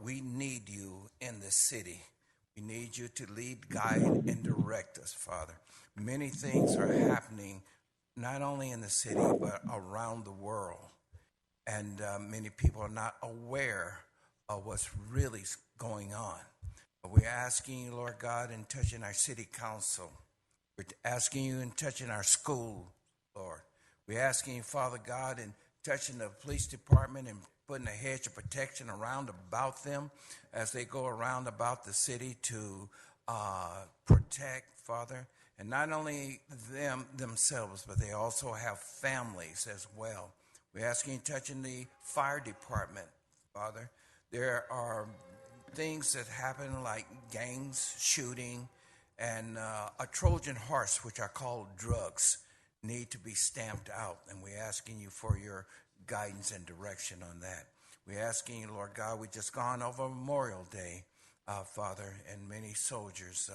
we need you in this city. We need you to lead, guide, and direct us, Father. Many things are happening not only in the city, but around the world. And many people are not aware of what's really going on. But we're asking you, Lord God, in touching our city council. We're asking you in touching our school, Lord. We're asking you, Father God, in touching the police department and putting a hedge of protection around about them as they go around about the city to protect, Father. And not only themselves, but they also have families as well. We're asking, touching the fire department, Father. There are things that happen like gangs, shooting, and a Trojan horse, which are called drugs, need to be stamped out. And we're asking you for your guidance and direction on that. We're asking you, Lord God, we've just gone over Memorial Day, Father, and many soldiers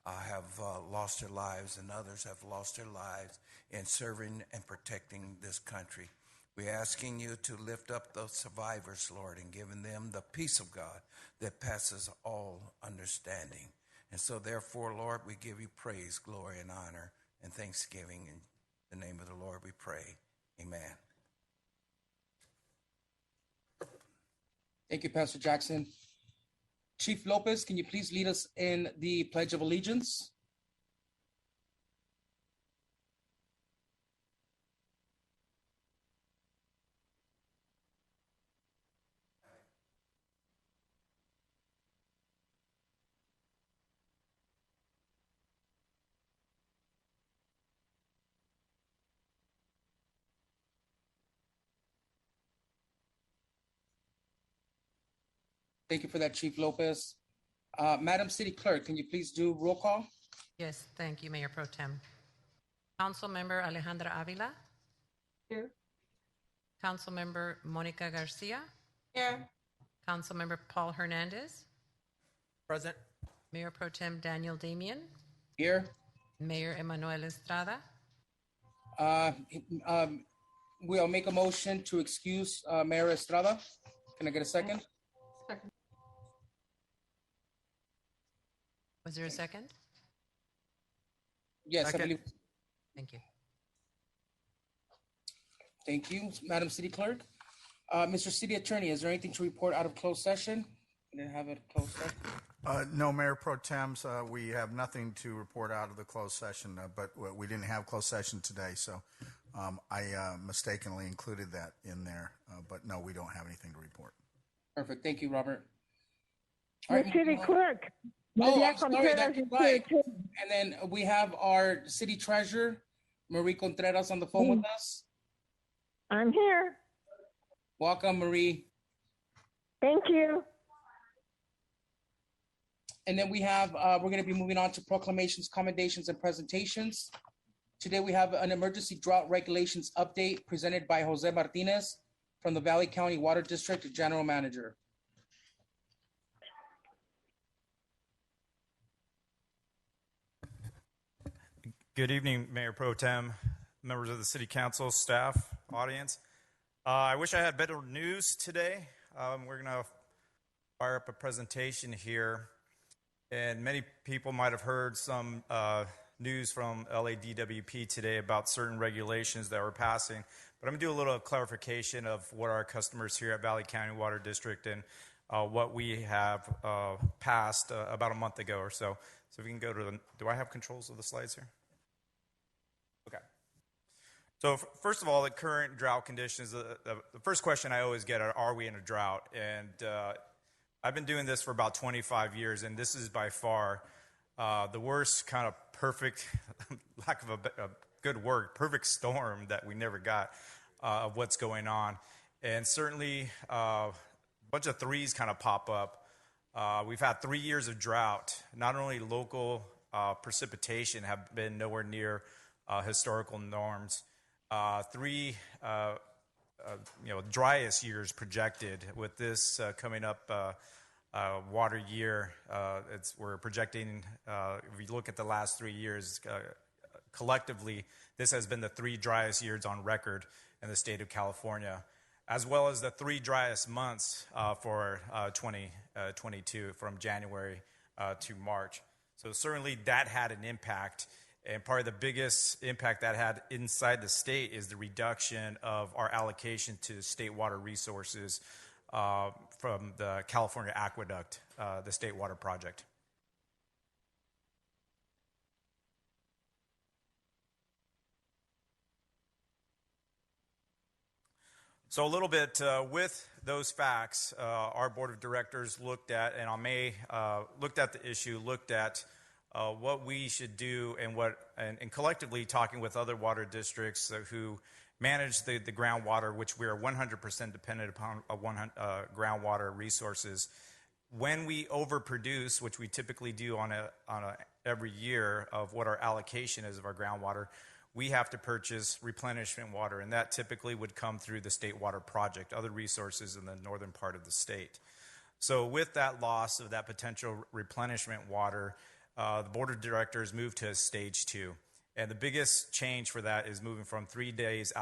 have lost their lives, and others have lost their lives in serving and protecting this country. We're asking you to lift up those survivors, Lord, and giving them the peace of God that passes all understanding. And so, therefore, Lord, we give you praise, glory, and honor, and thanksgiving. In the name of the Lord we pray. Amen. Thank you, Pastor Jackson. Chief Lopez, can you please lead us in the Pledge of Allegiance? Thank you for that, Chief Lopez. Madam City Clerk, can you please do roll call? Yes, thank you, Mayor Pro Tem. Councilmember Alejandra Avila. Here. Councilmember Monica Garcia. Here. Councilmember Paul Hernandez. Present. Mayor Pro Tem Daniel Damian. Here. Mayor Emanuel Estrada. We'll make a motion to excuse Mayor Estrada. Can I get a second? Second. Was there a second? Yes, Second. I believe. Thank you. Thank you, Madam City Clerk. Mr. City Attorney, is there anything to report out of closed session? We didn't have a closed session. No, Mayor Pro Tems, we have nothing to report out of the closed session, but we didn't have closed session today, so I mistakenly included that in there. But no, we don't have anything to report. Perfect. Thank you, Robert. The city clerk. Oh, I'm sorry, that's right. And then we have our city treasurer, Marie Contreras, on the phone with us. I'm here. Welcome, Marie. Thank you. And then we have, we're going to be moving on to proclamations, commendations, and presentations. Today we have an emergency drought regulations update presented by Jose Martinez from the Valley County Water District General Manager. Good evening, Mayor Pro Tem, members of the City Council, staff, audience. I wish I had better news today. We're going to fire up a presentation here, and many people might have heard some news from LADWP today about certain regulations that we're passing, but I'm going to do a little clarification of what our customers here at Valley County Water District and what we have passed about a month ago or so. So if we can go to the, do I have controls of the slides here? Okay. So first of all, the current drought conditions, the first question I always get are we in a drought? And I've been doing this for about 25 years, and this is by far the worst kind of perfect, lack of a good word, perfect storm that we never got of what's going on. And certainly a bunch of threes kind of pop up. We've had 3 years of drought. Not only local precipitation have been nowhere near historical norms. Three driest years projected with this coming up water year. We're projecting, if you look at the last 3 years, collectively, this has been the 3 driest years on record in the state of California. as well as the 3 driest months for 2022 from January to March. So certainly that had an impact. And probably the biggest impact that had inside the state is the reduction of our allocation to state water resources from the California Aqueduct, the state water project. So a little bit with those facts, our board of directors looked at, and on May, looked at the issue, looked at what we should do, and collectively talking with other water districts who manage the groundwater, which we are 100% dependent upon groundwater resources. When we overproduce, which we typically do on a every year of what our allocation is of our groundwater, we have to purchase replenishment water, and that typically would come through the state water project, other resources in the northern part of the state. So with that loss of that potential replenishment water, the board of directors moved to stage 2. And the biggest change for that is moving from 3 days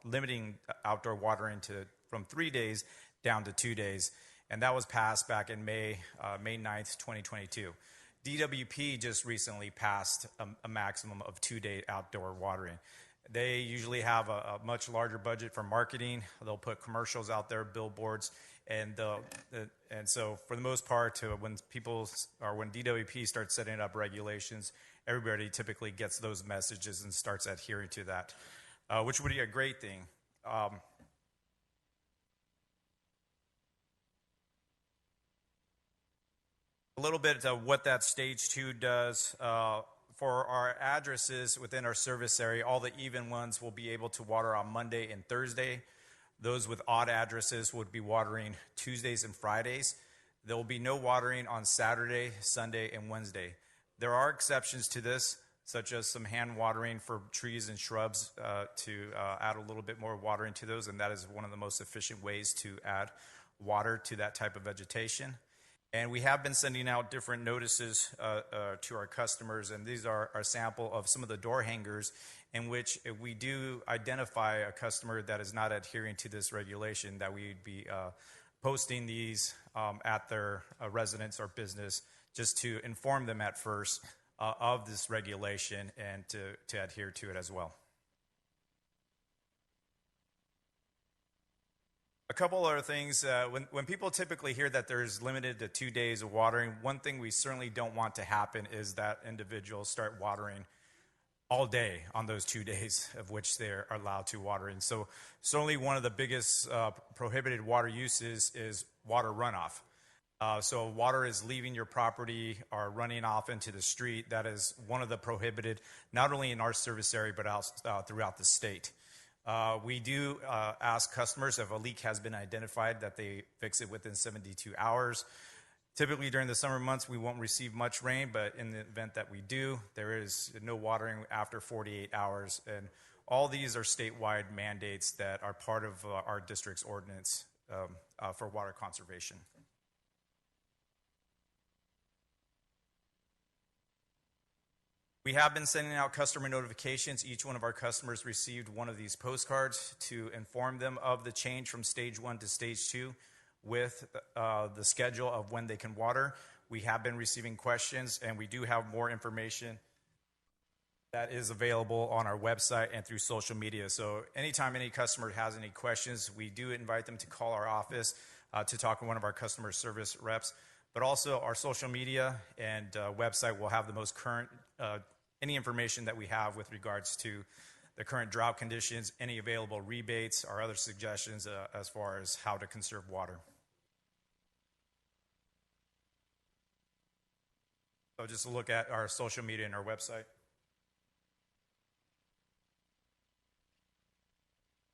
limiting outdoor watering from 3 days down to 2 days. And that was passed back in May 9th, 2022. DWP just recently passed a maximum of 2-day outdoor watering. They usually have a much larger budget for marketing. They'll put commercials out there, billboards, and so for the most part, when DWP starts setting up regulations, everybody typically gets those messages and starts adhering to that, which would be a great thing. A little bit of what that stage 2 does. For our addresses within our service area, all the even ones will be able to water on Monday and Thursday. Those with odd addresses would be watering Tuesdays and Fridays. There will be no watering on Saturday, Sunday, and Wednesday. There are exceptions to this, such as some hand watering for trees and shrubs to add a little bit more watering to those, and that is one of the most efficient ways to add water to that type of vegetation. And we have been sending out different notices to our customers, and these are a sample of some of the door hangers in which if we do identify a customer that is not adhering to this regulation, that we would be posting these at their residence or business just to inform them at first of this regulation and to adhere to it as well. A couple other things. When people typically hear that there's limited to 2 days of watering, one thing we certainly don't want to happen is that individuals start watering all day on those 2 days of which they're allowed to water. And so certainly one of the biggest prohibited water uses is water runoff. So water is leaving your property or running off into the street. That is one of the prohibited, not only in our service area, but also throughout the state. We do ask customers if a leak has been identified that they fix it within 72 hours. Typically during the summer months, we won't receive much rain, but in the event that we do, there is no watering after 48 hours. And all these are statewide mandates that are part of our district's ordinance for water conservation. We have been sending out customer notifications. Each one of our customers received one of these postcards to inform them of the change from stage 1 to stage 2 with the schedule of when they can water. We have been receiving questions, and we do have more information that is available on our website and through social media. So anytime any customer has any questions, we do invite them to call our office to talk to one of our customer service reps. But also our social media and website will have the most current any information that we have with regards to the current drought conditions, any available rebates, or other suggestions as far as how to conserve water. So just a look at our social media and our website.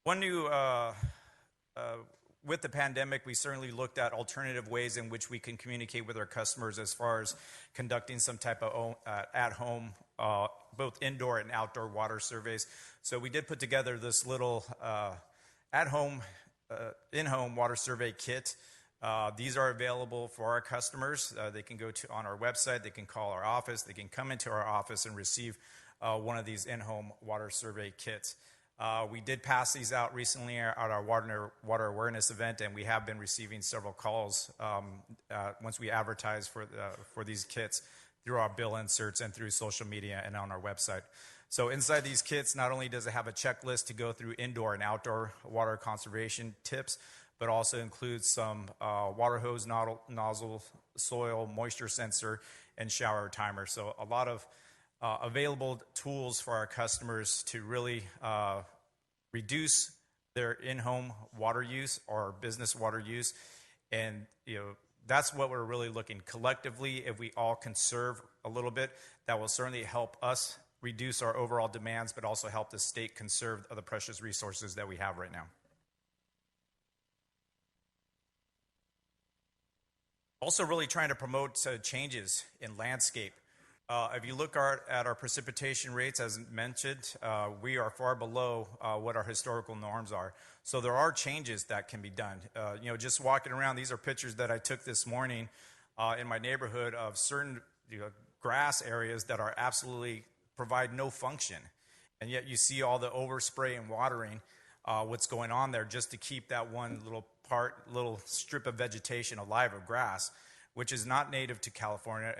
One new, with the pandemic, we certainly looked at alternative ways in which we can communicate with our customers as far as conducting some type of at-home, both indoor and outdoor water surveys. So we did put together this little at-home, in-home water survey kit. These are available for our customers. They can go on our website, they can call our office, they can come into our office and receive one of these in-home water survey kits. We did pass these out recently at our water awareness event, and we have been receiving several calls once we advertise for these kits through our bill inserts and through social media and on our website. So inside these kits, not only does it have a checklist to go through indoor and outdoor water conservation tips, but also includes some water hose nozzle, soil, moisture sensor, and shower timer. So a lot of available tools for our customers to really reduce their in-home water use or business water use. And that's what we're really looking collectively. If we all conserve a little bit, that will certainly help us reduce our overall demands, but also help the state conserve the precious resources that we have right now. Also really trying to promote changes in landscape. If you look at our precipitation rates, as mentioned, we are far below what our historical norms are. So there are changes that can be done. Just walking around, these are pictures that I took this morning in my neighborhood of certain grass areas that are absolutely provide no function. And yet you see all the overspray and watering, what's going on there just to keep that one little strip of vegetation alive of grass, which is not native to California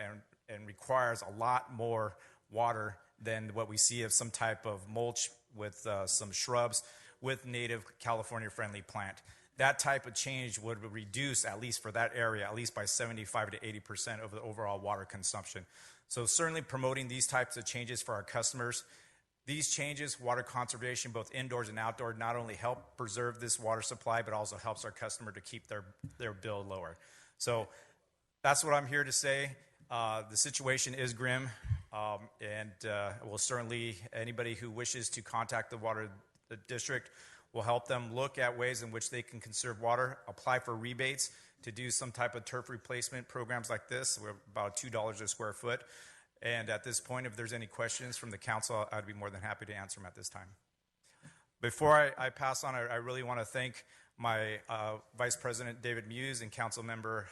and requires a lot more water than what we see of some type of mulch with some shrubs with native California-friendly plant. That type of change would reduce, at least for that area, at least by 75 to 80% of the overall water consumption. So certainly promoting these types of changes for our customers. These changes, water conservation, both indoors and outdoors, not only help preserve this water supply, but also helps our customer to keep their bill lower. So that's what I'm here to say. The situation is grim, and we'll certainly, anybody who wishes to contact the district, will help them look at ways in which they can conserve water, apply for rebates to do some type of turf replacement programs like this. We're about $2 a square foot. And at this point, if there's any questions from the council, I'd be more than happy to answer them at this time. Before I pass on, I really want to thank my Vice President, David Muse, and Council Member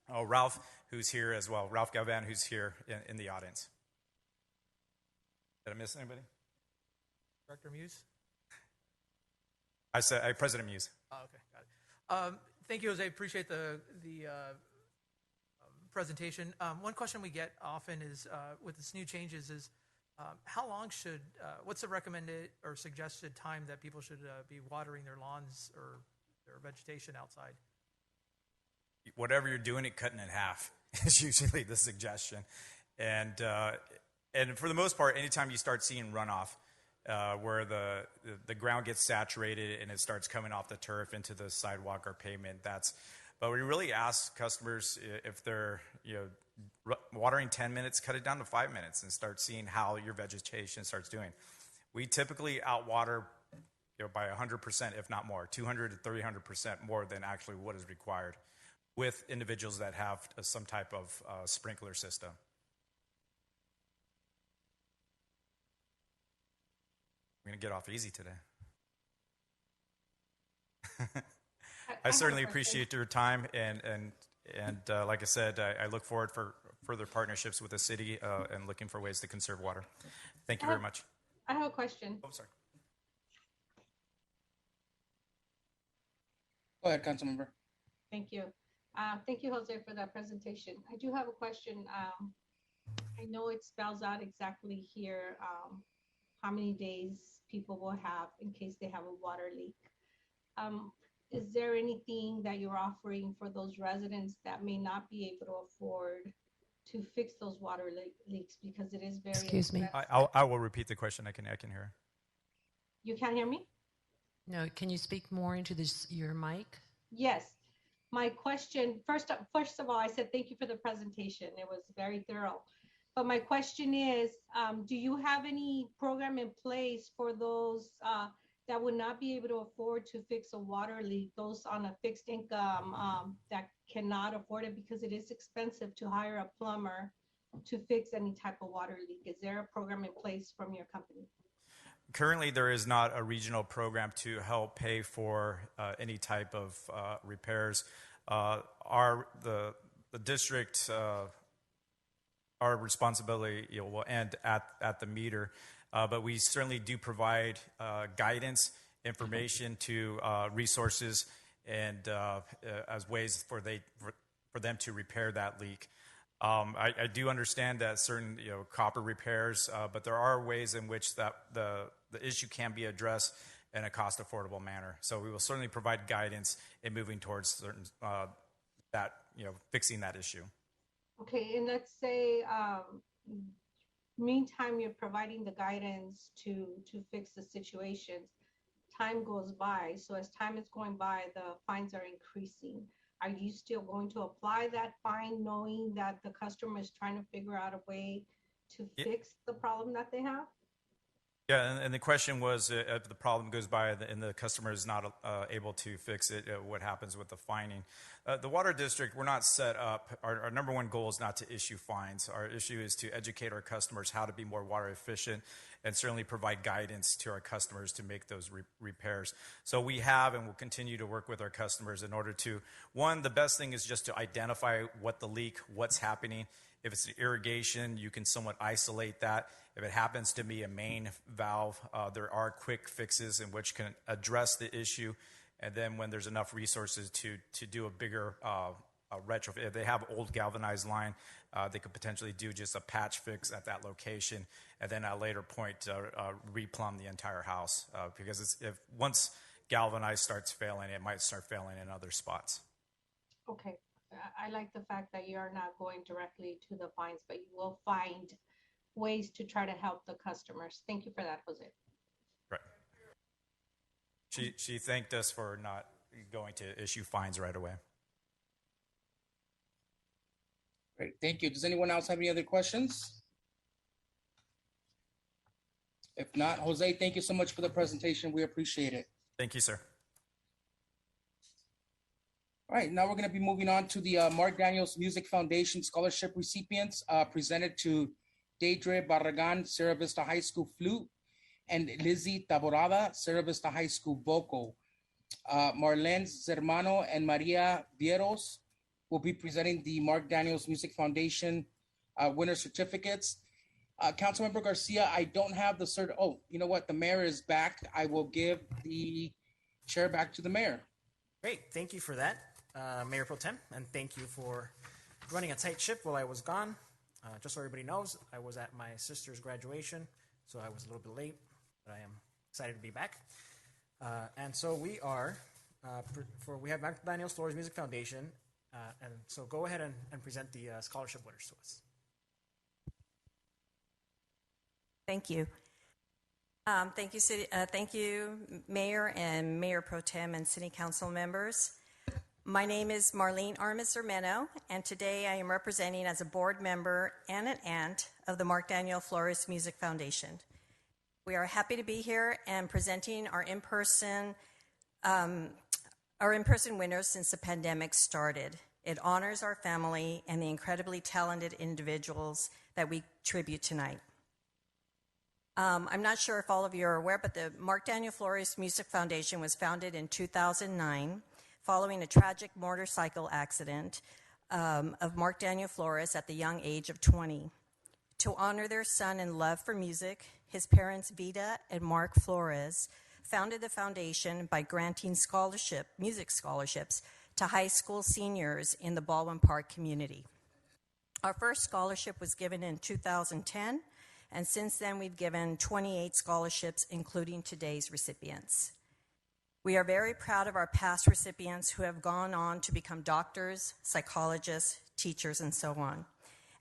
Ralph, who's here as well, Ralph Galvan, who's here in the audience. Did I miss anybody? Director Muse? I said President Muse. Oh, okay, got it. Thank you, Jose. Appreciate the presentation. One question we get often is, with this new changes, is how long what's the recommended or suggested time that people should be watering their lawns or their vegetation outside? Whatever you're doing, cut it in half is usually the suggestion. And for the most part, anytime you start seeing runoff, where the ground gets saturated and it starts coming off the turf into the sidewalk or pavement, but we really ask customers if they're watering 10 minutes, cut it down to 5 minutes and start seeing how your vegetation starts doing. We typically outwater by 100%, if not more, 200 to 300% more than actually what is required with individuals that have some type of sprinkler system. I'm going to get off easy today. I certainly appreciate your time, and like I said, I look forward for further partnerships with the city and looking for ways to conserve water. Thank you very much. I have a question. Oh, sorry. Go ahead, Councilmember. Thank you. Thank you, Jose, for that presentation. I do have a question. I know it spells out exactly here how many days people will have in case they have a water leak. Is there anything that you're offering for those residents that may not be able to afford to fix those water leaks, because it is very Excuse me. I will repeat the question. I can hear. You can't hear me? No, can you speak more into your mic? Yes. My question, first of all, I said thank you for the presentation. It was very thorough. But my question is, do you have any program in place for those that would not be able to afford to fix a water leak, those on a fixed income that cannot afford it, because it is expensive to hire a plumber to fix any type of water leak? Is there a program in place from your company? Currently, there is not a regional program to help pay for any type of repairs. The district, our responsibility will end at the meter. but we certainly do provide guidance, information to resources, and as ways for them to repair that leak. I do understand that certain copper repairs, but there are ways in which that the issue can be addressed in a cost affordable manner. So we will certainly provide guidance in moving towards certain fixing that issue. Okay, and let's say, meantime, you're providing the guidance to fix the situations. Time goes by, so as time is going by, the fines are increasing. Are you still going to apply that fine, knowing that the customer is trying to figure out a way to fix the problem that they have? Yeah, and the question was, if the problem goes by and the customer is not able to fix it, what happens with the fining? The Water District, we're not set up. Our number one goal is not to issue fines. Our issue is to educate our customers how to be more water efficient and certainly provide guidance to our customers to make those repairs. So we have and will continue to work with our customers in order to, one, the best thing is just to identify what the leak, what's happening. If it's irrigation, you can somewhat isolate that. If it happens to be a main valve, there are quick fixes in which can address the issue. And then when there's enough resources to do a bigger retrofit, if they have old galvanized line, they could potentially do just a patch fix at that location, and then at a later point replumb the entire house. Because if once galvanized starts failing, it might start failing in other spots. Okay, I like the fact that you are not going directly to the fines, but you will find ways to try to help the customers. Thank you for that, Jose. Right. She thanked us for not going to issue fines right away. Great, thank you. Does anyone else have any other questions? If not, Jose, thank you so much for the presentation. We appreciate it. Thank you, sir. All right, now we're going to be moving on to the Mark Daniels Music Foundation Scholarship recipients presented to Deidre Barragan, Sierra Vista High School Flute, and Lizzie Taborada, Sierra Vista High School Vocal. Marlene Zermano and Maria Vieros will be presenting the Mark Daniels Music Foundation winner certificates. Councilmember Garcia, I don't have the cert. Oh, you know what? The mayor is back. I will give the chair back to the mayor. Great, thank you for that, Mayor Pro Tem, and thank you for running a tight ship while I was gone. Just so everybody knows, I was at my sister's graduation, so I was a little bit late, but I am excited to be back. And so we are, we have Mark Daniels Flores Music Foundation, and so go ahead and present the scholarship winners to us. Thank you. Thank you, Mayor and Mayor Pro Tem and City Council members. My name is Marlene Armas-Zermeno, and today I am representing as a board member and an aunt of the Mark Daniel Flores Music Foundation. We are happy to be here and presenting our in-person winners since the pandemic started. It honors our family and the incredibly talented individuals that we tribute tonight. I'm not sure if all of you are aware, but the Mark Daniel Flores Music Foundation was founded in 2009 following a tragic motorcycle accident of Mark Daniel Flores at the young age of 20. To honor their son and love for music, his parents, Vida and Mark Flores, founded the foundation by granting music scholarships to high school seniors in the Baldwin Park community. Our first scholarship was given in 2010, and since then we've given 28 scholarships, including today's recipients. We are very proud of our past recipients who have gone on to become doctors, psychologists, teachers, and so on.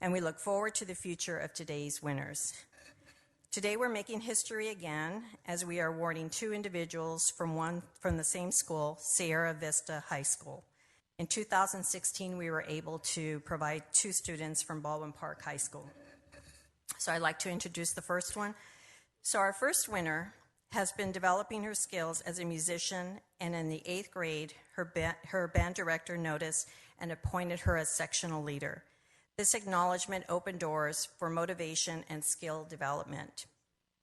And we look forward to the future of today's winners. Today we're making history again as we are awarding two individuals from the same school, Sierra Vista High School. In 2016, we were able to provide two students from Baldwin Park High School. So I'd like to introduce the first one. So our first winner has been developing her skills as a musician, and in the 8th grade, her band director noticed and appointed her as sectional leader. This acknowledgement opened doors for motivation and skill development.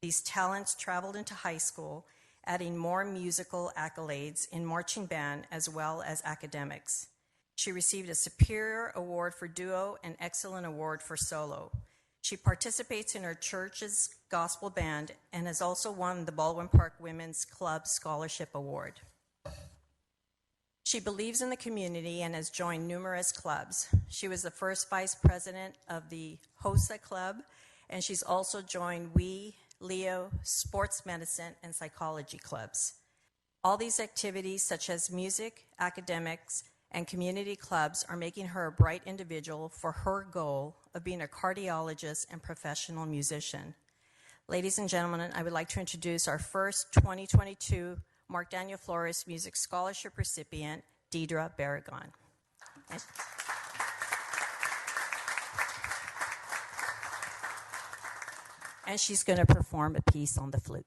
These talents traveled into high school, adding more musical accolades in marching band as well as academics. She received a Superior Award for Duo and Excellent Award for Solo. She participates in her church's gospel band and has also won the Baldwin Park Women's Club Scholarship Award. She believes in the community and has joined numerous clubs. She was the first vice president of the HOSA Club, and she's also joined We, Leo, sports medicine, and psychology clubs. All these activities, such as music, academics, and community clubs, are making her a bright individual for her goal of being a cardiologist and professional musician. Ladies and gentlemen, I would like to introduce our first 2022 Mark Daniel Flores Music Scholarship recipient, Deidre Barragon. And she's going to perform a piece on the flute.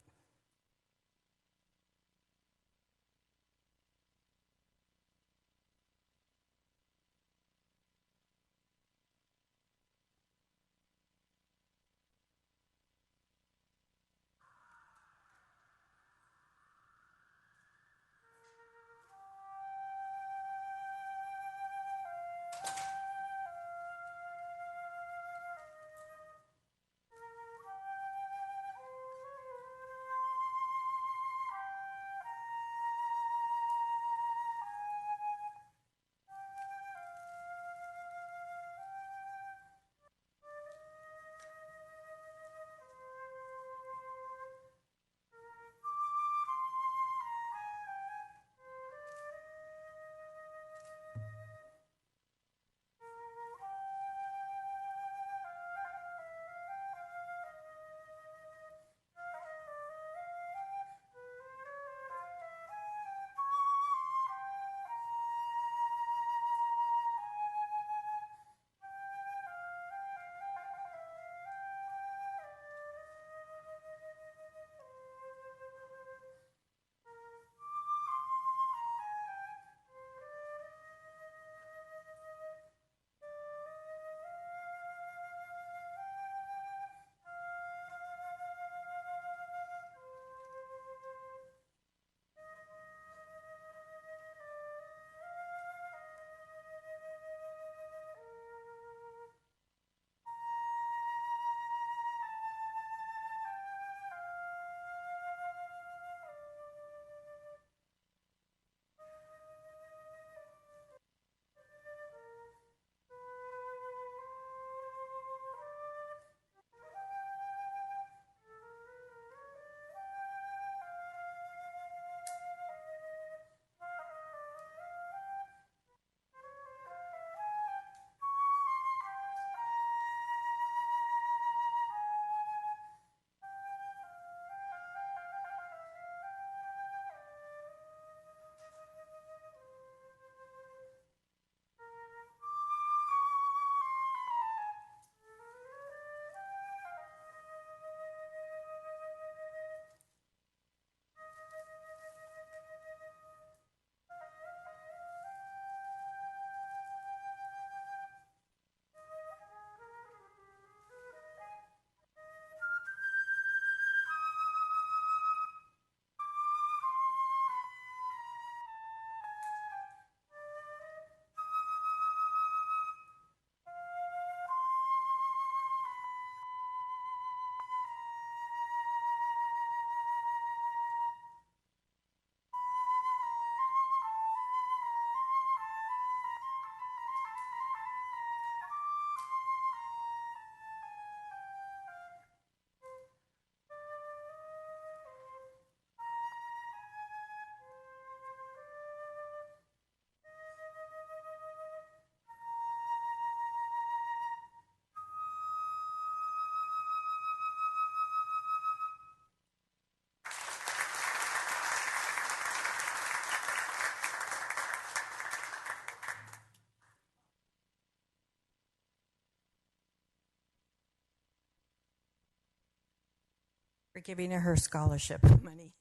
For giving her scholarship money.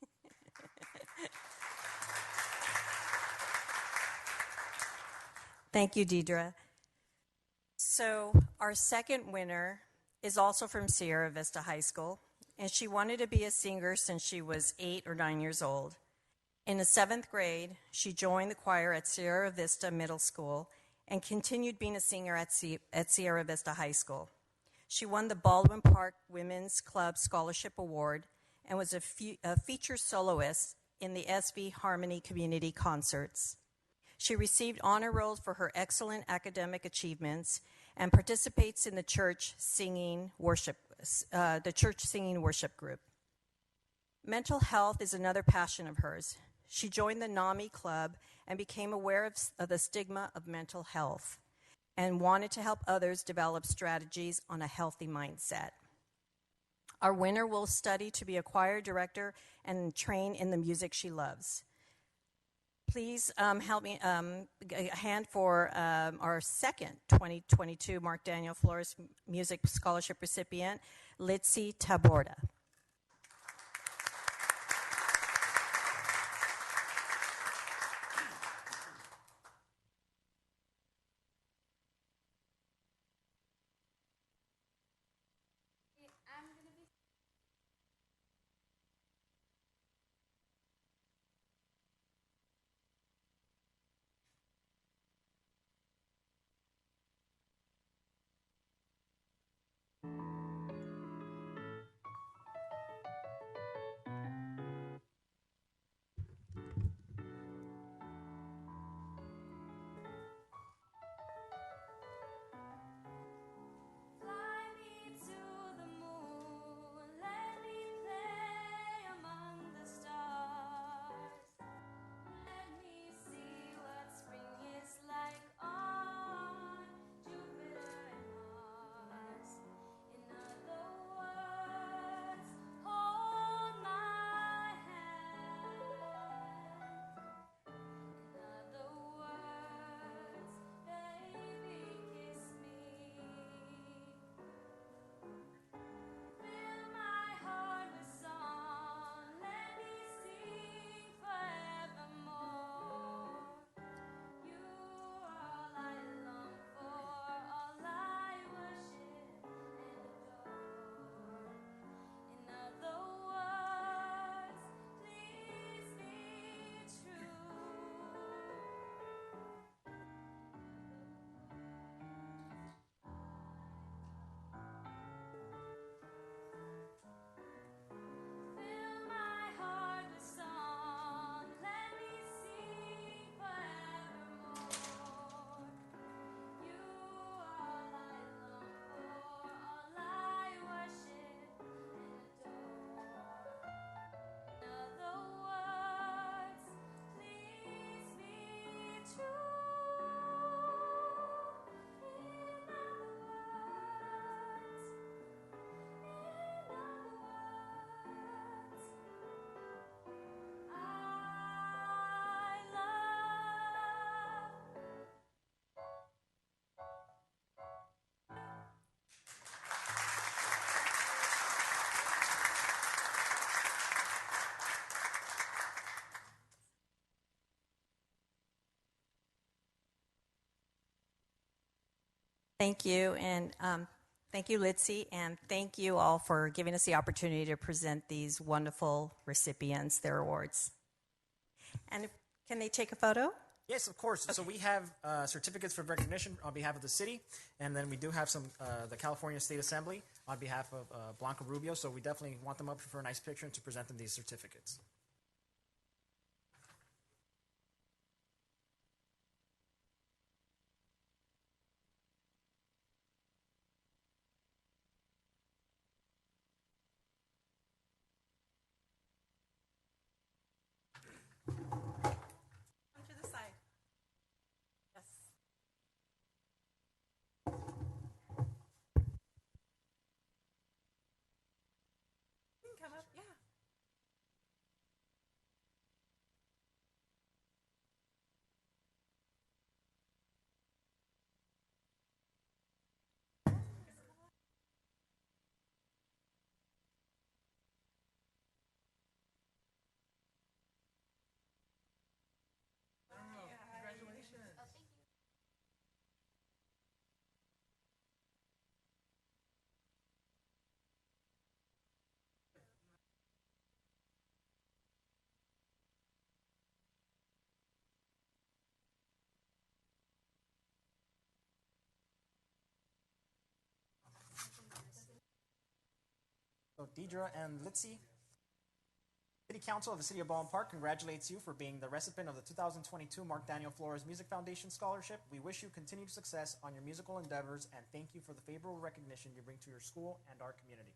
Thank you, Deidre. So our second winner is also from Sierra Vista High School, and she wanted to be a singer since she was 8 or 9 years old. In the 7th grade, she joined the choir at Sierra Vista Middle School and continued being a singer at Sierra Vista High School. She won the Baldwin Park Women's Club Scholarship Award and was a feature soloist in the SV Harmony Community Concerts. She received honor rolls for her excellent academic achievements and participates in the church singing worship group. Mental health is another passion of hers. She joined the NAMI Club and became aware of the stigma of mental health and wanted to help others develop strategies on a healthy mindset. Our winner will study to be a choir director and train in the music she loves. Please help me, a hand for our second 2022 Mark Daniel Flores Music Scholarship recipient, Litzy Taborda. Thank you, and thank you, Litzy, and thank you all for giving us the opportunity to present these wonderful recipients their awards. And can they take a photo? Yes, of course. Okay. So we have certificates for recognition on behalf of the city, and then we do have some the California State Assembly on behalf of Blanca Rubio. So we definitely want them up for a nice picture and to present them these certificates. Come up, yeah. So Deidre and Litzy, City Council of the City of Baldwin Park congratulates you for being the recipient of the 2022 Mark Daniel Flores Music Foundation Scholarship. We wish you continued success on your musical endeavors and thank you for the favorable recognition you bring to your school and our community.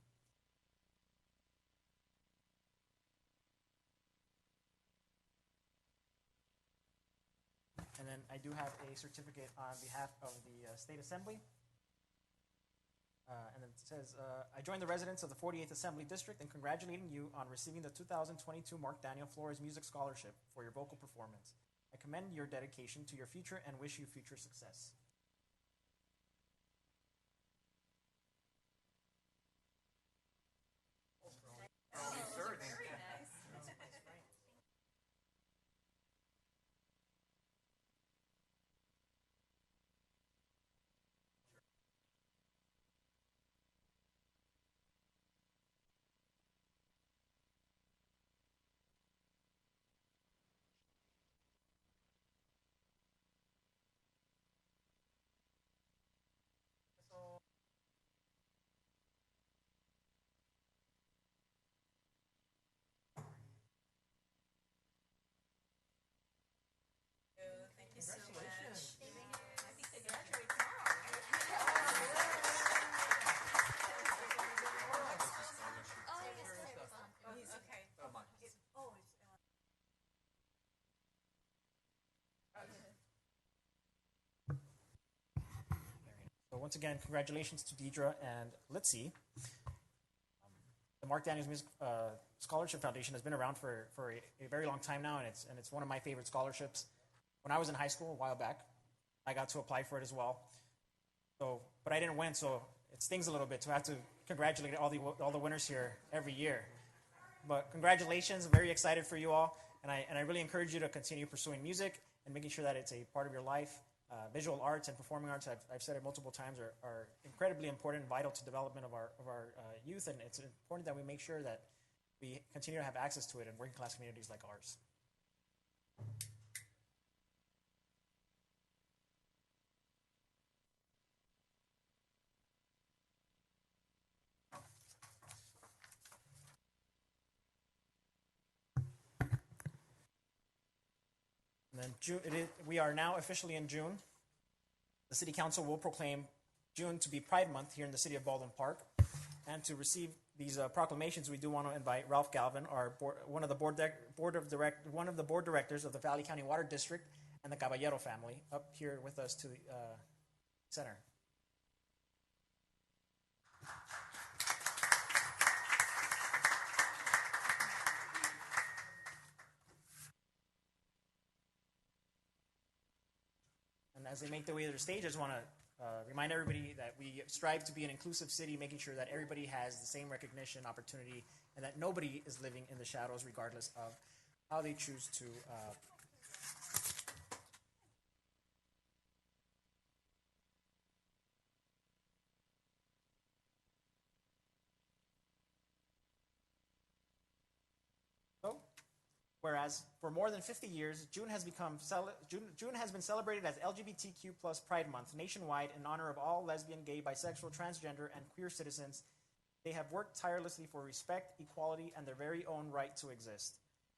And then I do have a certificate on behalf of the State Assembly. And then it says, I join the residents of the 48th Assembly District in congratulating you on receiving the 2022 Mark Daniel Flores Music Scholarship for your vocal performance. I commend your dedication to your future and wish you future success. So once again, congratulations to Deidre and Litzy. The Mark Daniels Music Scholarship Foundation has been around for a very long time now, and it's one of my favorite scholarships. When I was in high school a while back, I got to apply for it as well. So, but I didn't win, so it stings a little bit to have to congratulate all the winners here every year. But congratulations, I'm very excited for you all, and I really encourage you to continue pursuing music and making sure that it's a part of your life. Visual arts and performing arts, I've said it multiple times, are incredibly important and vital to development of our youth, and it's important that we make sure that we continue to have access to it in working class communities like ours. And then we are now officially in June. The City Council will proclaim June to be Pride Month here in the city of Baldwin Park. And to receive these proclamations, we do want to invite Ralph Galvin, one of the board directors of the Valley County Water District, and the Caballero family, up here with us to the center. And as they make their way to the stage, I just want to remind everybody that we strive to be an inclusive city, making sure that everybody has the same recognition, opportunity, and that nobody is living in the shadows regardless of how they choose to Whereas for more than 50 years, June has been celebrated as LGBTQ plus Pride Month nationwide in honor of all lesbian, gay, bisexual, transgender, and queer citizens. They have worked tirelessly for respect, equality, and their very own right to exist,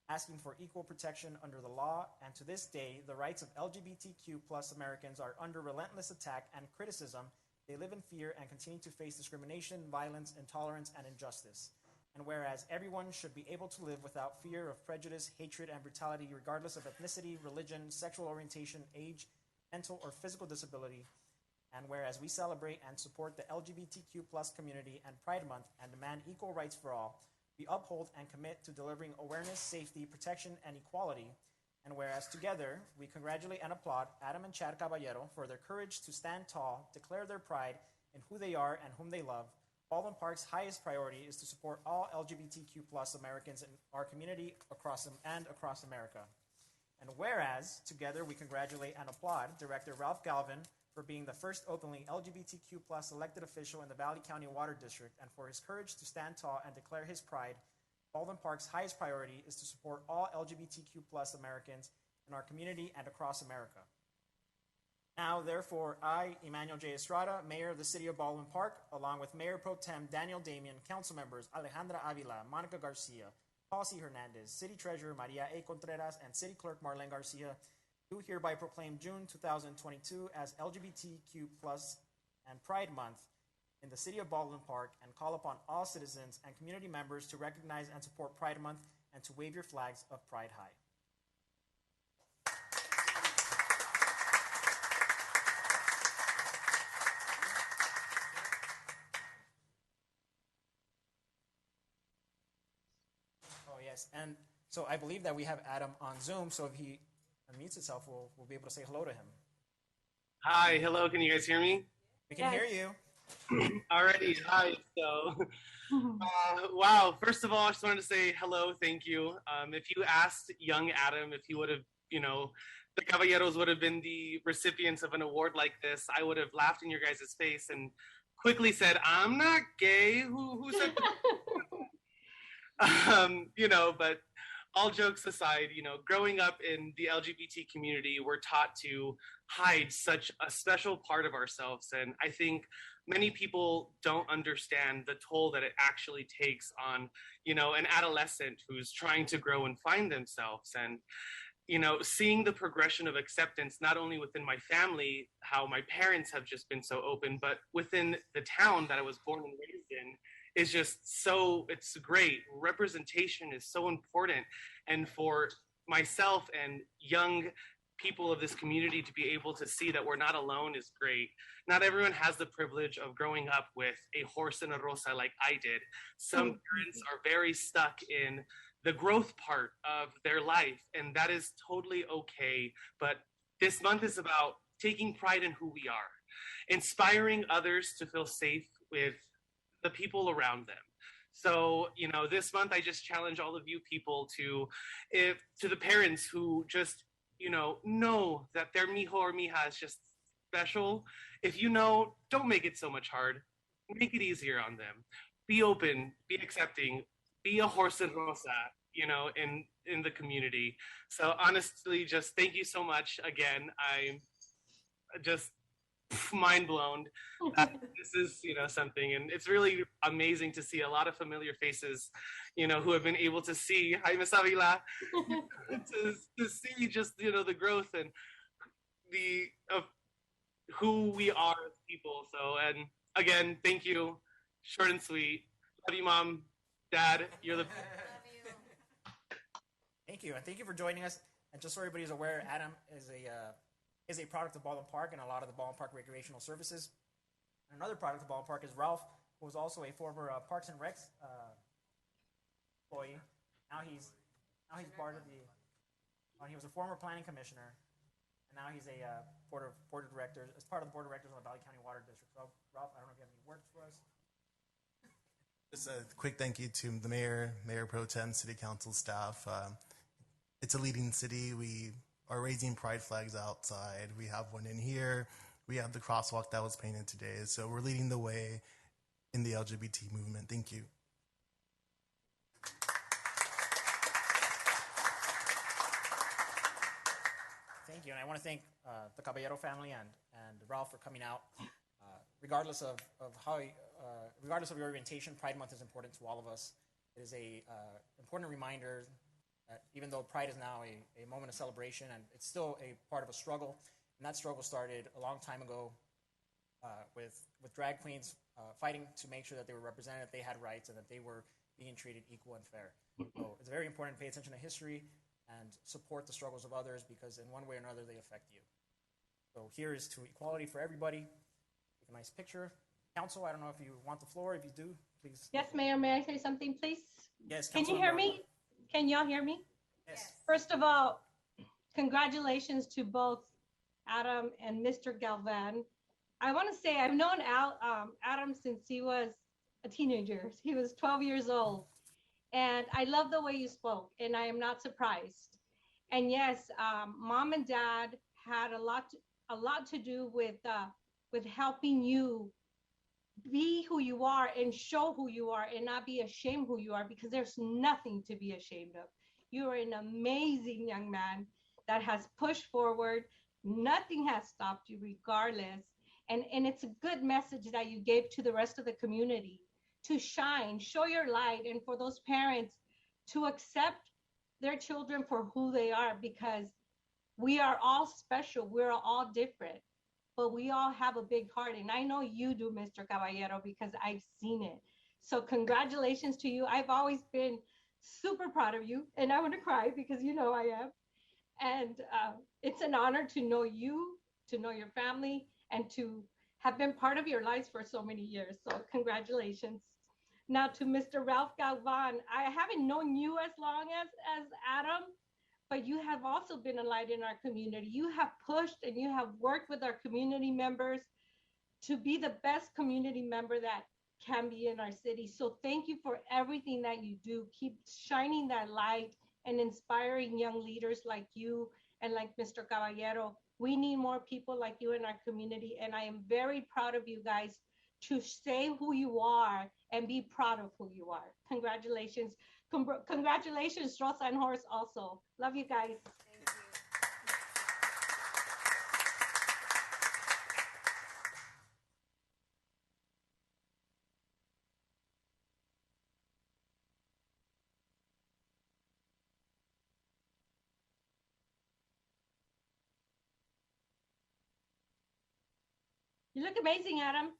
asking for equal protection under the law, and to this day, the rights of LGBTQ plus Americans are under relentless attack and criticism. They live in fear and continue to face discrimination, violence, intolerance, and injustice. And whereas everyone should be able to live without fear of prejudice, hatred, and brutality, regardless of ethnicity, religion, sexual orientation, age, mental, or physical disability, and whereas we celebrate and support the LGBTQ plus community and Pride Month and demand equal rights for all, we uphold and commit to delivering awareness, safety, protection, and equality. And whereas together, we congratulate and applaud Adam and Chad Caballero for their courage to stand tall, declare their pride in who they are and whom they love. Baldwin Park's highest priority is to support all LGBTQ plus Americans in our community across America. And whereas, together we congratulate and applaud Director Ralph Galvin for being the first openly LGBTQ plus elected official in the Valley County Water District and for his courage to stand tall and declare his pride, Baldwin Park's highest priority is to support all LGBTQ plus Americans in our community and across America. Now, therefore, I, Emmanuel J. Estrada, Mayor of the City of Baldwin Park, along with Mayor Pro Tem Daniel Damian, Council Members Alejandra Avila, Monica Garcia, Paul C. Hernandez, City Treasurer Maria A. Contreras, and City Clerk Marlene Garcia, do hereby proclaim June 2022 as LGBTQ+ and Pride Month in the City of Baldwin Park, and call upon all citizens and community members to recognize and support Pride Month and to wave your flags of Pride high. Oh, yes. And so I believe that we have Adam on Zoom. So if he unmutes himself, we'll be able to say hello to him. Hi, hello. Can you guys hear me? We can hear you. Alrighty, hi. So, wow. First of all, I just wanted to say hello, thank you. If you asked young Adam if he would have, the Caballeros would have been the recipients of an award like this, I would have laughed in your guys' face and quickly said, "I'm not gay." Who said? But all jokes aside, growing up in the LGBT community, we're taught to hide such a special part of ourselves. And I think many people don't understand the toll that it actually takes on, an adolescent who's trying to grow and find themselves. And, seeing the progression of acceptance, not only within my family, how my parents have just been so open, but within the town that I was born and raised in, is just it's great. Representation is so important. And for myself and young people of this community to be able to see that we're not alone is great. Not everyone has the privilege of growing up with a horse and a rosa like I did. Some parents are very stuck in the growth part of their life, and that is totally okay. But this month is about taking pride in who we are, inspiring others to feel safe with the people around them. So, this month I just challenge all of you people to the parents who just, know that their mijo or mija is just special. If don't make it so much hard. Make it easier on them. Be open, be accepting, be a horse and rosa, in the community. So honestly, just thank you so much again. I'm just mind blown. This is something, and it's really amazing to see a lot of familiar faces who have been able to see Miss Avila to see just the growth and of who we are as people. So, and again, thank you. Short and sweet. Love you, Mom, Dad. You're the Thank you, and thank you for joining us. And just so everybody is aware, Adam is a product of Baldwin Park and a lot of the Baldwin Park recreational services. And another product of Baldwin Park is Ralph, who was also a former Parks and Recs employee. Now he's part of the. He was a former planning commissioner, and now he's a board of directors, as part of the board of directors on the Valley County Water District. So, Ralph, I don't know if you have any words for us. Just a quick thank you to the mayor, Mayor Pro Tem, City Council staff. It's a leading city. We are raising pride flags outside. We have one in here. We have the crosswalk that was painted today. So we're leading the way in the LGBT movement. Thank you. Thank you, and I want to thank the Caballero family and Ralph for coming out. Regardless of your orientation, Pride Month is important to all of us. It is a important reminder that even though Pride is now a moment of celebration, and it's still a part of a struggle, and that struggle started a long time ago with drag queens fighting to make sure that they were represented, that they had rights, and that they were being treated equal and fair. So it's very important to pay attention to history and support the struggles of others, because in one way or another they affect you. So here is to equality for everybody. Take a nice picture. Council, I don't know if you want the floor. If you do, please. Yes, Mayor, may I say something, please? Yes. Can you hear me? Can y'all hear me? Yes. First of all, congratulations to both Adam and Mr. Galvan. I want to say I've known Adam since he was a teenager. He was 12 years old. And I love the way you spoke, and I am not surprised. And yes, Mom and Dad had a lot to do with helping you be who you are and show who you are and not be ashamed who you are, because there's nothing to be ashamed of. You are an amazing young man that has pushed forward, Nothing has stopped you regardless. And it's a good message that you gave to the rest of the community to shine, show your light, and for those parents to accept their children for who they are, because we are all special. We're all different, but we all have a big heart. And I know you do, Mr. Caballero, because I've seen it. So congratulations to you. I've always been super proud of you, and I want to cry because you know I am. And it's an honor to know you, to know your family, and to have been part of your lives for so many years. So congratulations. Now to Mr. Ralph Galvan, I haven't known you as long as Adam, but you have also been a light in our community. You have pushed and you have worked with our community members to be the best community member that can be in our city. So thank you for everything that you do. Keep shining that light and inspiring young leaders like you and like Mr. Caballero. We need more people like you in our community, and I am very proud of you guys to say who you are and be proud of who you are. Congratulations. Congratulations, Rosa and Horace also. Love you guys. You look amazing, Adam.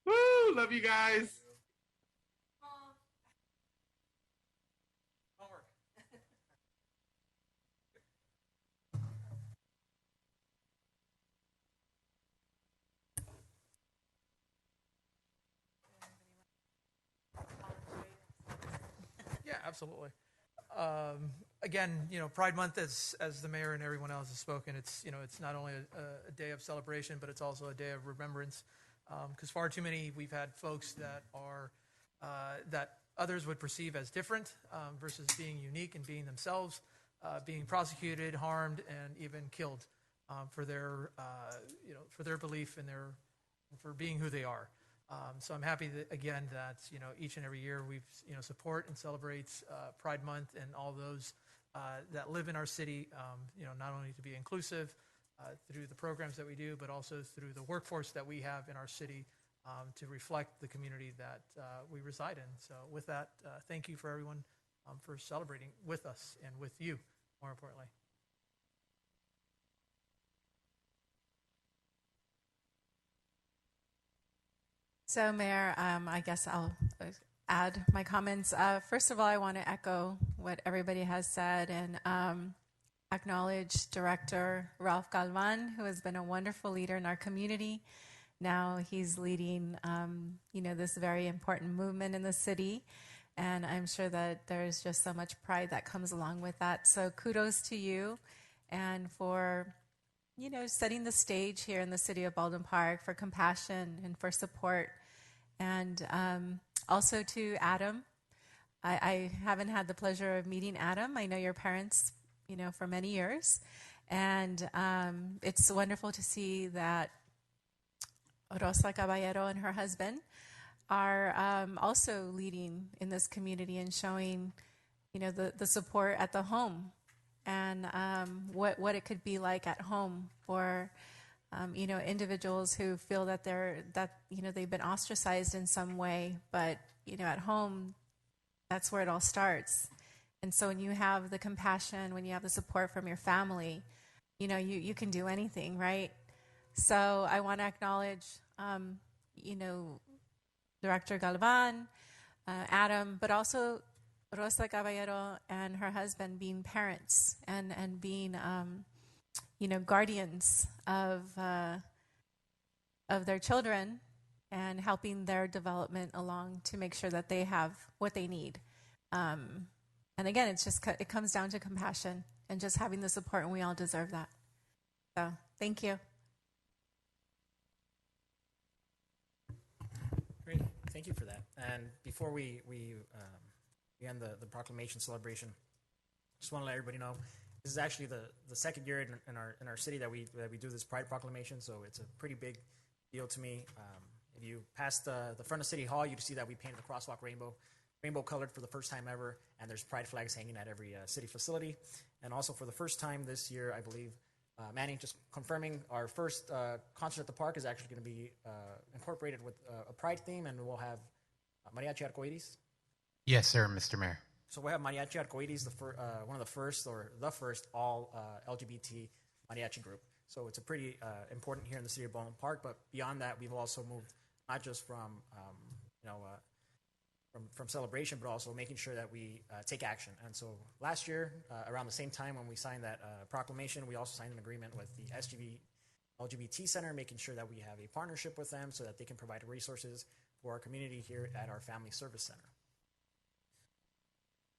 Woo! Love you guys. Yeah, absolutely. Again, Pride Month, as the mayor and everyone else has spoken, it's not only a day of celebration, but it's also a day of remembrance. Because far too many, we've had folks that are that others would perceive as different versus being unique and being themselves, being prosecuted, harmed, and even killed for their belief and for being who they are. So I'm happy that, again, that each and every year we support and celebrate Pride Month and all those that live in our city. Not only to be inclusive through the programs that we do, but also through the workforce that we have in our city to reflect the community that we reside in. So with that, thank you for everyone for celebrating with us and with you, more importantly. So, Mayor, I guess I'll add my comments. First of all, I want to echo what everybody has said and acknowledge Director Ralph Galvan, who has been a wonderful leader in our community. Now he's leading, this very important movement in the city, and I'm sure that there's just so much pride that comes along with that. So kudos to you, and for setting the stage here in the city of Baldwin Park for compassion and for support. And also to Adam. I haven't had the pleasure of meeting Adam. I know your parents, for many years. And it's wonderful to see that Rosa Caballero and her husband are also leading in this community and showing, the support at the home and what it could be like at home for individuals who feel that they've been ostracized in some way, but at home, that's where it all starts. And so when you have the compassion, when you have the support from your family, you can do anything, right? So I want to acknowledge, Director Galvan, Adam, but also Rosa Caballero and her husband being parents and being guardians of their children and helping their development along to make sure that they have what they need. And again, it comes down to compassion and just having the support, and we all deserve that. So thank you. Thank you for that. And before we end the proclamation celebration, just want to let everybody know this is actually the second year in our city that we do this Pride Proclamation. So it's a pretty big deal to me. If you pass the front of City Hall, you see that we painted the crosswalk rainbow colored for the first time ever, and there's pride flags hanging at every city facility. And also for the first time this year, I believe, Manny, just confirming, our first concert at the park is actually going to be incorporated with a pride theme, and we'll have Mariachi Arcoiris. Yes, sir, Mr. Mayor. So we'll have Mariachi Arcoiris, one of the first all LGBT mariachi group. So it's a pretty important here in the city of Baldwin Park. But beyond that, we've also moved not just from celebration, but also making sure that we take action. And so last year, around the same time when we signed that proclamation, we also signed an agreement with the SGV LGBT Center, making sure that we have a partnership with them so that they can provide resources for our community here at our Family Service Center.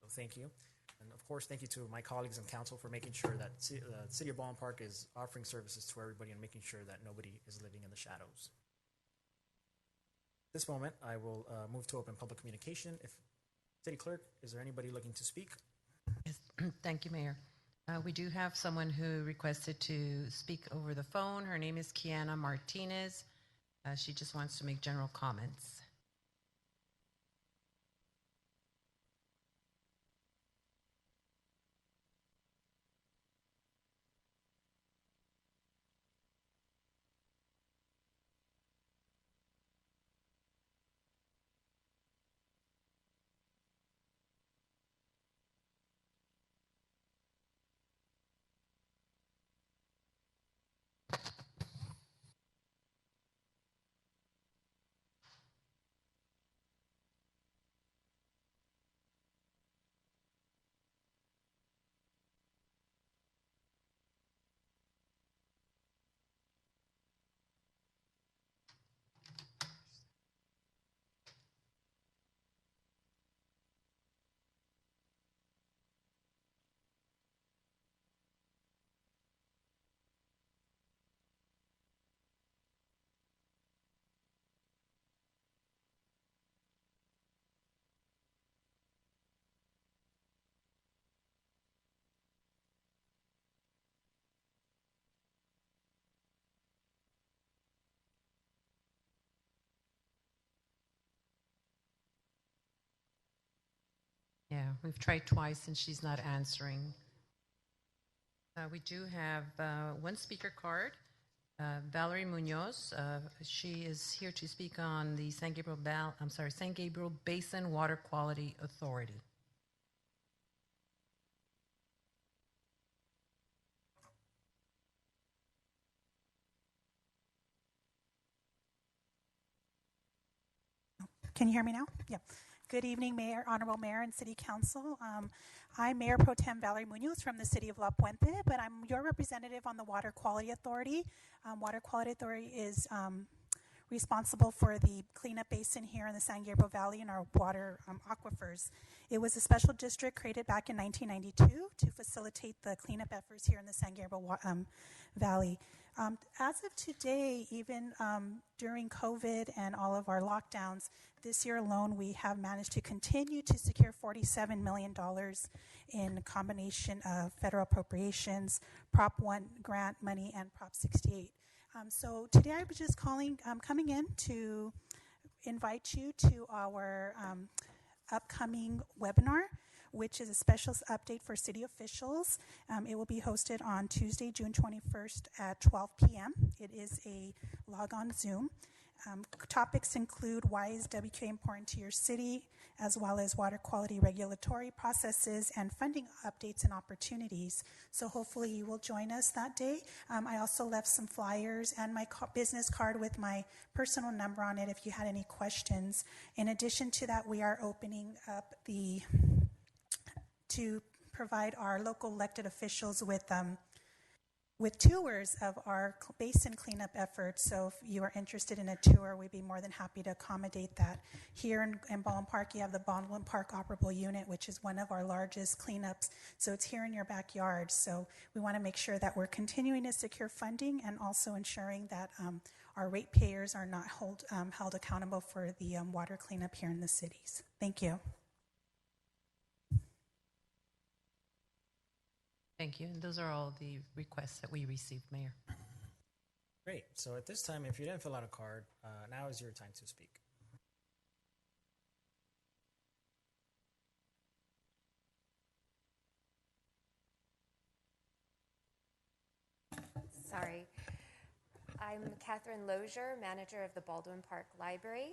So thank you. And of course, thank you to my colleagues in council for making sure that the City of Baldwin Park is offering services to everybody and making sure that nobody is living in the shadows. At this moment, I will move to open public communication. If City Clerk, is there anybody looking to speak? Yes. Thank you, Mayor. We do have someone who requested to speak over the phone. Her name is Kiana Martinez. She just wants to make general comments. Yeah, we've tried twice and she's not answering. We do have one speaker card, Valerie Munoz. She is here to speak on the San Gabriel Basin Water Quality Authority. Can you hear me now? Yeah. Good evening, Mayor, Honorable Mayor, and City Council. I'm Mayor Pro Tem Valerie Munoz from the City of La Puente, but I'm your representative on the Water Quality Authority. Water Quality Authority is responsible for the cleanup basin here in the San Gabriel Valley and our water aquifers. It was a special district created back in 1992 to facilitate the cleanup efforts here in the San Gabriel Valley. As of today, even during COVID and all of our lockdowns, this year alone, we have managed to continue to secure $47 million in a combination of federal appropriations, Prop 1 grant money, and Prop 68. So today I was just coming in to invite you to our upcoming webinar, which is a special update for city officials. It will be hosted on Tuesday, June 21st at 12 p.m. It is a log-on Zoom. Topics include why is WQA important to your city, as well as water quality regulatory processes and funding updates and opportunities. So hopefully you will join us that day. I also left some flyers and my business card with my personal number on it if you had any questions. In addition to that, we are opening up to provide our local elected officials with tours of our basin cleanup efforts. So if you are interested in a tour, we'd be more than happy to accommodate that. Here in Baldwin Park, you have the Baldwin Park Operable Unit, which is one of our largest cleanups. So it's here in your backyard. So we want to make sure that we're continuing to secure funding and also ensuring that our ratepayers are not held accountable for the water cleanup here in the cities. Thank you. Thank you. And those are all the requests that we received, Mayor. Great. So at this time, if you didn't fill out a card, now is your time to speak. Sorry. I'm Catherine Lozier, manager of the Baldwin Park Library.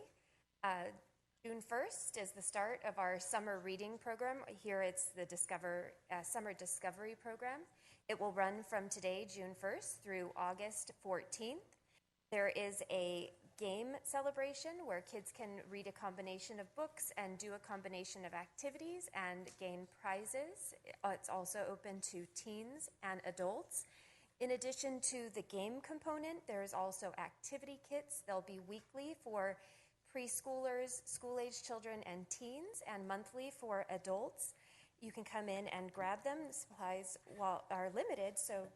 June 1st is the start of our summer reading program. Here it's the Summer Discovery Program. It will run from today, June 1st, through August 14th. There is a game celebration where kids can read a combination of books and do a combination of activities and gain prizes. It's also open to teens and adults. In addition to the game component, there's also activity kits. They'll be weekly for preschoolers, school-age children, and teens, and monthly for adults. You can come in and grab them. The supplies are limited, so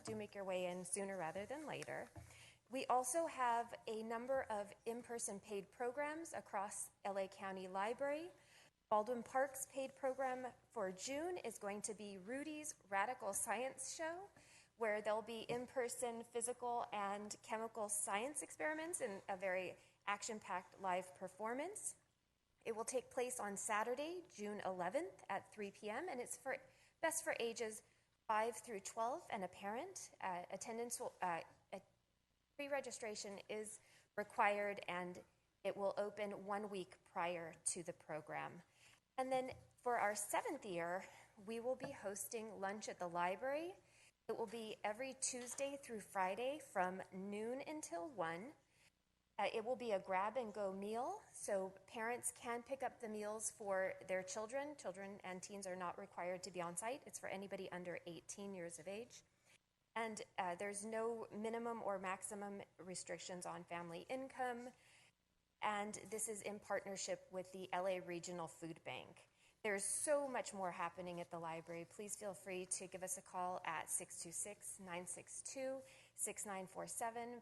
do make your way in sooner rather than later. We also have a number of in-person paid programs across LA County Library. Baldwin Park's paid program for June is going to be Rudy's Radical Science Show, where there'll be in-person physical and chemical science experiments in a very action-packed live performance. It will take place on Saturday, June 11th at 3 p.m., and it's best for ages 5 through 12 and a parent. Pre-registration is required, and it will open 1 week prior to the program. And then for our 7th year, we will be hosting lunch at the library. It will be every Tuesday through Friday from noon until 1. It will be a grab-and-go meal, so parents can pick up the meals for their children. Children and teens are not required to be on site. It's for anybody under 18 years of age. And there's no minimum or maximum restrictions on family income. And this is in partnership with the LA Regional Food Bank. There's so much more happening at the library. Please feel free to give us a call at 626-962-6947.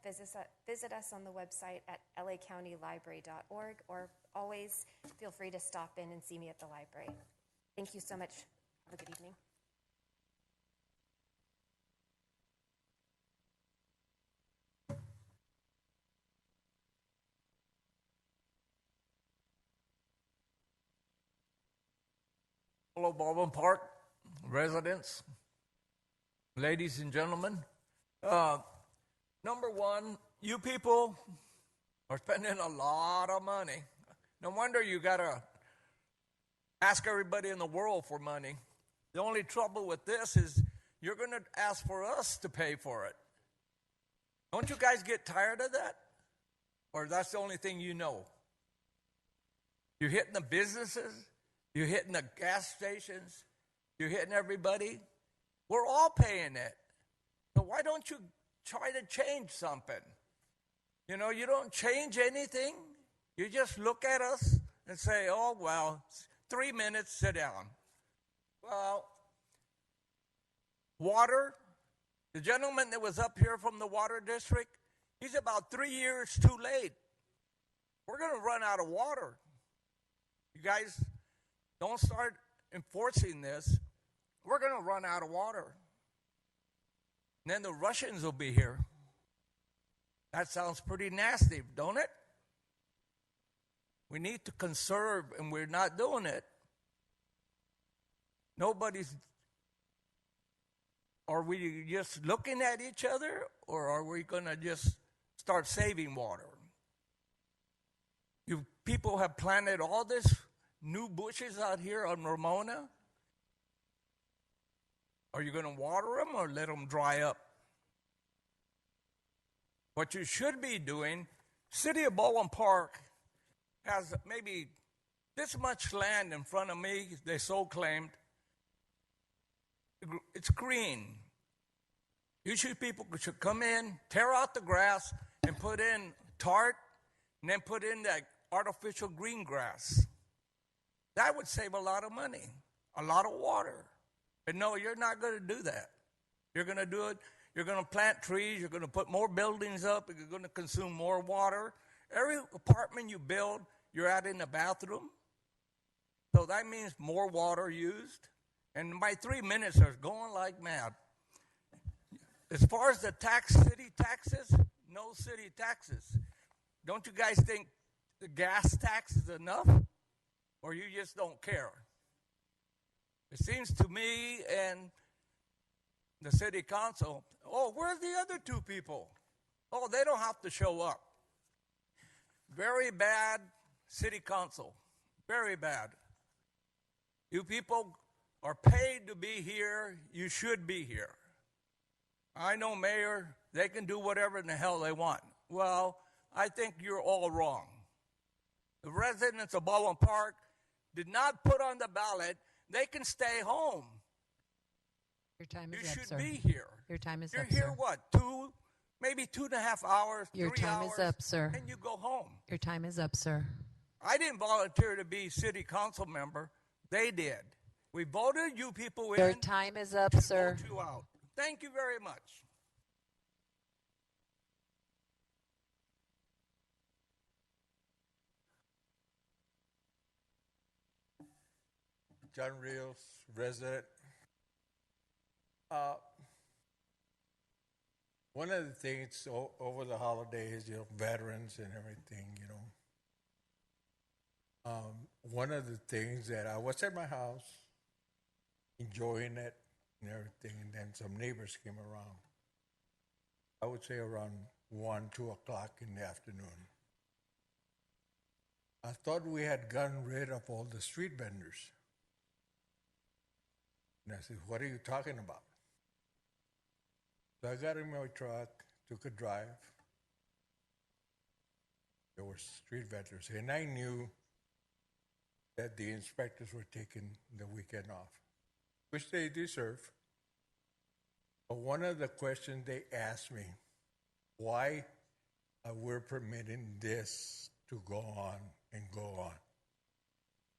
Visit us on the website at lacountylibrary.org, or always feel free to stop in and see me at the library. Thank you so much. Have a good evening. Hello, Baldwin Park residents, ladies and gentlemen. Number one, you people are spending a lot of money. No wonder you got to ask everybody in the world for money. The only trouble with this is you're going to ask for us to pay for it. Don't you guys get tired of that? Or that's the only thing you know? You're hitting the businesses. You're hitting the gas stations. You're hitting everybody. We're all paying it. So why don't you try to change something? You know, you don't change anything. You just look at us and say, oh, well, 3 minutes, sit down. Well, water, the gentleman that was up here from the water district, he's about 3 years too late. We're going to run out of water. You guys don't start enforcing this, we're going to run out of water. And then the Russians will be here. That sounds pretty nasty, don't it? We need to conserve, and we're not doing it. Are we just looking at each other, or are we going to just start saving water? You people have planted all this new bushes out here on Ramona. Are you going to water them or let them dry up? What you should be doing, City of Baldwin Park has maybe this much land in front of me, they so claimed. It's green. You people should come in, tear out the grass, and put in tart, and then put in that artificial green grass. That would save a lot of money, a lot of water. But no, you're not going to do that. You're going to do it. You're going to plant trees. You're going to put more buildings up. You're going to consume more water. Every apartment you build, you're adding a bathroom. So that means more water used. And my 3 minutes are going like mad. As far as the city taxes, no city taxes. Don't you guys think the gas tax is enough? Or you just don't care? It seems to me and the city council, oh, where's the other two people? Oh, they don't have to show up. Very bad city council. Very bad. You people are paid to be here. You should be here. I know, Mayor, they can do whatever in the hell they want. Well, I think you're all wrong. The residents of Baldwin Park did not put on the ballot. They can stay home. Your time is you up, should sir. be here. Your time is You're up, here, sir. what, maybe 2.5 hours, Your 3 time hours, is up, sir. and you go home. Your time is up, sir. I didn't volunteer to be city council member. They did. We voted you people in. Your time is up, to sir. vote you out. Thank you very much. John Rios, resident. One of the things over the holidays, veterans and everything, one of the things that I was at my house, enjoying it and everything, and then some neighbors came around. I would say around 1, 2 o'clock in the afternoon. I thought we had gotten rid of all the street vendors. And I said, what are you talking about? So I got in my truck, took a drive. There were street vendors, and I knew that the inspectors were taking the weekend off, which they deserve. But one of the questions they asked me, why we're permitting this to go on and go on?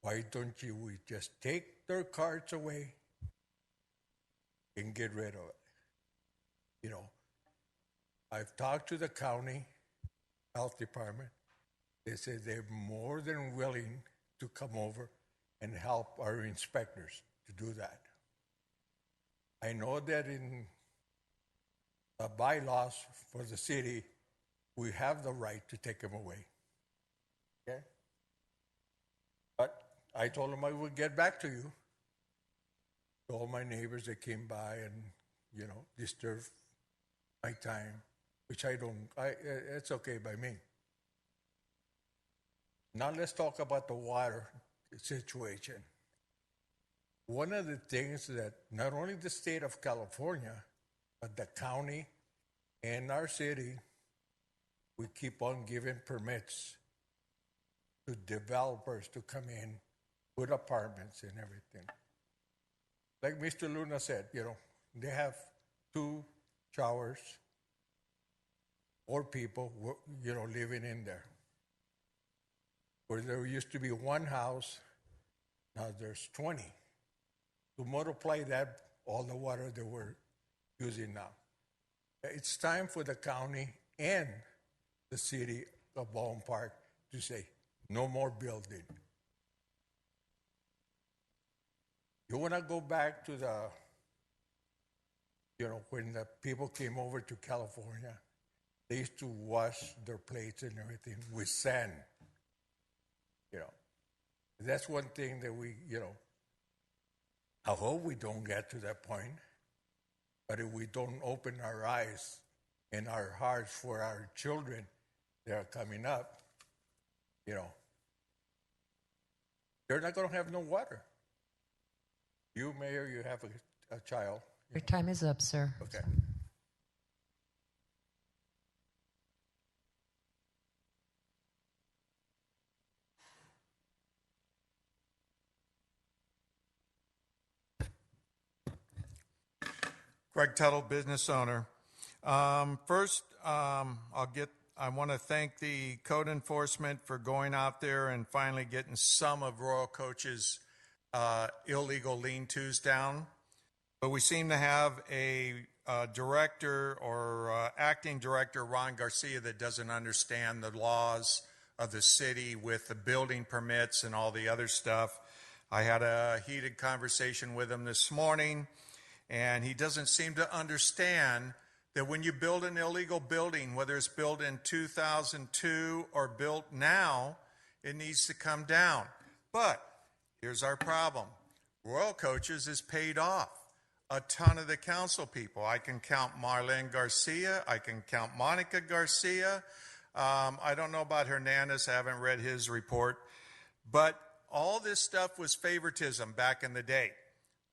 Why don't we just take their cards away and get rid of it? I've talked to the county health department. They say they're more than willing to come over and help our inspectors to do that. I know that in the bylaws for the city, we have the right to take them away. Okay? But I told them I would get back to you. To all my neighbors that came by and, disturbed my time, which it's okay by me. Now let's talk about the water situation. One of the things that not only the state of California, but the county and our city, we keep on giving permits to developers to come in with apartments and everything. Like Mr. Luna said, they have 2 showers, 4 people, living in there. Where there used to be 1 house, now there's 20. To multiply that, all the water that we're using now. It's time for the county and the city of Baldwin Park to say, no more building. You want to go back to when the people came over to California, they used to wash their plates and everything with sand. That's one thing that we, I hope we don't get to that point. But if we don't open our eyes and our hearts for our children that are coming up, they're not going to have no water. You, Mayor, you have a child. Your time is up, sir. Okay. Greg Tuttle, business owner. First, I want to thank the code enforcement for going out there and finally getting some of Royal Coach's illegal lean-tos down. But we seem to have a director or acting director Ron Garcia that doesn't understand the laws of the city with the building permits and all the other stuff. I had a heated conversation with him this morning, and he doesn't seem to understand that when you build an illegal building, whether it's built in 2002 or built now, it needs to come down. But here's our problem. Royal Coaches is paid off. A ton of the council people. I can count Marlene Garcia. I can count Monica Garcia. I don't know about Hernandez. I haven't read his report. But all this stuff was favoritism back in the day.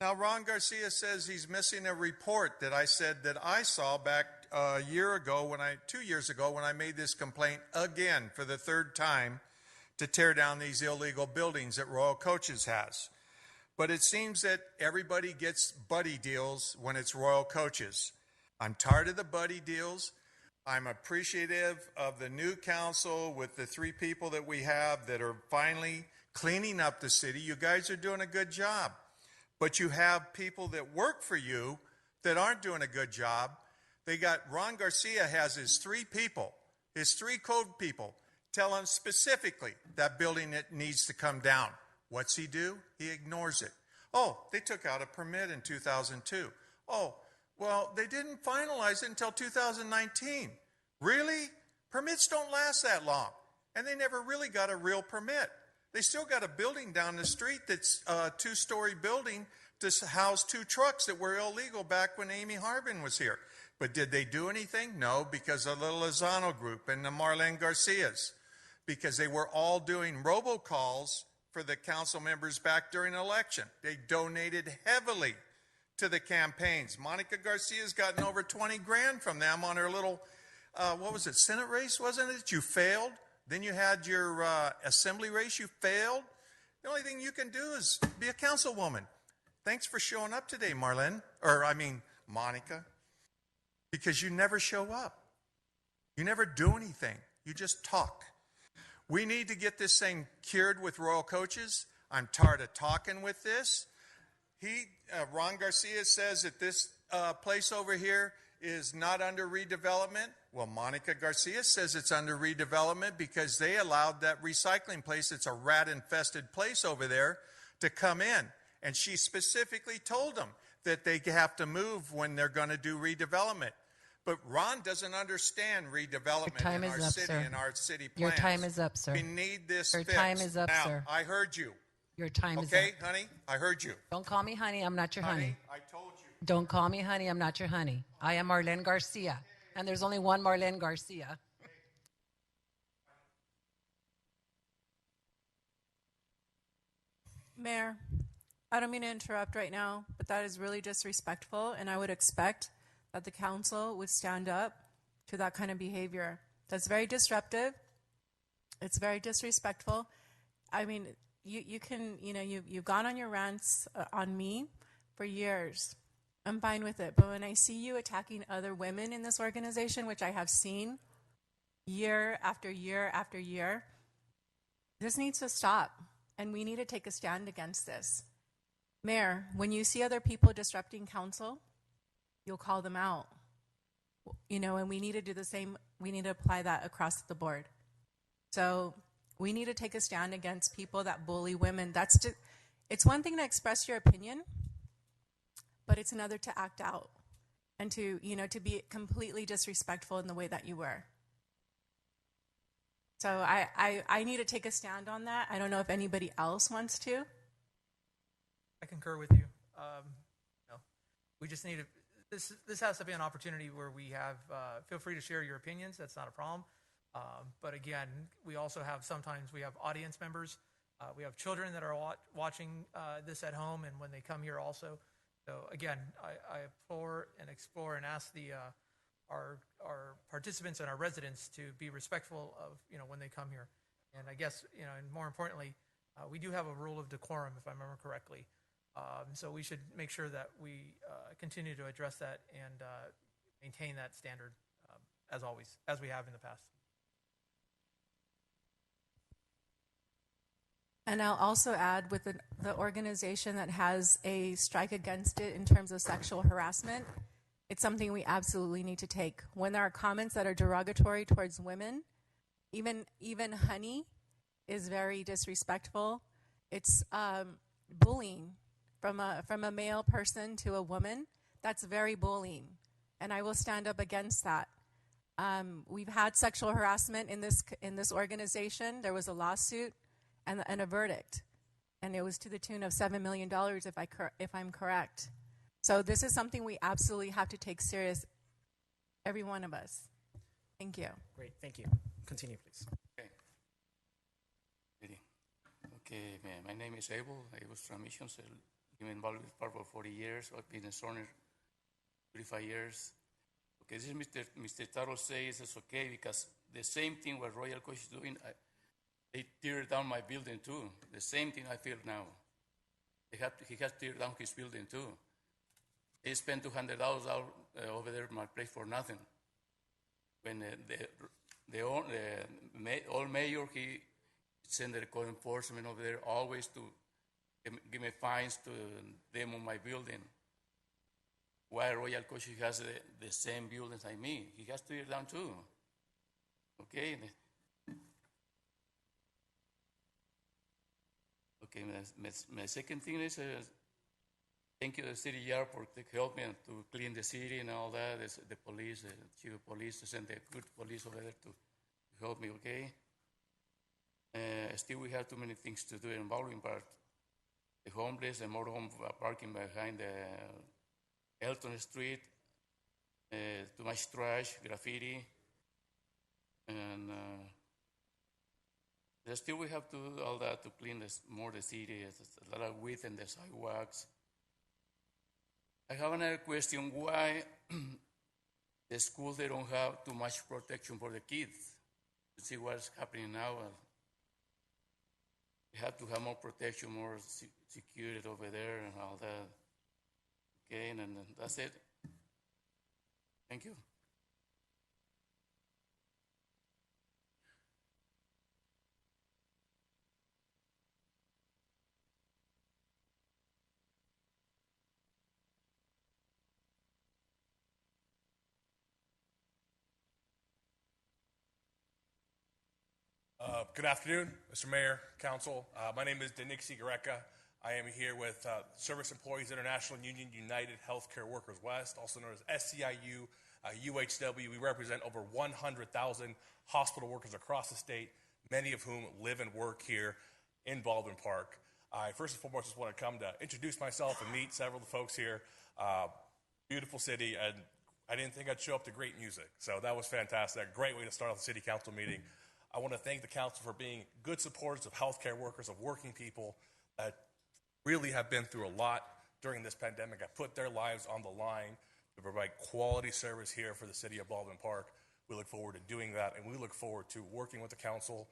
Now, Ron Garcia says he's missing a report that I said that I saw back 2 years ago when I made this complaint again for the third time to tear down these illegal buildings that Royal Coaches has. But it seems that everybody gets buddy deals when it's Royal Coaches. I'm tired of the buddy deals. I'm appreciative of the new council with the 3 people that we have that are finally cleaning up the city. You guys are doing a good job. But you have people that work for you that aren't doing a good job. Ron Garcia has his 3 people, his 3 code people, tell him specifically that building that needs to come down. What's he do? He ignores it. Oh, they took out a permit in 2002. Oh, well, they didn't finalize it until 2019. Really? Permits don't last that long. And they never really got a real permit. They still got a building down the street that's a 2-story building to house 2 trucks that were illegal back when Amy Harbin was here. But did they do anything? No, because of the Lozano group and the Marlene Garcias. Because they were all doing robocalls for the council members back during the election. They donated heavily to the campaigns. Monica Garcia's gotten over 20 grand from them on her little, Senate race, wasn't it? You failed. Then you had your assembly race. You failed. The only thing you can do is be a councilwoman. Thanks for showing up today, Monica. Because you never show up. You never do anything. You just talk. We need to get this thing cured with Royal Coaches. I'm tired of talking with this. Ron Garcia says that this place over here is not under redevelopment. Well, Monica Garcia says it's under redevelopment because they allowed that recycling place, it's a rat-infested place over there, to come in. And she specifically told them that they have to move when they're going to do redevelopment. But Ron doesn't understand redevelopment in our city and our city plans. Your time is up, sir. We need this Your fixed. time is up, now, sir. I heard you. Your time is up. Okay, honey? I heard you. Don't call me honey. I'm not your honey. I told you. Don't call me honey. I'm not your honey. I am Marlene Garcia. And there's only one Marlene Garcia. Mayor, I don't mean to interrupt right now, but that is really disrespectful, and I would expect that the council would stand up to that kind of behavior. That's very disruptive. It's very disrespectful. I mean, you've gone on your rants on me for years. I'm fine with it. But when I see you attacking other women in this organization, which I have seen year after year after year, this needs to stop. And we need to take a stand against this. Mayor, when you see other people disrupting council, you'll call them out. And we need to do the same. We need to apply that across the board. So we need to take a stand against people that bully women. It's one thing to express your opinion, but it's another to act out and to be completely disrespectful in the way that you were. So I need to take a stand on that. I don't know if anybody else wants to. I concur with you. We just need to. This has to be an opportunity where we have. Feel free to share your opinions. That's not a problem. But again, we also have sometimes we have audience members. We have children that are watching this at home, and when they come here also. So again, I implore and explore and ask our participants and our residents to be respectful of when they come here. And I guess and more importantly, we do have a rule of decorum, if I remember correctly. So we should make sure that we continue to address that and maintain that standard as always, as we have in the past. And I'll also add with the organization that has a strike against it in terms of sexual harassment, It's something we absolutely need to take. When there are comments that are derogatory towards women, even honey is very disrespectful. It's bullying from a male person to a woman. That's very bullying, and I will stand up against that. We've had sexual harassment in this organization. There was a lawsuit and a verdict, and it was to the tune of $7 million, if I'm correct. So this is something we absolutely have to take serious, every one of us. Thank you. Great, thank you. Continue, please. Okay, my name is Abel. I was from Missions. I've been involved with Park for 40 years. I've been a Soner 35 years. Okay, this is Mr. Taro says it's okay because the same thing what Royal Coach is doing, they tear down my building too. The same thing I feel now. He has teared down his building too. He spent $200 out over there in my place for nothing. When the old mayor, he sent the code enforcement over there always to give me fines to them on my building. Why Royal Coach has the same buildings like me? He has to tear down too. Okay. Okay, my second thing is thank you to the city yard for help me to clean the city and all that. The police, the chief of police, to send the good police over there to help me, okay? Still, we have too many things to do in Baldwin Park. The homeless, the motorhome parking behind the Elton Street, too much trash, graffiti, and still we have to do all that to clean more the city. There's a lot of width in the sidewalks. I have another question. Why the schools, they don't have too much protection for the kids? You see what's happening now. We have to have more protection, more security over there and all that. Okay, and that's it. Thank you. Good afternoon, Mr. Mayor, Council. My name is Denixi Gareka. I am here with Service Employees International Union United Healthcare Workers West, also known as SCIU, UHW. We represent over 100,000 hospital workers across the state, many of whom live and work here in Baldwin Park. I first and foremost just want to come to introduce myself and meet several of the folks here. Beautiful city, and I didn't think I'd show up to great music, so that was fantastic. Great way to start off the city council meeting. I want to thank the council for being good supporters of healthcare workers, of working people that really have been through a lot during this pandemic. I put their lives on the line to provide quality service here for the city of Baldwin Park. We look forward to doing that, and we look forward to working with the council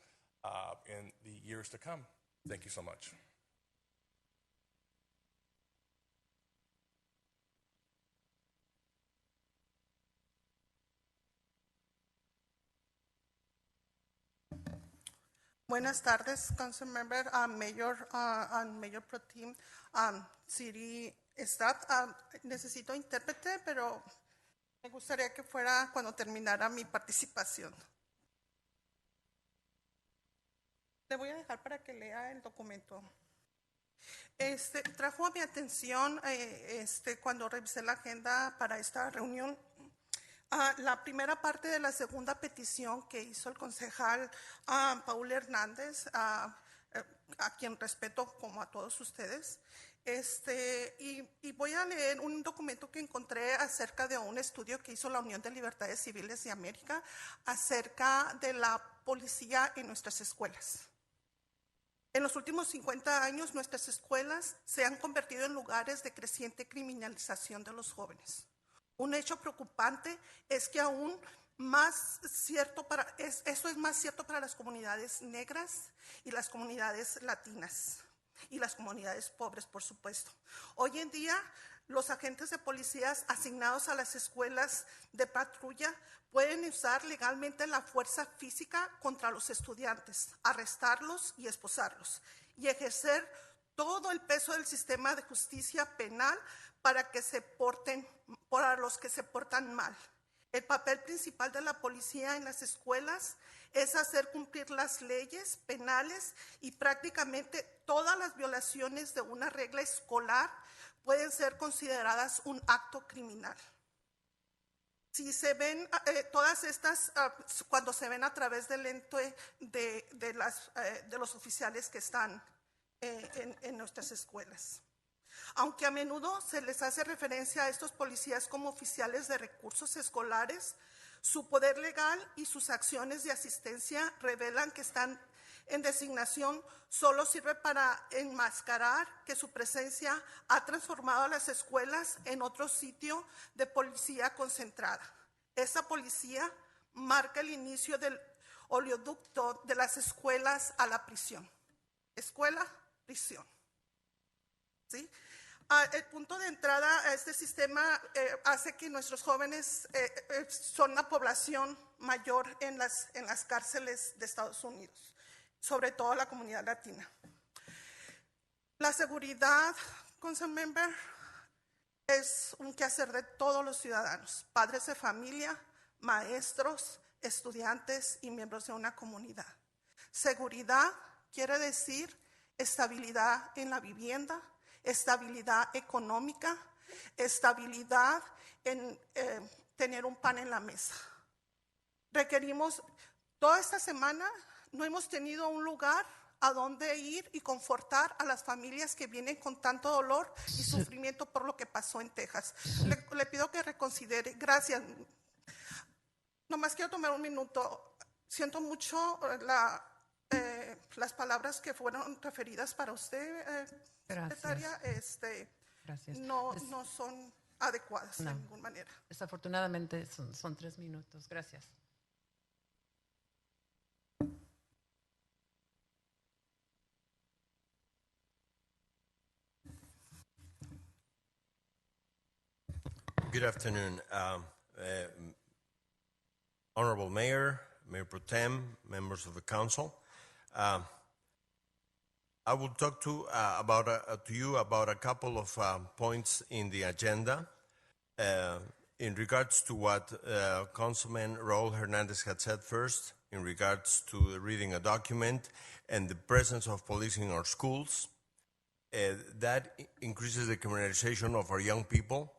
in the years to come. Thank you so much. Buenas tardes, Council Member, Mayor, and Mayor Pro Tem, City Staff. Necesito intérprete, pero me gustaría que fuera cuando terminara mi participación. Le voy a dejar para que lea el documento. Trajo a mi atención cuando revisé la agenda para esta reunión. La primera parte de la segunda petición que hizo el concejal Paul Hernández, a quien respeto como a todos ustedes, y voy a leer un documento que encontré acerca de un estudio que hizo la Unión de Libertades Civiles de América acerca de la policía en nuestras escuelas. En los últimos 50 años, nuestras escuelas se han convertido en lugares de creciente criminalización de los jóvenes. Un hecho preocupante es que aún más cierto eso es más cierto para las comunidades negras y las comunidades latinas y las comunidades pobres, por supuesto. Hoy en día, los agentes de policías asignados a las escuelas de patrulla pueden usar legalmente la fuerza física contra los estudiantes, arrestarlos y esposarlos, y ejercer todo el peso del sistema de justicia penal para los que se portan mal. El papel principal de la policía en las escuelas es hacer cumplir las leyes penales y prácticamente todas las violaciones de una regla escolar pueden ser consideradas un acto criminal. Si se ven todas estas, cuando se ven a través del lente de los oficiales que están en nuestras escuelas. Aunque a menudo se les hace referencia a estos policías como oficiales de recursos escolares, su poder legal y sus acciones de asistencia revelan que están en designación solo sirve para enmascarar que su presencia ha transformado a las escuelas en otro sitio de policía concentrada. Esa policía marca el inicio del oleoducto de las escuelas a la prisión. Escuela, prisión. ¿Sí? El punto de entrada a este sistema hace que nuestros jóvenes son la población mayor en las cárceles de Estados Unidos, sobre todo la comunidad latina. La seguridad, Council Member, es un quehacer de todos los ciudadanos, padres de familia, maestros, estudiantes y miembros de una comunidad. Seguridad quiere decir estabilidad en la vivienda, estabilidad económica, estabilidad en tener un pan en la mesa. Requerimos, toda esta semana no hemos tenido un lugar a donde ir y confortar a las familias que vienen con tanto dolor y sufrimiento por lo que pasó en Texas. Le pido que reconsidere. Gracias. Nomás quiero tomar un minuto. Siento mucho las palabras que fueron referidas para usted, secretaria, Gracias. no son adecuadas de ninguna manera. Desafortunadamente son 3 minutos. Gracias. Good afternoon. Honorable Mayor, Mayor Pro Tem, members of the Council. I will talk to you about a couple of points in the agenda in regards to what Councilman Raul Hernandez had said first in regards to reading a document and the presence of police in our schools. That increases the criminalization of our young people,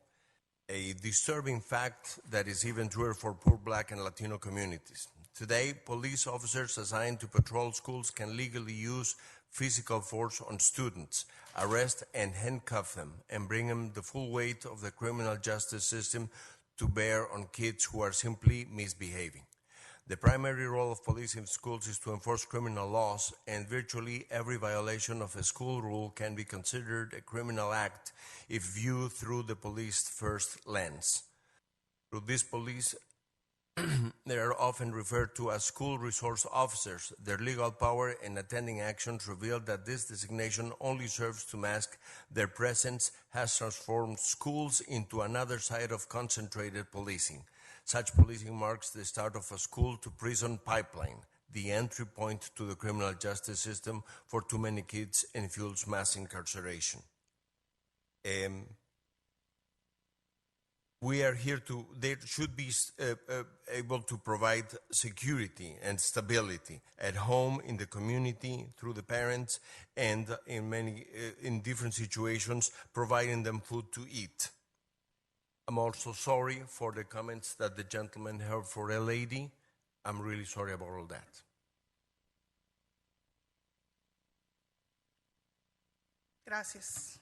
a disturbing fact that is even truer for poor Black and Latino communities. Today, police officers assigned to patrol schools can legally use physical force on students, arrest and handcuff them, and bring them the full weight of the criminal justice system to bear on kids who are simply misbehaving. The primary role of police in schools is to enforce criminal laws, and virtually every violation of a school rule can be considered a criminal act if viewed through the police first lens. Through this police, they are often referred to as school resource officers. Their legal power and attending actions reveal that this designation only serves to mask their presence has transformed schools into another side of concentrated policing. Such policing marks the start of a school-to-prison pipeline, the entry point to the criminal justice system for too many kids, and fuels mass incarceration. We are here they should be able to provide security and stability at home, in the community, through the parents, and in different situations, providing them food to eat. I'm also sorry for the comments that the gentleman heard for a lady. I'm really sorry about all that. Gracias.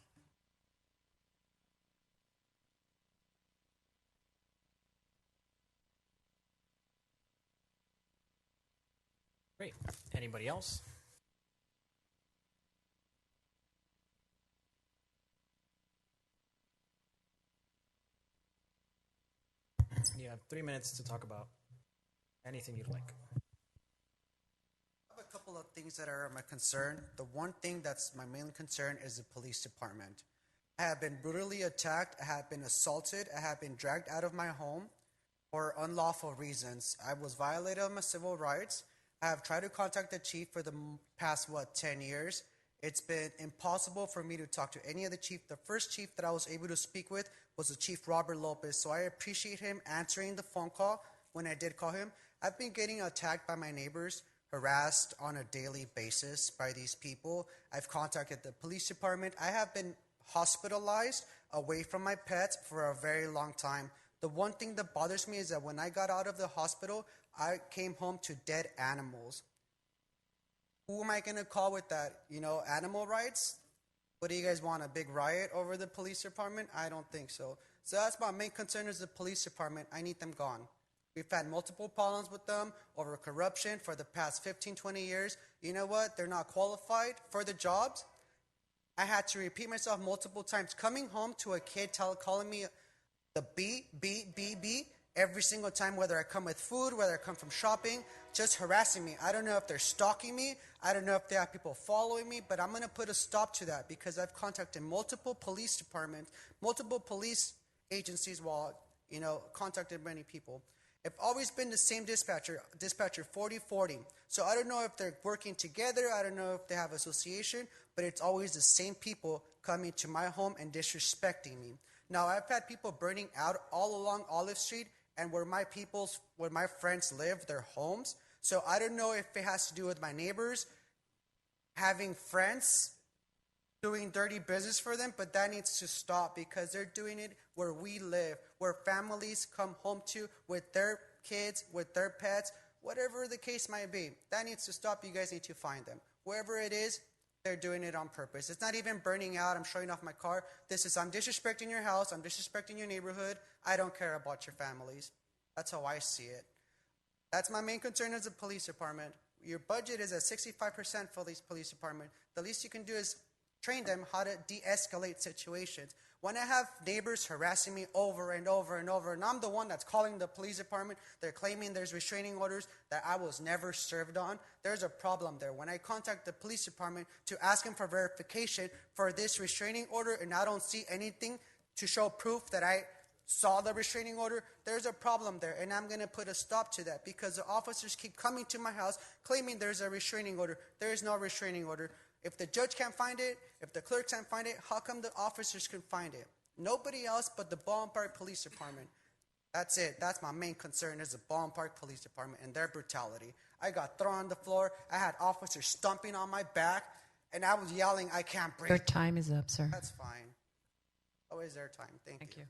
Great. Anybody else? You have 3 minutes to talk about anything you'd like. I have a couple of things that are my concern. The one thing that's my main concern is the police department. I have been brutally attacked. I have been assaulted. I have been dragged out of my home for unlawful reasons. I was violated of my civil rights. I have tried to contact the chief for the past, 10 years, It's been impossible for me to talk to any of the chief. The first chief that I was able to speak with was the Chief Robert Lopez. So I appreciate him answering the phone call when I did call him. I've been getting attacked by my neighbors, harassed on a daily basis by these people. I've contacted the police department. I have been hospitalized away from my pets for a very long time. The one thing that bothers me is that when I got out of the hospital, I came home to dead animals. Who am I going to call with that? Animal rights? What do you guys want, a big riot over the police department? I don't think so. So that's my main concern is the police department. I need them gone. We've had multiple problems with them over corruption for the past 15, 20 years. You know what? They're not qualified for the jobs. I had to repeat myself multiple times. Coming home to a kid calling me the B, every single time, whether I come with food, whether I come from shopping, just harassing me. I don't know if they're stalking me. I don't know if they have people following me, but I'm going to put a stop to that because I've contacted multiple police departments, multiple police agencies while, contacted many people. It's always been the same dispatcher 4040. So I don't know if they're working together. I don't know if they have association, but it's always the same people coming to my home and disrespecting me. Now, I've had people burning out all along Olive Street and where my friends live, their homes. So I don't know if it has to do with my neighbors having friends doing dirty business for them, but that needs to stop because they're doing it where we live, where families come home to with their kids, with their pets, whatever the case might be. That needs to stop. You guys need to find them. Wherever it is, they're doing it on purpose. It's not even burning out. I'm showing off my car. I'm disrespecting your house. I'm disrespecting your neighborhood. I don't care about your families. That's how I see it. That's my main concern as a police department. Your budget is at 65% for these police department. The least you can do is train them how to de-escalate situations. When I have neighbors harassing me over and over and over, and I'm the one that's calling the police department, they're claiming there's restraining orders that I was never served on, there's a problem there. When I contact the police department to ask them for verification for this restraining order and I don't see anything to show proof that I saw the restraining order, there's a problem there, and I'm going to put a stop to that because the officers keep coming to my house claiming there's a restraining order. There is no restraining order. If the judge can't find it, if the clerk can't find it, how come the officers can find it? Nobody else but the Baldwin Park Police Department. That's it. That's my main concern is the Baldwin Park Police Department and their brutality. I got thrown on the floor. I had officers stomping on my back, and I was yelling, I can't breathe. Your time is up, sir. That's fine. Always their time. Thank you.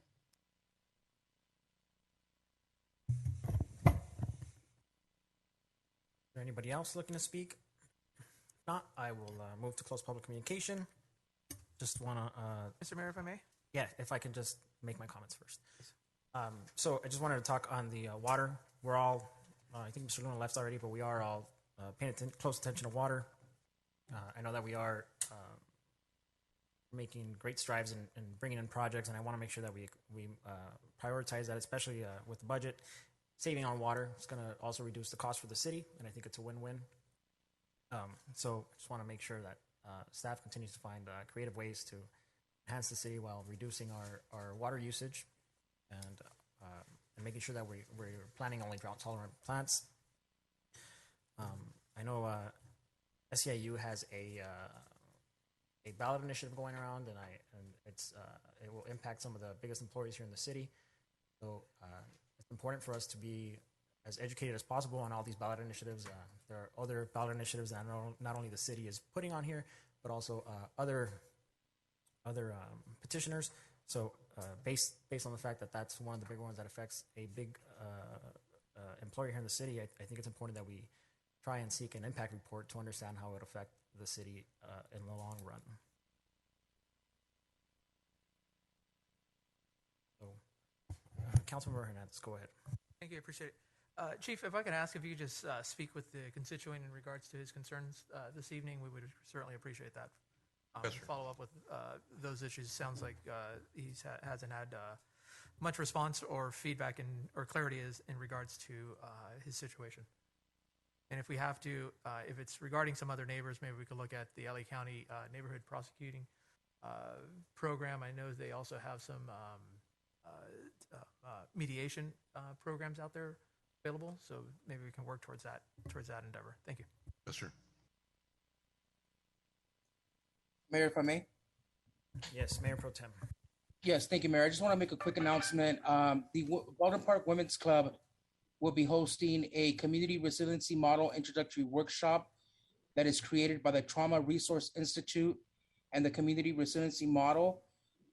Is there anybody else looking to speak? If not, I will move to close public communication. Just want to... Mr. Mayor, if I may? Yeah, if I can just make my comments first. So I just wanted to talk on the water. We're all, I think Mr. Luna left already, but we are all paying close attention to water. I know that we are making great strides in bringing in projects, and I want to make sure that we prioritize that, especially with the budget. Saving on water is going to also reduce the cost for the city, and I think it's a win-win. So I just want to make sure that staff continues to find creative ways to enhance the city while reducing our water usage and making sure that we're planting only drought-tolerant plants. I know SEIU has a ballot initiative going around, and it will impact some of the biggest employees here in the city. So it's important for us to be as educated as possible on all these ballot initiatives. There are other ballot initiatives that not only the city is putting on here, but also other petitioners. So based on the fact that that's one of the big ones that affects a big employer here in the city, I think it's important that we try and seek an impact report to understand how it would affect the city in the long run. So, Councilmember Hernandez, go ahead. Thank you, I appreciate it. Chief, if I could ask if you could just speak with the constituent in regards to his concerns this evening, we would certainly appreciate that. Yes, sir. Follow up with those issues. It sounds like he hasn't had much response or feedback or clarity in regards to his situation. And if we have to, if it's regarding some other neighbors, maybe we could look at the LA County Neighborhood Prosecuting Program. I know they also have some mediation programs out there available, so maybe we can work towards that endeavor. Thank you. Yes, sir. Mayor, if I may. Yes, Mayor Pro Tem. Yes, thank you, Mayor. I just want to make a quick announcement. The Baldwin Park Women's Club will be hosting a community resiliency model introductory workshop that is created by the Trauma Resource Institute and the Community Resiliency Model.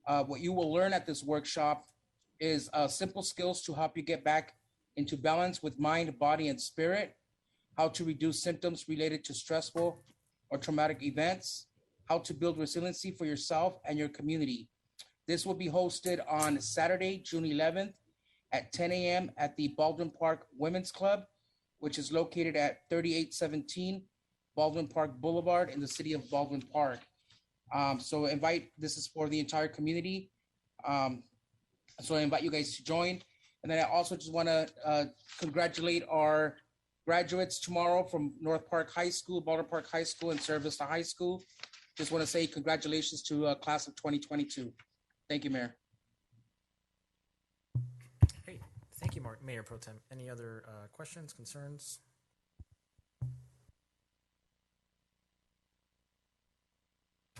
What you will learn at this workshop is simple skills to help you get back into balance with mind, body, and spirit, how to reduce symptoms related to stressful or traumatic events, how to build resiliency for yourself and your community. This will be hosted on Saturday, June 11th at 10 a.m. at the Baldwin Park Women's Club, which is located at 3817 Baldwin Park Boulevard in the city of Baldwin Park. This is for the entire community. So I invite you guys to join. And then I also just want to congratulate our graduates tomorrow from North Park High School, Baldwin Park High School, and Cerro Vista High School. Just want to say congratulations to class of 2022. Thank you, Mayor. Great. Thank you, Mayor Pro Tem. Any other questions, concerns?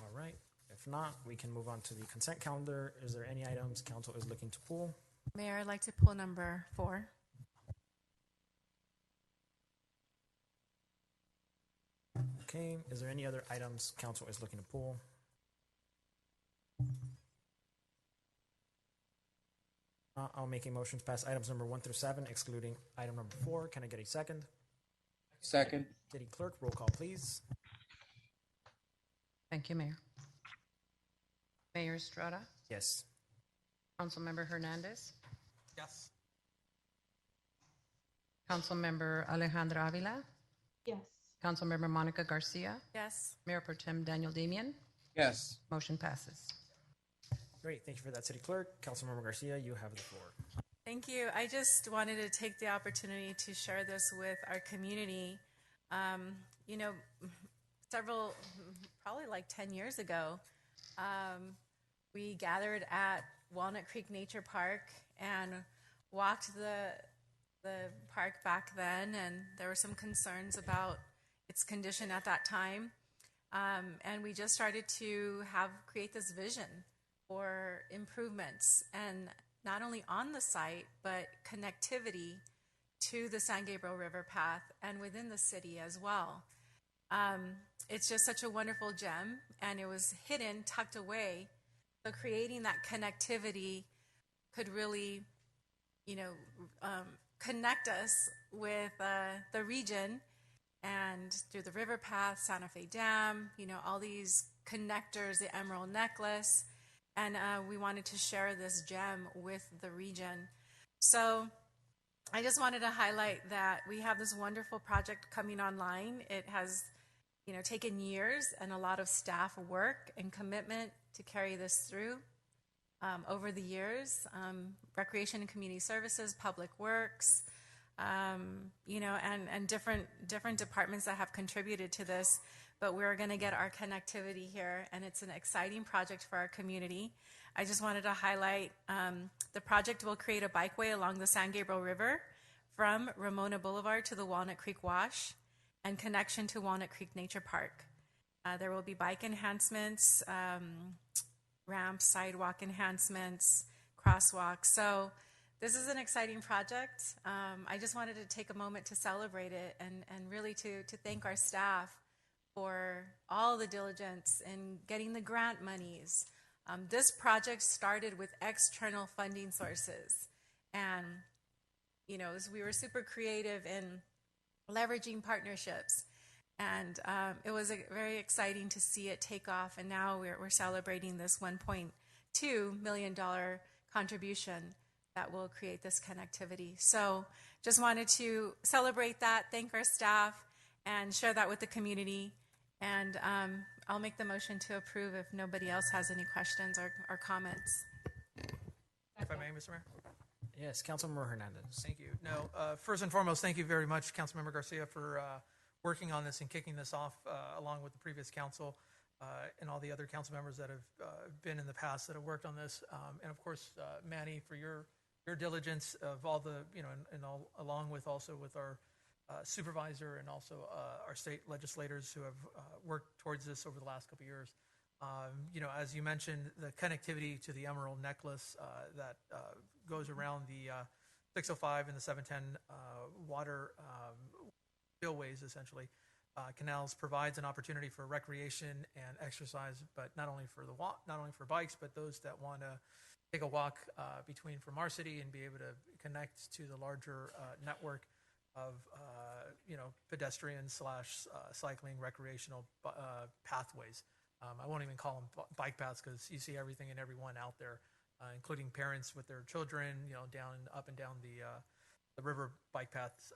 All right. If not, we can move on to the consent calendar. Is there any items council is looking to pull? Mayor, I'd like to pull number 4. Okay. Is there any other items council is looking to pull? I'll make a motion to pass items number 1 through 7, excluding item number 4. Can I get a second? Second. City Clerk, roll call, please. Thank you, Mayor. Mayor Estrada, Yes. Councilmember Hernandez, Yes. Councilmember Alejandra Avila, Yes. Councilmember Monica Garcia, Yes. Mayor Pro Tem Daniel Damian. Yes. Motion passes. Great. Thank you for that, City Clerk. Councilmember Garcia, you have the floor. Thank you. I just wanted to take the opportunity to share this with our community. Probably like 10 years ago, we gathered at Walnut Creek Nature Park and walked the park back then, and there were some concerns about its condition at that time. And we just started to create this vision for improvements, and not only on the site, but connectivity to the San Gabriel River path and within the city as well. It's just such a wonderful gem, and it was hidden, tucked away. So creating that connectivity could really, connect us with the region, and through the river path, Santa Fe Dam, all these connectors, the Emerald Necklace, and we wanted to share this gem with the region. So I just wanted to highlight that we have this wonderful project coming online. It has taken years and a lot of staff work and commitment to carry this through over the years. Recreation and Community Services, Public Works, and different departments that have contributed to this. But we're going to get our connectivity here, and it's an exciting project for our community. I just wanted to highlight the project will create a bikeway along the San Gabriel River from Ramona Boulevard to the Walnut Creek Wash and connection to Walnut Creek Nature Park. There will be bike enhancements, ramps, sidewalk enhancements, crosswalks. So this is an exciting project. I just wanted to take a moment to celebrate it and really to thank our staff for all the diligence in getting the grant monies. This project started with external funding sources. And, we were super creative in leveraging partnerships. And it was very exciting to see it take off. And now we're celebrating this $1.2 million contribution that will create this connectivity. So just wanted to celebrate that, thank our staff, and share that with the community. And I'll make the motion to approve if nobody else has any questions or comments. If I may, Mr. Mayor. Yes, Councilmember Hernandez. Thank you. No, first and foremost, thank you very much, Councilmember Garcia, for working on this and kicking this off along with the previous council and all the other council members that have been in the past that have worked on this. And of course, Manny, for your diligence of all the, along with also with our supervisor and also our state legislators who have worked towards this over the last couple of years. As you mentioned, the connectivity to the Emerald Necklace that goes around the 605 and the 710 water spillways, essentially, canals provides an opportunity for recreation and exercise, but not only for bikes, but those that want to take a walk between from our city and be able to connect to the larger network of pedestrian / cycling recreational pathways. I won't even call them bike paths because you see everything and everyone out there, including parents with their children, up and down the river bike paths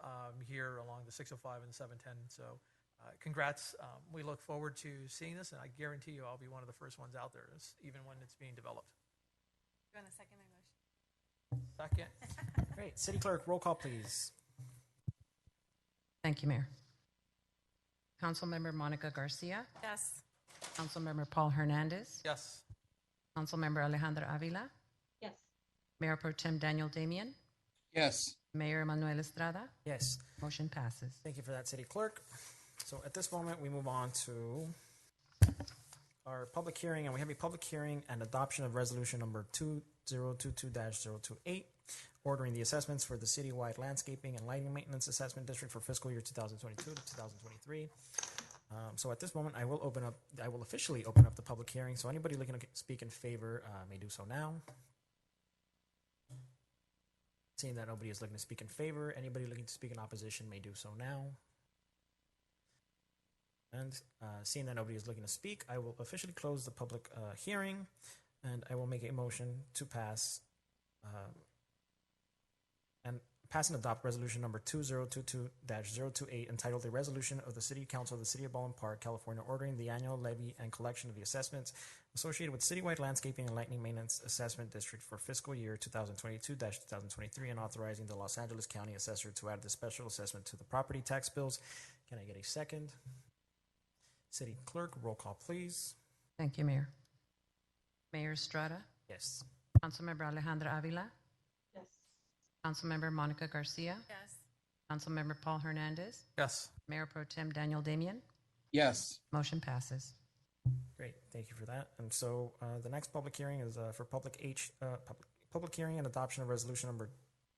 here along the 605 and the 710. So congrats. We look forward to seeing this, and I guarantee you I'll be one of the first ones out there, even when it's being developed. You want to second my motion? Second. Great. City Clerk, roll call, please. Thank you, Mayor. Councilmember Monica Garcia. Yes. Councilmember Paul Hernandez. Yes. Councilmember Alejandra Avila. Yes. Mayor Pro Tem Daniel Damian. Yes. Mayor Manuel Estrada. Yes. Motion passes. Thank you for that, City Clerk. So at this moment, we move on to our public hearing, and we have a public hearing and adoption of resolution number 2022-028, ordering the assessments for the citywide landscaping and lighting maintenance assessment district for fiscal year 2022 to 2023. So at this moment, I will officially open up the public hearing. So anybody looking to speak in favor may do so now. Seeing that nobody is looking to speak in favor, anybody looking to speak in opposition may do so now. And seeing that nobody is looking to speak, I will officially close the public hearing, and I will make a motion to pass and adopt resolution number 2022-028, entitled "A Resolution of the City Council of the City of Baldwin Park, California, ordering the annual levy and collection of the assessments associated with citywide landscaping and lighting maintenance assessment district for fiscal year 2022-2023, and authorizing the Los Angeles County Assessor to add the special assessment to the property tax bills." Can I get a second? City Clerk, roll call, please. Thank you, Mayor. Mayor Estrada. Yes. Councilmember Alejandra Avila. Yes. Councilmember Monica Garcia. Yes. Councilmember Paul Hernandez. Yes. Mayor Pro Tem Daniel Damian. Yes. Motion passes. Great, thank you for that. And so the next public hearing is for public hearing and adoption of resolution number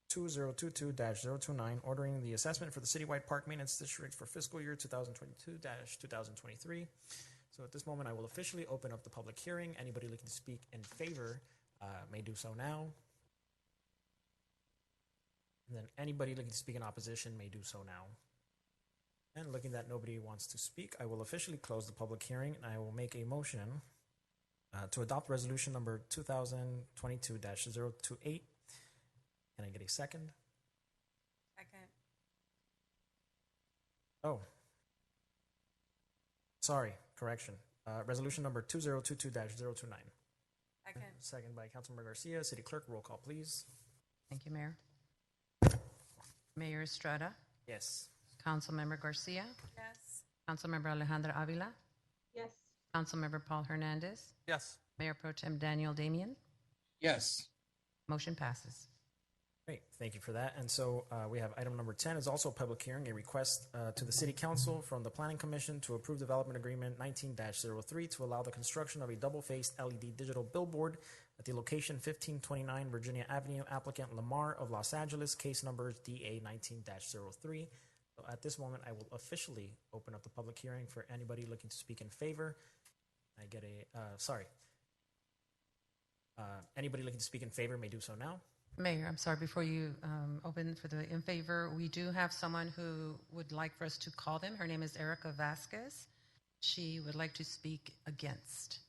2022-029, ordering the assessment for the citywide park maintenance district for fiscal year 2022-2023. So at this moment, I will officially open up the public hearing. Anybody looking to speak in favor may do so now. And then anybody looking to speak in opposition may do so now. And looking that nobody wants to speak, I will officially close the public hearing, and I will make a motion to adopt resolution number 2022-028. Can I get a second? Second. Oh. Sorry, correction. Resolution number 2022-029. Second. Second by Councilmember Garcia. City Clerk, roll call, please. Thank you, Mayor. Mayor Estrada. Yes. Councilmember Garcia. Yes. Councilmember Alejandra Avila. Yes. Councilmember Paul Hernandez. Yes. Mayor Pro Tem Daniel Damian. Yes. Motion passes. Great, thank you for that. And so we have item number 10 is also a public hearing, a request to the City Council from the Planning Commission to approve development agreement 19-03 to allow the construction of a double-faced LED digital billboard at the location 1529 Virginia Avenue, applicant Lamar of Los Angeles, case numbers DA 19-03. So at this moment, I will officially open up the public hearing for anybody looking to speak in favor. I get anybody looking to speak in favor may do so now. Mayor, I'm sorry, before you open for the in favor, we do have someone who would like for us to call them. Her name is Erica Vasquez. She would like to speak against.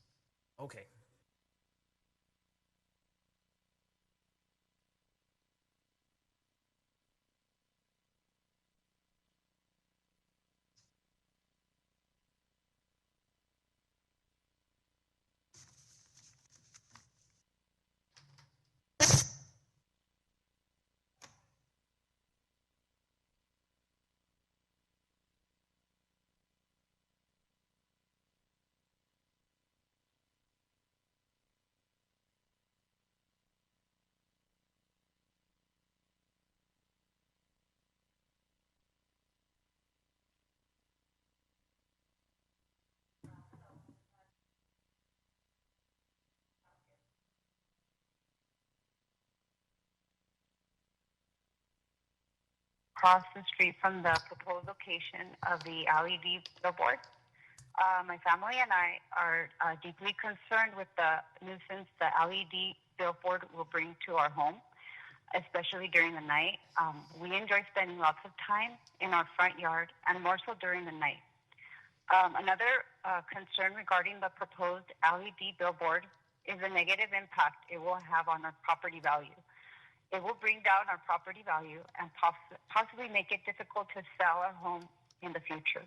Okay. across the street from the proposed location of the LED billboard. My family and I are deeply concerned with the nuisance the LED billboard will bring to our home, especially during the night. We enjoy spending lots of time in our front yard, and more so during the night. Another concern regarding the proposed LED billboard is the negative impact it will have on our property value. It will bring down our property value and possibly make it difficult to sell our home in the future.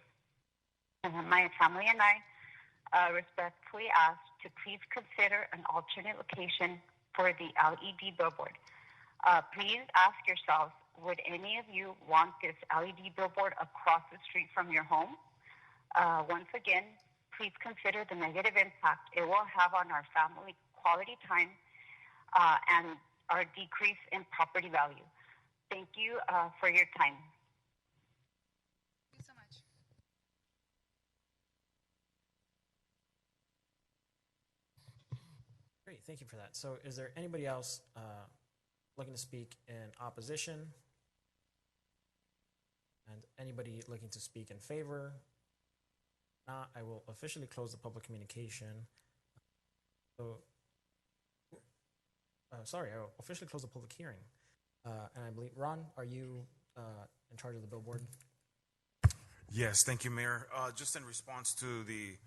And my family and I respectfully ask to please consider an alternate location for the LED billboard. Please ask yourselves, would any of you want this LED billboard across the street from your home? Once again, please consider the negative impact it will have on our family quality time and our decrease in property value. Thank you for your time. Thank you so much. Great, thank you for that. So is there anybody else looking to speak in opposition? And anybody looking to speak in favor? Not, I will officially close the public communication. So, sorry, I will officially close the public hearing. And I believe, Ron, are you in charge of the billboard? Yes, thank you, Mayor. Just in response to the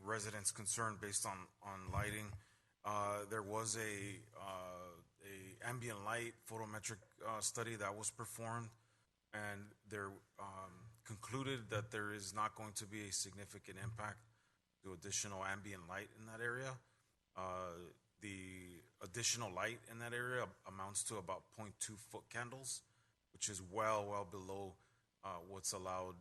residents' concern based on lighting, there was a ambient light photometric study that was performed, and there concluded that there is not going to be a significant impact to additional ambient light in that area. The additional light in that area amounts to about 0.2 foot candles, which is well below what's allowed,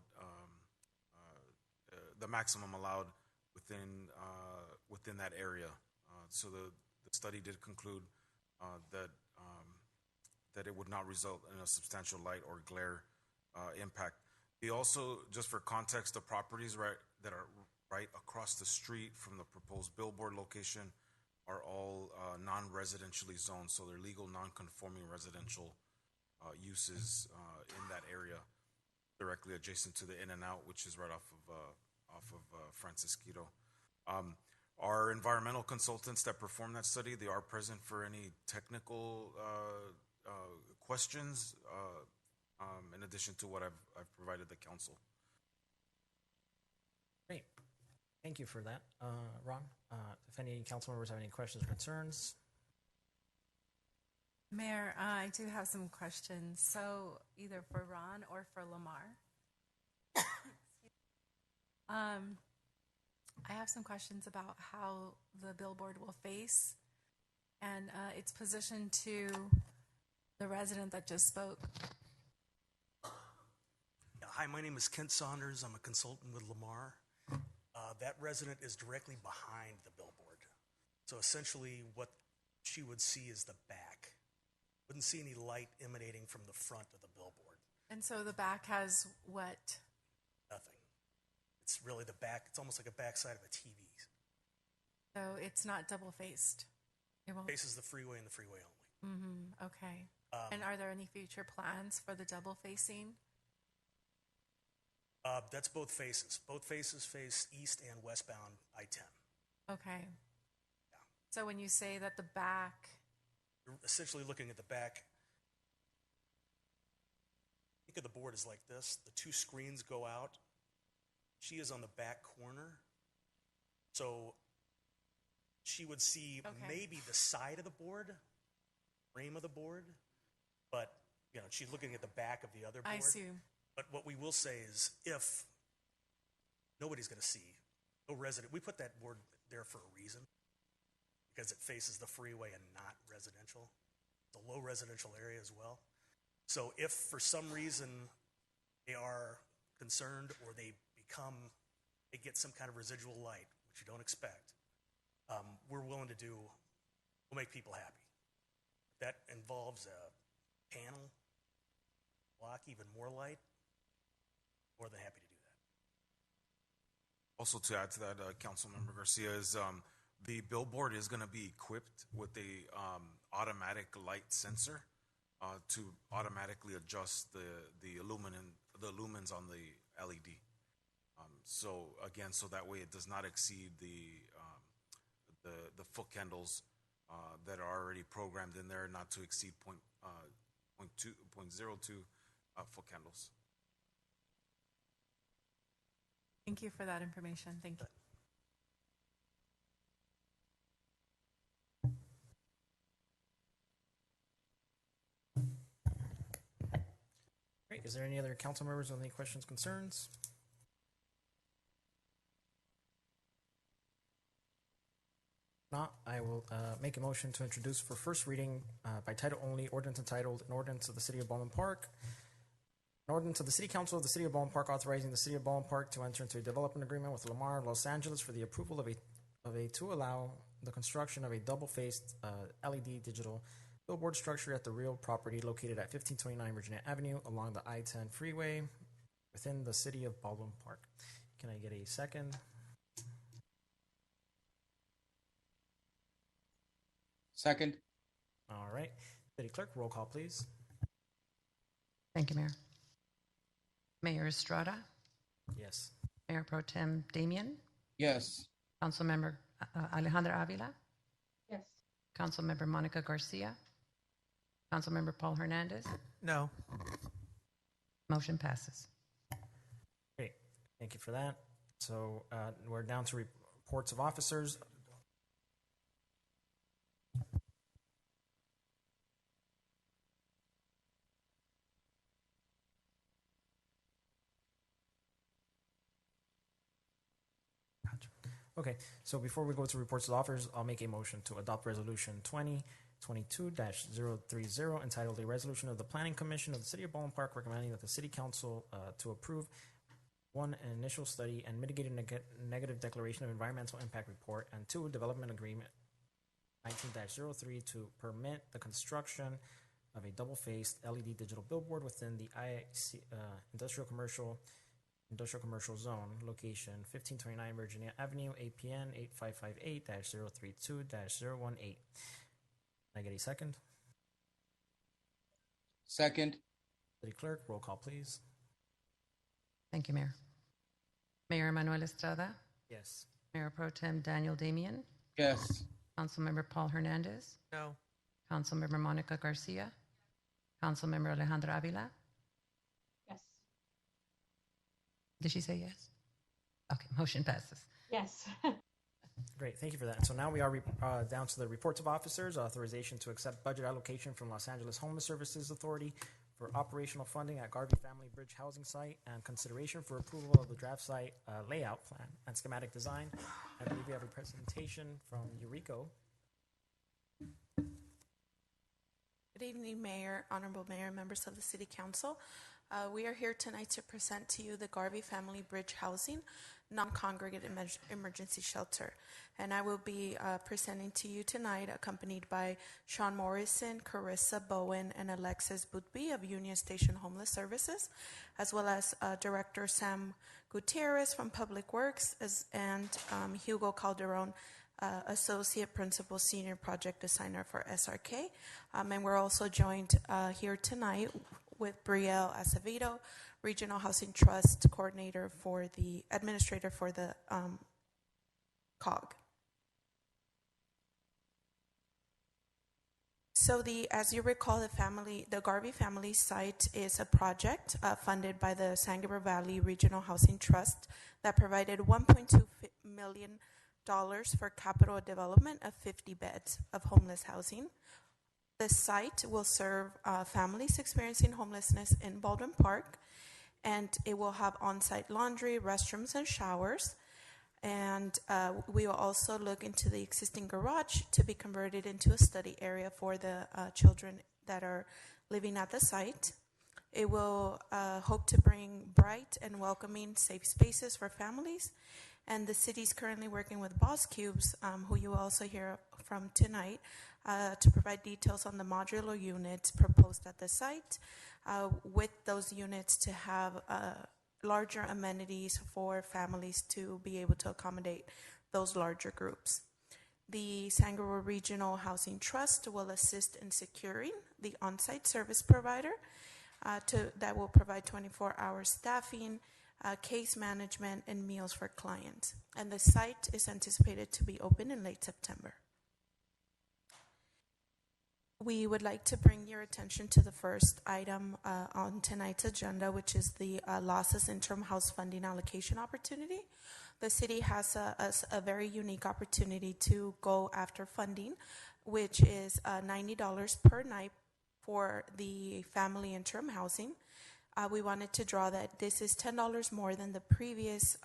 the maximum allowed within that area. So the study did conclude that it would not result in a substantial light or glare impact. We also, just for context, the properties that are right across the street from the proposed billboard location are all non-residentially zoned, so they're legal non-conforming residential uses in that area, directly adjacent to the In-N-Out, which is right off of Francisquito. Our environmental consultants that perform that study, they are present for any technical questions, in addition to what I've provided the council. Great. Thank you for that, Ron. If any council members have any questions or concerns. Mayor, I do have some questions. So either for Ron or for Lamar. I have some questions about how the billboard will face and its position to the resident that just spoke. Hi, my name is Kent Saunders. I'm a consultant with Lamar. That resident is directly behind the billboard. So essentially what she would see is the back. Wouldn't see any light emanating from the front of the billboard. And so the back has what? Nothing. It's really the back. It's almost like a backside of a TV. So it's not double-faced? It won't Faces the freeway and the freeway only. Mm-hmm. Okay. And are there any future plans for the double-facing? That's both faces. Both faces face east and westbound I-10. Okay. Yeah. So when you say that the back... You're essentially looking at the back. Think of the board as like this. The two screens go out. She is on the back corner. So she would see maybe the side of the board, frame of the board, but she's looking at the back of the other board. I see. But what we will say is if nobody's going to see, no resident, we put that board there for a reason because it faces the freeway and not residential. It's a low residential area as well. So if for some reason they are concerned or they get some kind of residual light, which you don't expect, we're willing to we'll make people happy. If that involves a panel, block even more light, more than happy to do that. Also, to add to that, Councilmember Garcia, is the billboard is going to be equipped with a automatic light sensor. to automatically adjust the lumens on the LED. So again, so that way it does not exceed the foot candles that are already programmed in there, not to exceed 0.02 foot candles. Thank you for that information. Thank you. Great. Is there any other council members with any questions, concerns? Not, I will make a motion to introduce for first reading by title only, ordinance entitled, An Ordinance of the City of Baldwin Park. An ordinance of the City Council of the City of Baldwin Park authorizing the City of Baldwin Park to enter into a development agreement with Lamar Los Angeles for the approval of a to allow the construction of a double-faced LED digital billboard structure at the real property located at 1529 Virginia Avenue along the I-10 freeway within the City of Baldwin Park. Can I get a second? Second. All right. City Clerk, roll call, please. Thank you, Mayor. Mayor Estrada, Yes. Mayor Pro Tem Damian, Yes. Councilmember Alejandra Avila, Yes. Councilmember Monica Garcia, Councilmember Paul Hernandez. No. Motion passes. Great. Thank you for that. So we're down to reports of officers. Okay, so before we go to reports of officers, I'll make a motion to adopt resolution 2022-030 entitled A Resolution of the Planning Commission of the City of Baldwin Park recommending that the City Council to approve one, an initial study and mitigated negative declaration of environmental impact report, and two, development agreement 19-03 to permit the construction of a double-faced LED digital billboard within the industrial commercial zone location 1529 Virginia Avenue, APN 8558-032-018. Can I get a second? Second. City Clerk, roll call, please. Thank you, Mayor. Mayor Manuel Estrada, Yes. Mayor Pro Tem Daniel Damian, Yes. Councilmember Paul Hernandez, No. Councilmember Monica Garcia, Councilmember Alejandra Avila. Yes. Did she say yes? Okay, motion passes. Yes. Great, thank you for that. So now we are down to the reports of officers, authorization to accept budget allocation from Los Angeles Homeless Services Authority for operational funding at Garvey Family Bridge Housing Site, and consideration for approval of the draft site layout plan and schematic design. I believe we have a presentation from Eureka. Good evening, Mayor, Honorable Mayor, members of the City Council. We are here tonight to present to you the Garvey Family Bridge Housing non-congregate emergency shelter. And I will be presenting to you tonight accompanied by Sean Morrison, Carissa Bowen, and Alexis Boothby of Union Station Homeless Services, as well as Director Sam Gutierrez from Public Works and Hugo Calderon, Associate Principal Senior Project Designer for SRK. And we're also joined here tonight with Brielle Acevedo, Regional Housing Trust Coordinator for the Administrator for the COG. So as you recall, the Garvey Family Site is a project funded by the San Gabriel Valley Regional Housing Trust that provided $1.2 million for capital development of 50 beds of homeless housing. The site will serve families experiencing homelessness in Baldwin Park, and it will have on-site laundry, restrooms, and showers. And we will also look into the existing garage to be converted into a study area for the children that are living at the site. It will hope to bring bright and welcoming safe spaces for families. And the city is currently working with Boss Cubes, who you will also hear from tonight, to provide details on the modular units proposed at the site, with those units to have larger amenities for families to be able to accommodate those larger groups. The Sangamo Regional Housing Trust will assist in securing the on-site service provider that will provide 24-hour staffing, case management, and meals for clients. And the site is anticipated to be open in late September. We would like to bring your attention to the first item on tonight's agenda, which is the losses interim house funding allocation opportunity. The city has a very unique opportunity to go after funding, which is $90 per night for the family interim housing. We wanted to draw that this is $10 more than the previous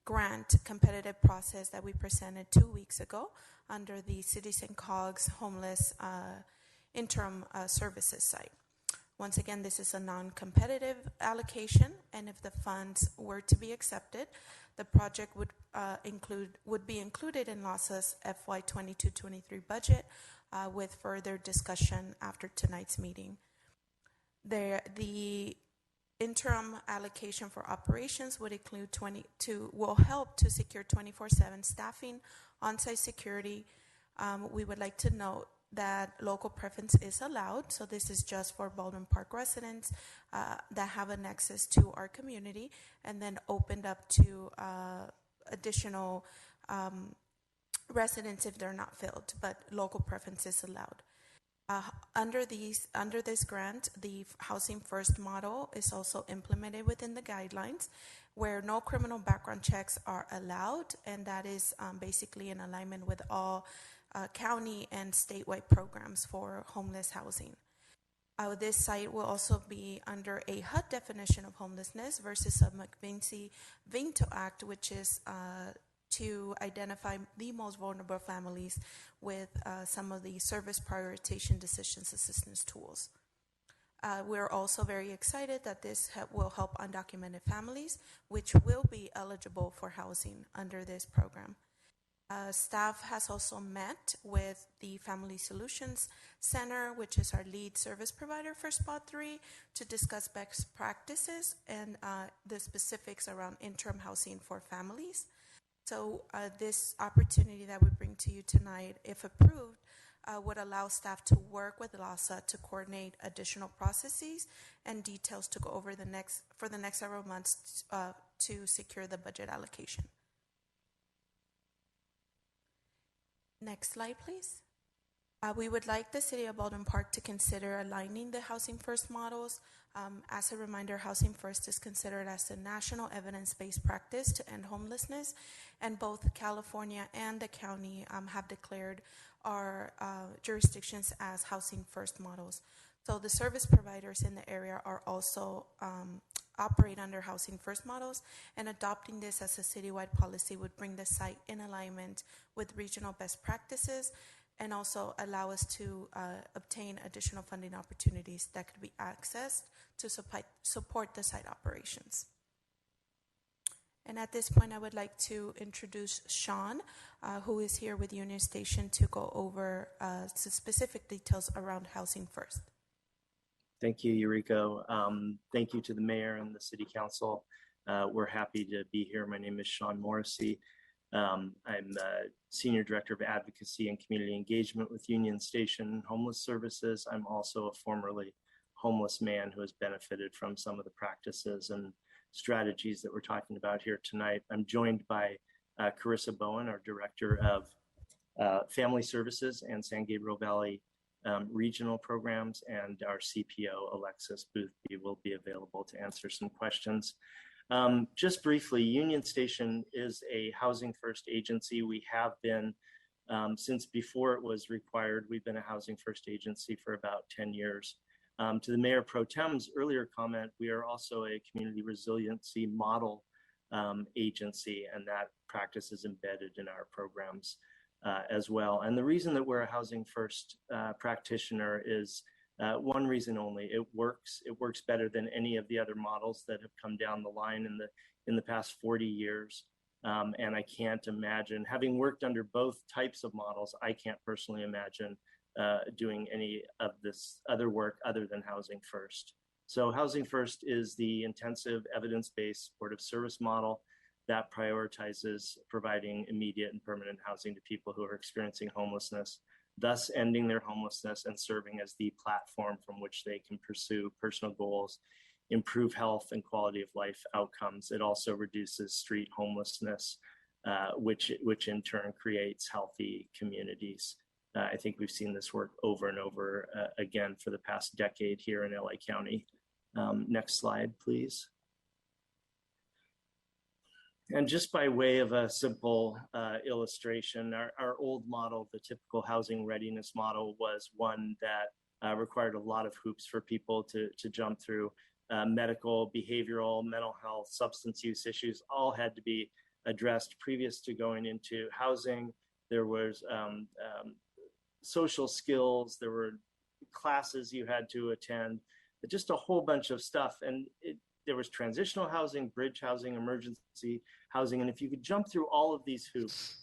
grant competitive process that we presented 2 weeks ago under the Citizen COGS homeless interim services site. Once again, this is a non-competitive allocation, and if the funds were to be accepted, the project would be included in LASA's FY 22-23 budget with further discussion after tonight's meeting. The interim allocation for operations would include will help to secure 24/7 staffing, on-site security. We would like to note that local preference is allowed, so this is just for Baldwin Park residents that have a nexus to our community, and then opened up to additional residents if they're not filled, but local preference is allowed. Under this grant, the Housing First model is also implemented within the guidelines, where no criminal background checks are allowed, and that is basically in alignment with all county and statewide programs for homeless housing. This site will also be under a HUD definition of homelessness versus a McVincy-Vinto Act, which is to identify the most vulnerable families with some of the service prioritization decisions assistance tools. We're also very excited that this will help undocumented families, which will be eligible for housing under this program. Staff has also met with the Family Solutions Center, which is our lead service provider for Spot 3, to discuss best practices and the specifics around interim housing for families. So this opportunity that we bring to you tonight, if approved, would allow staff to work with LASA to coordinate additional processes and details to go over for the next several months to secure the budget allocation. Next slide, please. We would like the City of Baldwin Park to consider aligning the Housing First models. As a reminder, Housing First is considered as the national evidence-based practice to end homelessness, and both California and the county have declared our jurisdictions as Housing First models. So the service providers in the area are also operate under Housing First models, and adopting this as a citywide policy would bring the site in alignment with regional best practices and also allow us to obtain additional funding opportunities that could be accessed to support the site operations. And at this point, I would like to introduce Sean, who is here with Union Station to go over some specific details around Housing First. Thank you, Eureka. Thank you to the mayor and the city council. We're happy to be here. My name is Sean Morrissey. I'm Senior Director of Advocacy and Community Engagement with Union Station Homeless Services. I'm also a formerly homeless man who has benefited from some of the practices and strategies that we're talking about here tonight. I'm joined by Carissa Bowen, our Director of Family Services and San Gabriel Valley regional programs, and our CPO, Alexis Boothby, will be available to answer some questions. Just briefly, Union Station is a Housing First agency. We have been, since before it was required, we've been a Housing First agency for about 10 years. To the Mayor Pro Tem's earlier comment, we are also a community resiliency model agency, and that practice is embedded in our programs as well. And the reason that we're a Housing First practitioner is one reason only: it works. It works better than any of the other models that have come down the line in the past 40 years. And I can't imagine, having worked under both types of models, I can't personally imagine doing any of this other work other than Housing First. So Housing First is the intensive evidence-based supportive service model that prioritizes providing immediate and permanent housing to people who are experiencing homelessness, thus ending their homelessness and serving as the platform from which they can pursue personal goals, improve health and quality of life outcomes. It also reduces street homelessness, which in turn creates healthy communities. I think we've seen this work over and over again for the past decade here in LA County. Next slide, please. And just by way of a simple illustration, our old model, the typical housing readiness model, was one that required a lot of hoops for people to jump through. Medical, behavioral, mental health, substance use issues all had to be addressed previous to going into housing. There was social skills, there were classes you had to attend, just a whole bunch of stuff. And there was transitional housing, bridge housing, emergency housing. And if you could jump through all of these hoops,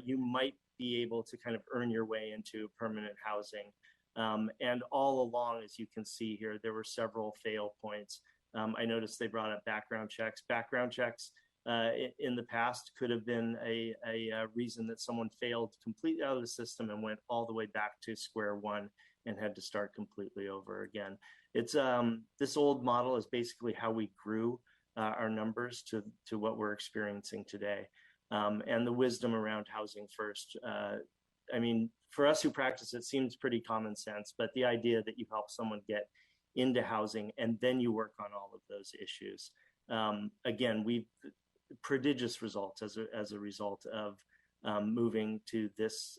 you might be able to kind of earn your way into permanent housing. And all along, as you can see here, there were several fail points. I noticed they brought up background checks. Background checks in the past could have been a reason that someone failed completely out of the system and went all the way back to square one and had to start completely over again. It's this old model is basically how we grew our numbers to what we're experiencing today. And the wisdom around housing first. I mean, for us who practice, it seems pretty common sense, but the idea that you help someone get into housing and then you work on all of those issues. Again, we've prodigious results as a result of moving to this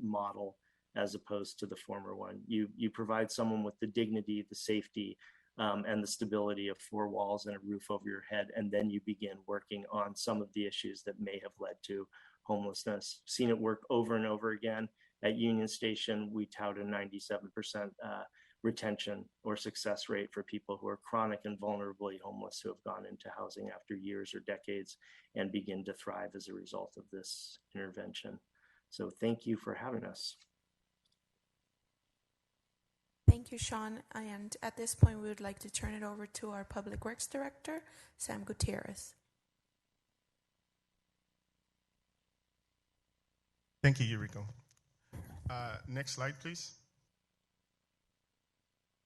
model as opposed to the former one. You provide someone with the dignity, the safety, and the stability of four walls and a roof over your head, and then you begin working on some of the issues that may have led to homelessness. Seen it work over and over again. At Union Station, we tout a 97% retention or success rate for people who are chronic and vulnerably homeless who have gone into housing after years or decades and begin to thrive as a result of this intervention. So thank you for having us. Thank you, Sean. And at this point, we would like to turn it over to our Public Works Director, Sam Gutierrez. Thank you, Yuriko. Next slide, please.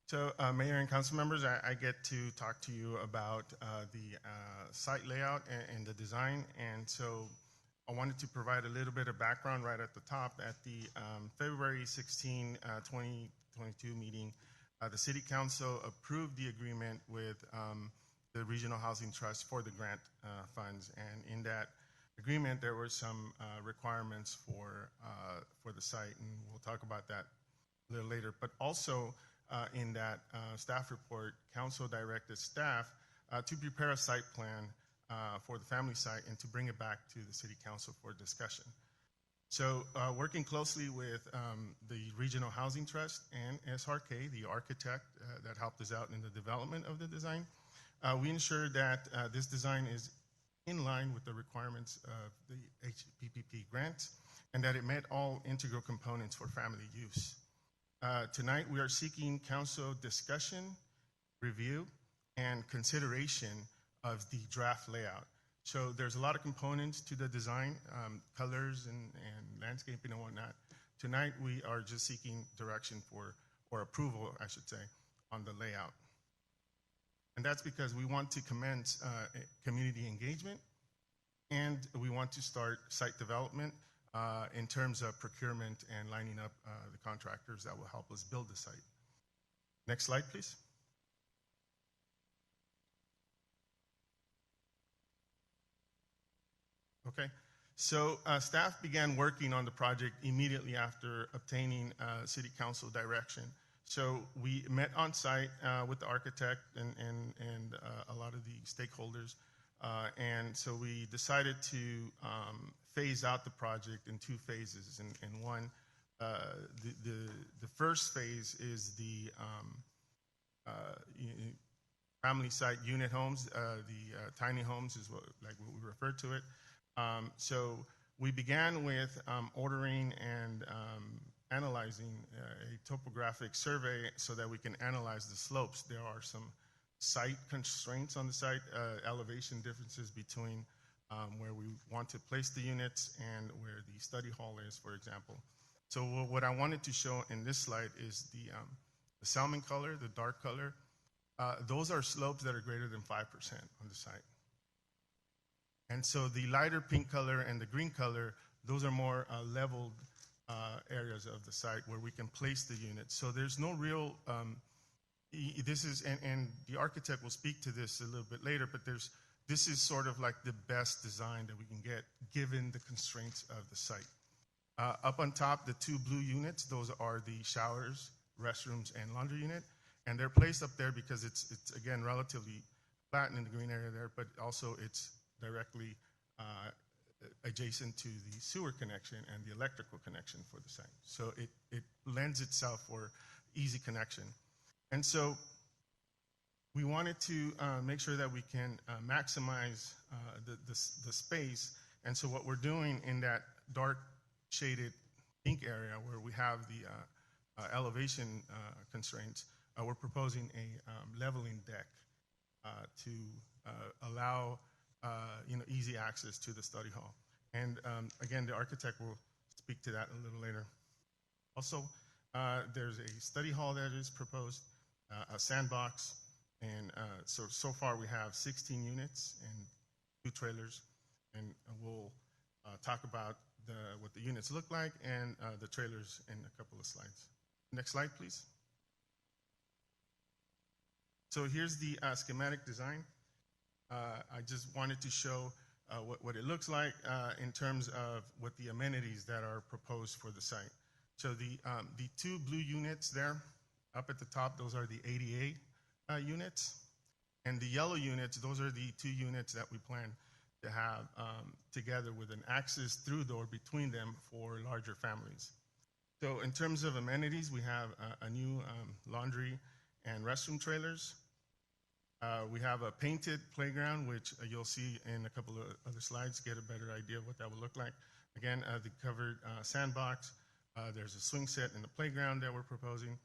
So, Mayor and Council members, I get to talk to you about the site layout and the design. And so I wanted to provide a little bit of background right at the top. At the February 16, 2022 meeting, the City Council approved the agreement with the Regional Housing Trust for the grant funds. And in that agreement, there were some requirements for the site, and we'll talk about that a little later. But also in that staff report, Council directed staff to prepare a site plan for the family site and to bring it back to the City Council for discussion. So working closely with the Regional Housing Trust and SRK, the architect that helped us out in the development of the design, we ensured that this design is in line with the requirements of the HPPP grant and that it met all integral components for family use. Tonight, we are seeking council discussion, review, and consideration of the draft layout. So there's a lot of components to the design, colors and landscaping and whatnot. Tonight, we are just seeking direction or approval, I should say, on the layout. And that's because we want to commence community engagement, and we want to start site development in terms of procurement and lining up the contractors that will help us build the site. Next slide, please. Okay, so staff began working on the project immediately after obtaining City Council direction. So we met on site with the architect and a lot of the stakeholders. And so we decided to phase out the project in two phases. And one, the first phase is the family site unit homes. The tiny homes is what we refer to it. So we began with ordering and analyzing a topographic survey so that we can analyze the slopes. There are some site constraints on the site, elevation differences between where we want to place the units and where the study hall is, for example. So what I wanted to show in this slide is the salmon color, the dark color. Those are slopes that are greater than 5% on the site. And so the lighter pink color and the green color, those are more leveled areas of the site where we can place the units. So there's no real, this is, and the architect will speak to this a little bit later, but this is sort of like the best design that we can get given the constraints of the site. Up on top, the two blue units, those are the showers, restrooms, and laundry unit. And they're placed up there because it's again, relatively flat in the green area there, but also it's directly adjacent to the sewer connection and the electrical connection for the site. So it lends itself for easy connection. And so we wanted to make sure that we can maximize the space. And so what we're doing in that dark shaded pink area where we have the elevation constraints, we're proposing a leveling deck to allow easy access to the study hall. And again, the architect will speak to that a little later. Also, there's a study hall that is proposed, a sandbox, and so far we have 16 units and 2 trailers, and we'll talk about what the units look like and the trailers in a couple of slides. Next slide, please. So here's the schematic design. I just wanted to show what it looks like in terms of what the amenities that are proposed for the site. So the 2 blue units there up at the top, those are the ADA units. And the yellow units, those are the 2 units that we plan to have together with an access through door between them for larger families. So in terms of amenities, we have a new laundry and restroom trailers. We have a painted playground, which you'll see in a couple of other slides, get a better idea of what that would look like. Again, the covered sandbox. There's a swing set in the playground that we're proposing.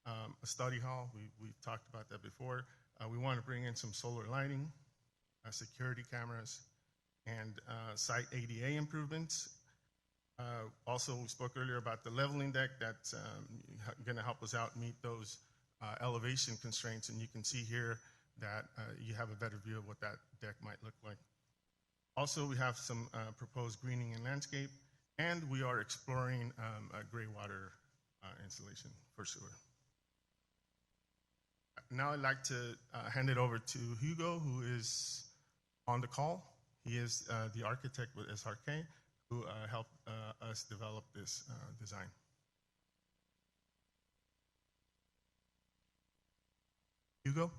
A study hall, we've talked about that before. We want to bring in some solar lighting, security cameras, and site ADA improvements. Also, we spoke earlier about the leveling deck that's going to help us out meet those elevation constraints, and you can see here that you have a better view of what that deck might look like. Also, we have some proposed greening and landscape, and we are exploring a gray water installation for sewer. Now I'd like to hand it over to Hugo, who is on the call. He is the architect with SRK, who helped us develop this design. Hugo?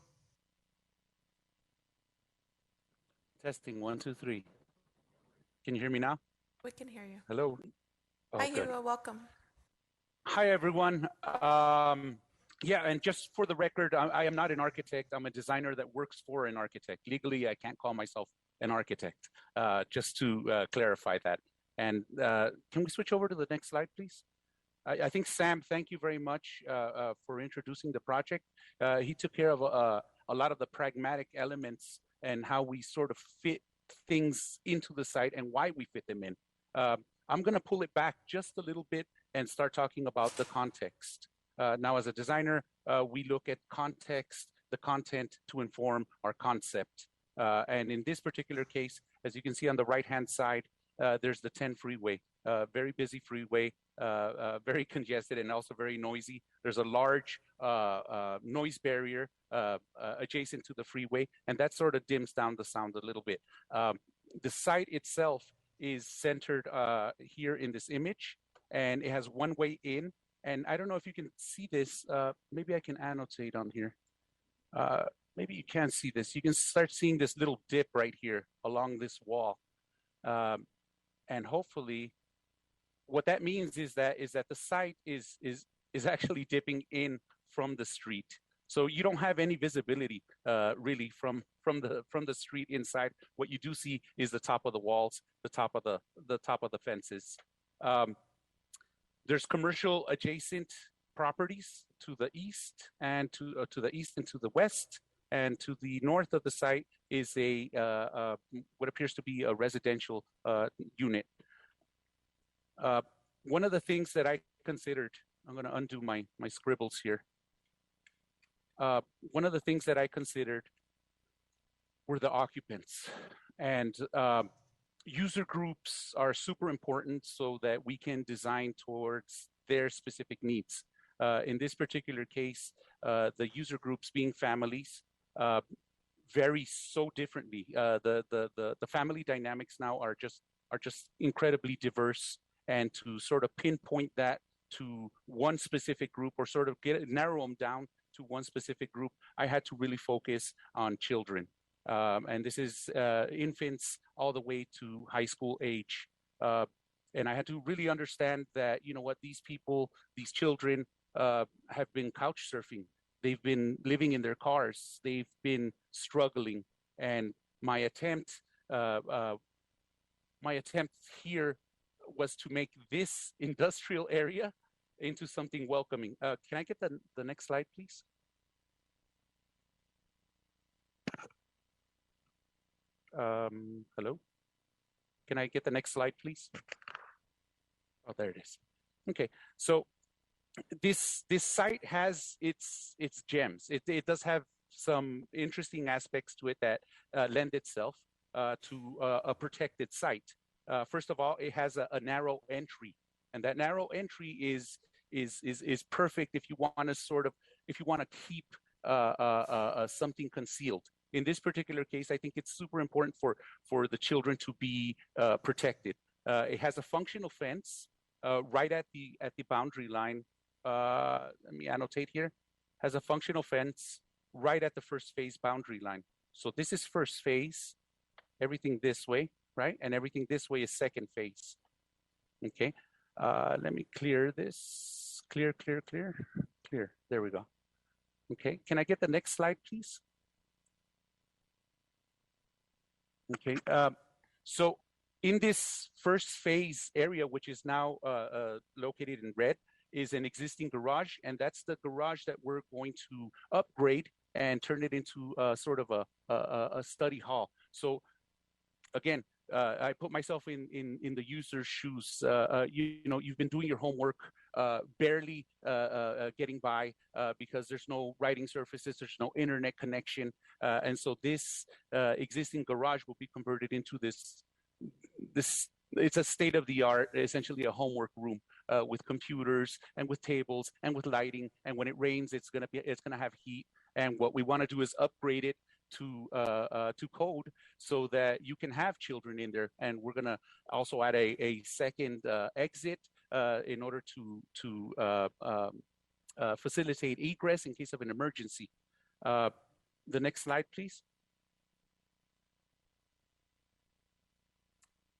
Testing 1, 2, 3. Can you hear me now? We can hear you. Hello. Oh, Hi, good. Hugo. Welcome. Hi, everyone. Yeah, and just for the record, I am not an architect. I'm a designer that works for an architect. Legally, I can't call myself an architect, just to clarify that. And can we switch over to the next slide, please? I think, Sam, thank you very much for introducing the project. He took care of a lot of the pragmatic elements and how we sort of fit things into the site and why we fit them in. I'm going to pull it back just a little bit and start talking about the context. Now, as a designer, we look at context, the content to inform our concept. And in this particular case, as you can see on the right-hand side, there's the 10 freeway, very busy freeway, very congested and also very noisy. There's a large noise barrier adjacent to the freeway, and that sort of dims down the sound a little bit. The site itself is centered here in this image, and it has one way in. And I don't know if you can see this. Maybe I can annotate on here. Maybe you can see this. You can start seeing this little dip right here along this wall. And hopefully, what that means is that the site is actually dipping in from the street. So you don't have any visibility really from the street inside. What you do see is the top of the walls, the top of the fences. There's commercial adjacent properties to the east and to the east and to the west. and to the north of the site is what appears to be a residential unit. One of the things that I considered, I'm going to undo my scribbles here. One of the things that I considered were the occupants, and user groups are super important so that we can design towards their specific needs. In this particular case, the user groups being families vary so differently. The family dynamics now are just incredibly diverse, and to sort of pinpoint that to one specific group or sort of narrow them down to one specific group, I had to really focus on children. And this is infants all the way to high school age. And I had to really understand that, you know what, these people, these children have been couch surfing. They've been living in their cars. They've been struggling. And my attempt here was to make this industrial area into something welcoming. Can I get the next slide, please? Hello? Can I get the next slide, please? Oh, there it is. Okay, so this site has its gems. It does have some interesting aspects to it that lend itself to a protected site. First of all, it has a narrow entry, and that narrow entry is perfect if you want to keep something concealed. In this particular case, I think it's super important for the children to be protected. It has a functional fence right at the boundary line. Let me annotate here. Has a functional fence right at the first phase boundary line. So this is first phase. Everything this way, right? And everything this way is second phase. Okay. Let me clear this. Clear. There we go. Okay. Can I get the next slide, please? Okay, so in this first phase area, which is now located in red, is an existing garage, and that's the garage that we're going to upgrade and turn it into sort of a study hall. So again, I put myself in the user's shoes. You've been doing your homework, barely getting by because there's no writing surfaces, there's no internet connection, and so this existing garage will be converted into this. It's a state-of-the-art, essentially a homework room with computers and with tables and with lighting. And when it rains, it's gonna have heat. And what we want to do is upgrade it to code so that you can have children in there. And we're gonna also add a second exit in order to facilitate egress in case of an emergency. The next slide, please.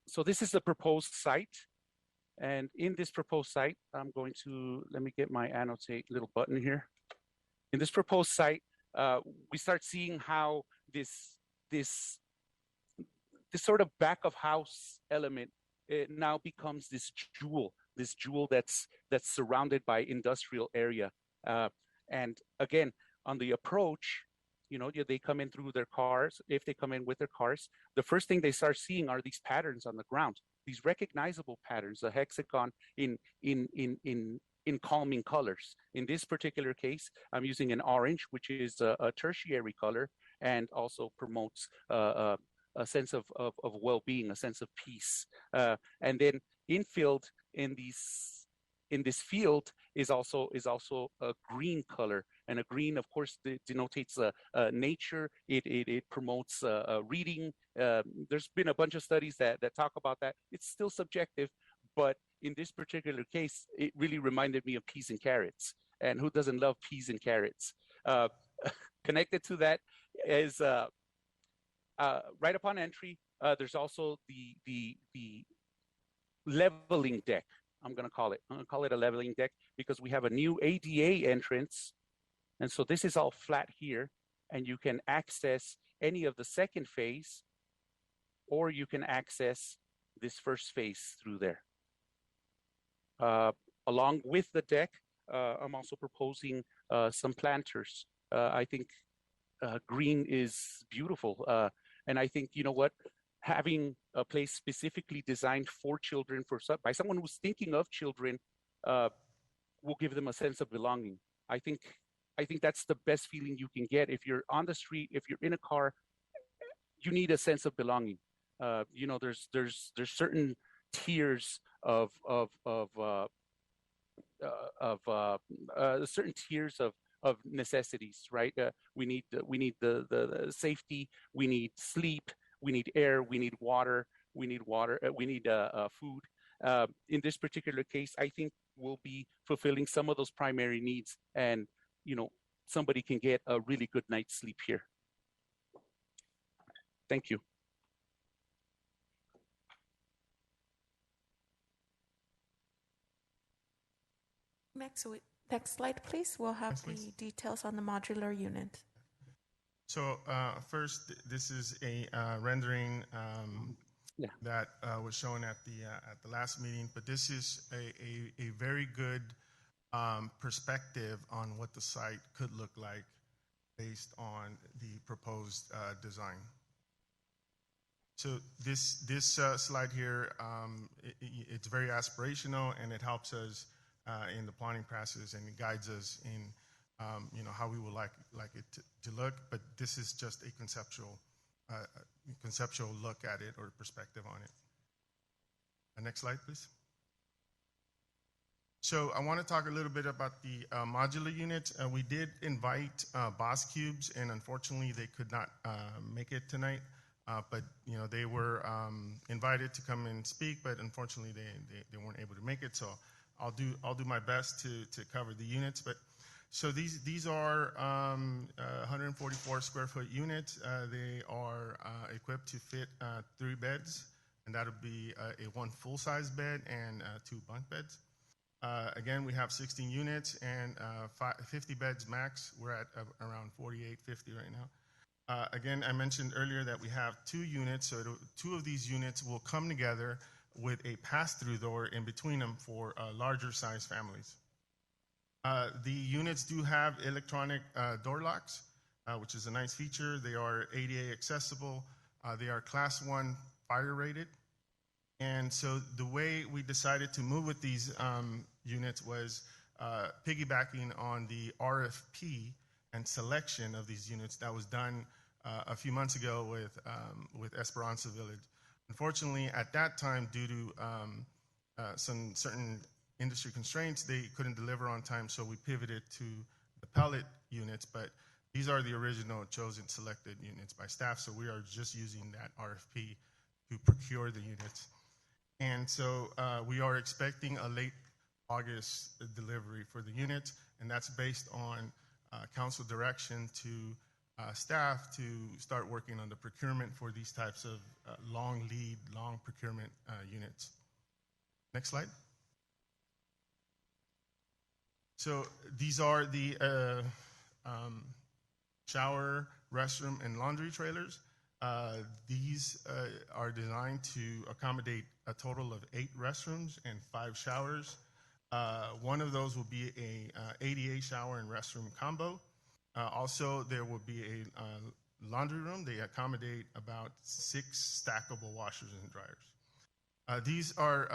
So this is the proposed site. And in this proposed site, I'm going to, let me get my annotate little button here. In this proposed site, we start seeing how this sort of back of house element, it now becomes this jewel that's surrounded by industrial area. And again, on the approach, they come in through their cars. If they come in with their cars, the first thing they start seeing are these patterns on the ground, these recognizable patterns, the hexagon in calming colors. In this particular case, I'm using an orange, which is a tertiary color and also promotes a sense of well-being, a sense of peace. And then infilled in this field is also a green color, and a green, of course, denotes nature. It promotes reading. There's been a bunch of studies that talk about that. It's still subjective, but in this particular case, it really reminded me of peas and carrots. And who doesn't love peas and carrots? Connected to that is right upon entry. There's also the leveling deck. I'm going to call it a leveling deck because we have a new ADA entrance. And so this is all flat here, and you can access any of the second phase, or you can access this first phase through there. Along with the deck, I'm also proposing some planters. I think green is beautiful. And I think, you know what, having a place specifically designed for children, by someone who's thinking of children, will give them a sense of belonging. I think that's the best feeling you can get. If you're on the street, if you're in a car, you need a sense of belonging. You know, there's certain tiers of certain tiers of necessities, right? We need the safety, we need sleep, we need air, we need water, we need food. In this particular case, I think we'll be fulfilling some of those primary needs, and you know, somebody can get a really good night's sleep here. Thank you. Next slide, please. We'll have the details on the modular unit. So first, this is a rendering that was shown at the last meeting, but this is a very good perspective on what the site could look like based on the proposed design. So this slide here, it's very aspirational, and it helps us in the planning process, and it guides us in you know, how we would like it to look. But this is just a conceptual look at it, or perspective on it. Next slide, please. So I want to talk a little bit about the modular unit. We did invite Boss Cubes, and unfortunately they could not make it tonight. But you know, they were invited to come and speak, but unfortunately they weren't able to make it. So I'll do my best to cover the units. But so these are 144 square foot units. They are equipped to fit 3 beds, and that'll be one full size bed and 2 bunk beds. Again, we have 16 units and 50 beds max. We're at around 48, 50 right now. Again, I mentioned earlier that we have 2 units, so 2 of these units will come together with a pass-through door in between them for larger size families. The units do have electronic door locks, which is a nice feature. They are ADA accessible. They are Class 1 fire rated. And so the way we decided to move with these units was piggybacking on the RFP and selection of these units that was done a few months ago with Esperanza Village. Unfortunately, at that time, due to some certain industry constraints, they couldn't deliver on time, so we pivoted to the pellet units. But these are the original chosen selected units by staff, so we are just using that RFP to procure the units. And so we are expecting a late August delivery for the units, and that's based on council direction to staff to start working on the procurement for these types of long lead, long procurement units. Next slide. So these are the shower, restroom, and laundry trailers. These are designed to accommodate a total of 8 restrooms and 5 showers. One of those will be a ADA shower and restroom combo. Also, there will be a laundry room. They accommodate about 6 stackable washers and dryers. These are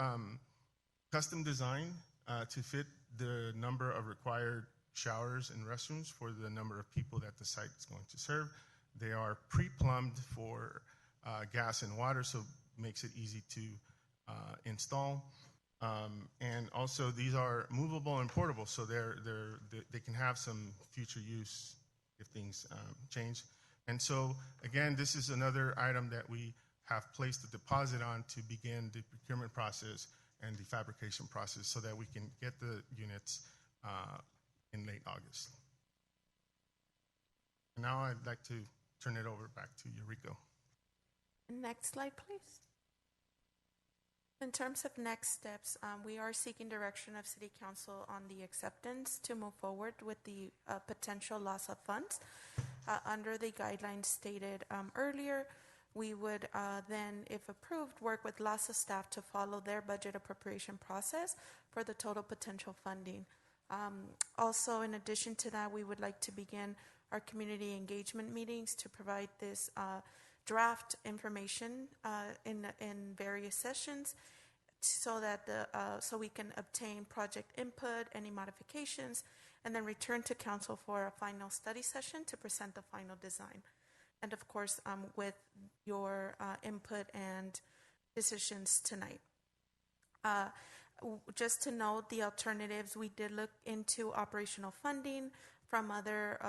custom designed to fit the number of required showers and restrooms for the number of people that the site is going to serve. They are pre-plumbed for gas and water, so it makes it easy to install. And also, these are movable and portable, so they can have some future use if things change. And so, again, this is another item that we have placed a deposit on to begin the procurement process and the fabrication process so that we can get the units in late August. And now I'd like to turn it over back to Eureka. Next slide, please. In terms of next steps, we are seeking direction of City Council on the acceptance to move forward with the potential loss of funds. Under the guidelines stated earlier, we would then, if approved, work with LASA staff to follow their budget appropriation process for the total potential funding. Also, in addition to that, we would like to begin our community engagement meetings to provide this draft information in various sessions so that so we can obtain project input, any modifications, and then return to council for a final study session to present the final design. And of course, with your input and decisions tonight. Just to note the alternatives, we did look into operational funding from other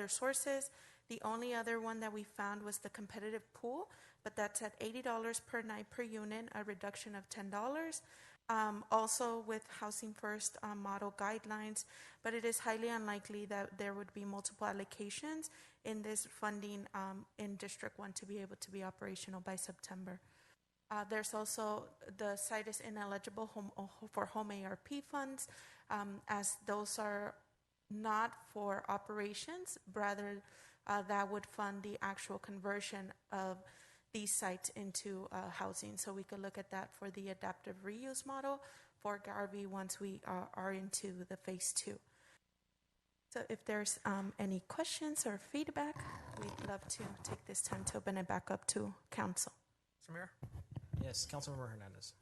sources. The only other one that we found was the competitive pool, but that's at $80 per night per unit, a reduction of $10. Also with Housing First model guidelines, but it is highly unlikely that there would be multiple allocations in this funding in District 1 to be able to be operational by September. There's also the site is ineligible for home ARP funds, as those are not for operations, rather that would fund the actual conversion of these sites into housing. So we could look at that for the adaptive reuse model for Garvey once we are into the phase 2. So if there's any questions or feedback, we'd love to take this time to open it back up to council. Mr. Mayor? Yes, Councilmember Hernandez.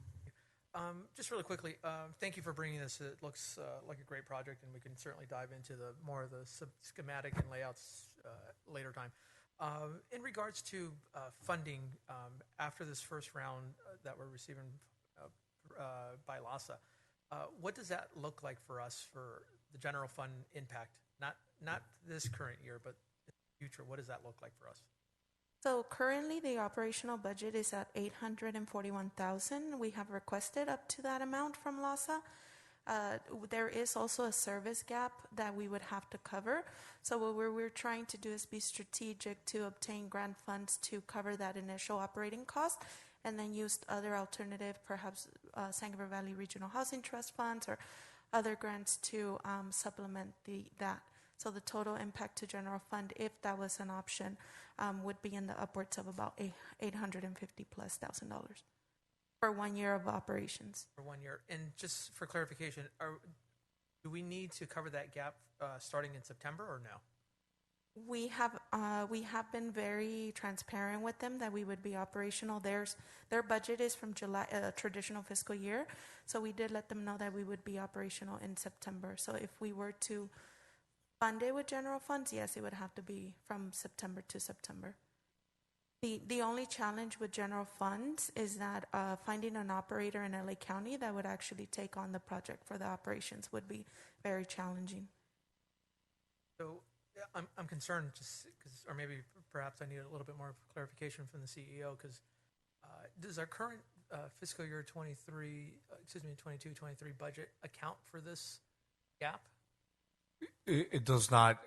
Just really quickly, thank you for bringing this. It looks like a great project, and we can certainly dive into more of the schematic and layouts later time. In regards to funding, after this first round that we're receiving by LASA, what does that look like for us for the general fund impact? Not this current year, but in the future, what does that look like for us? So currently the operational budget is at $841,000. We have requested up to that amount from LASA. There is also a service gap that we would have to cover. So what we're trying to do is be strategic to obtain grant funds to cover that initial operating cost, and then use other alternative, perhaps San Gabriel Valley Regional Housing Trust funds or other grants to supplement that. So the total impact to general fund, if that was an option, would be in the upwards of about $850,000+ for 1 year of operations. For 1 year. And just for clarification, do we need to cover that gap starting in September or no? We have been very transparent with them that we would be operational. Their budget is from July, traditional fiscal year. So we did let them know that we would be operational in September. So if we were to fund it with general funds, yes, it would have to be from September to September. The only challenge with general funds is that finding an operator in LA County that would actually take on the project for the operations would be very challenging. So I'm concerned just because, or maybe perhaps I need a little bit more clarification from the CEO, because does our current fiscal year 22-23 budget account for this gap? It does not,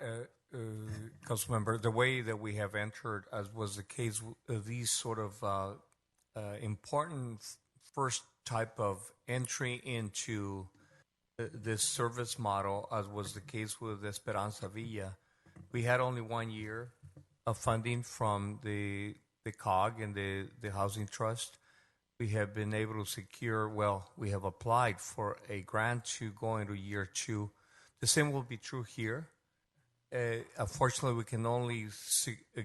Councilmember. The way that we have entered, as was the case, these sort of important first type of entry into this service model, as was the case with Esperanza Villa, we had only 1 year of funding from the COG and the Housing Trust. We have been able to secure, we have applied for a grant to go into year 2. The same will be true here. Unfortunately, we can only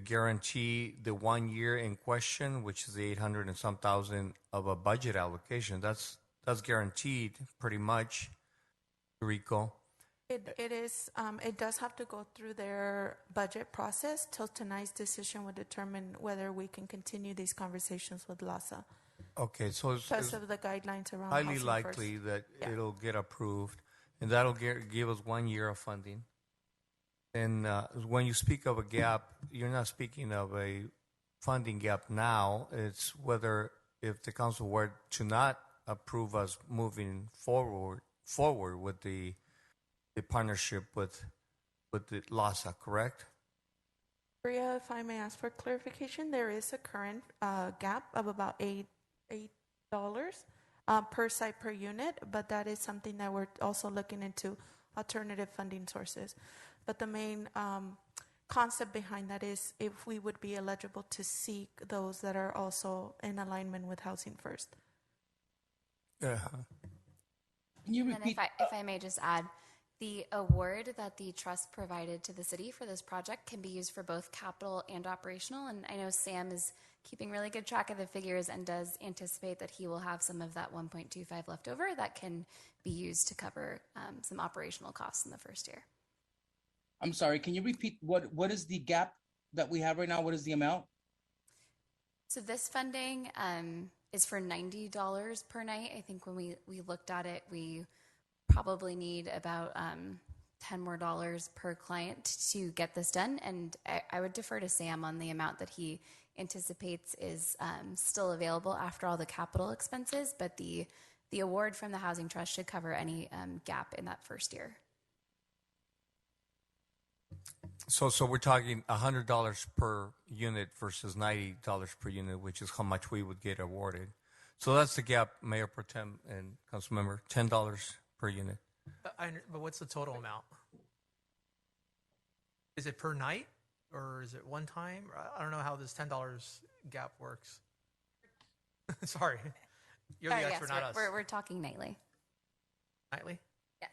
guarantee the 1 year in question, which is the 800 and some thousand of a budget allocation. That's guaranteed pretty much, Rico. It is. It does have to go through their budget process. Till tonight's decision would determine whether we can continue these conversations with LASA. Okay, so because of the guidelines around highly Housing likely First. that it'll get approved, and that'll give us 1 year of funding. And when you speak of a gap, you're not speaking of a funding gap now. It's whether if the council were to not approve us moving forward with the partnership with the LASA, correct? Priya, if I may ask for clarification, there is a current gap of about $8 per site per unit, but that is something that we're also looking into alternative funding sources. But the main concept behind that is if we would be eligible to seek those that are also in alignment with Housing First. Can you repeat? And if I may just add, The award that the trust provided to the city for this project can be used for both capital and operational. And I know Sam is keeping really good track of the figures and does anticipate that he will have some of that 1.25 left over that can be used to cover some operational costs in the first year. I'm sorry, can you repeat what is the gap that we have right now? What is the amount? So this funding is for $90 per night. I think when we looked at it, we probably need about $10 more per client to get this done. And I would defer to Sam on the amount that he anticipates is still available after all the capital expenses, but the award from the Housing Trust should cover any gap in that first year. So we're talking $100 per unit versus $90 per unit, which is how much we would get awarded. So that's the gap, Mayor Pro Tem and Councilmember, $10 per unit. But what's the total amount? Is it per night or is it one time? I don't know how this $10 gap works. Sorry. You're the expert, not us. We're talking nightly. Nightly? Yes.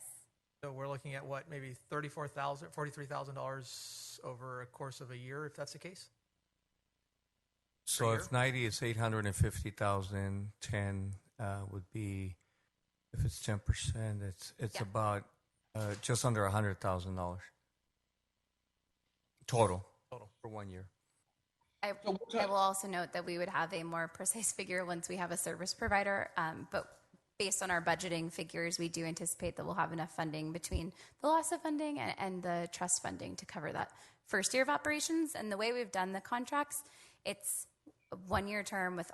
So we're looking at what, maybe $34,000, $43,000 over a course of a year, if that's the case? So if 90 is 850,000, 10 would be, if it's 10%, it's about just under $100,000 total for 1 year. I will also note that we would have a more precise figure once we have a service provider, but based on our budgeting figures, we do anticipate that we'll have enough funding between the loss of funding and the trust funding to cover that first year of operations. And the way we've done the contracts, it's a 1 year term with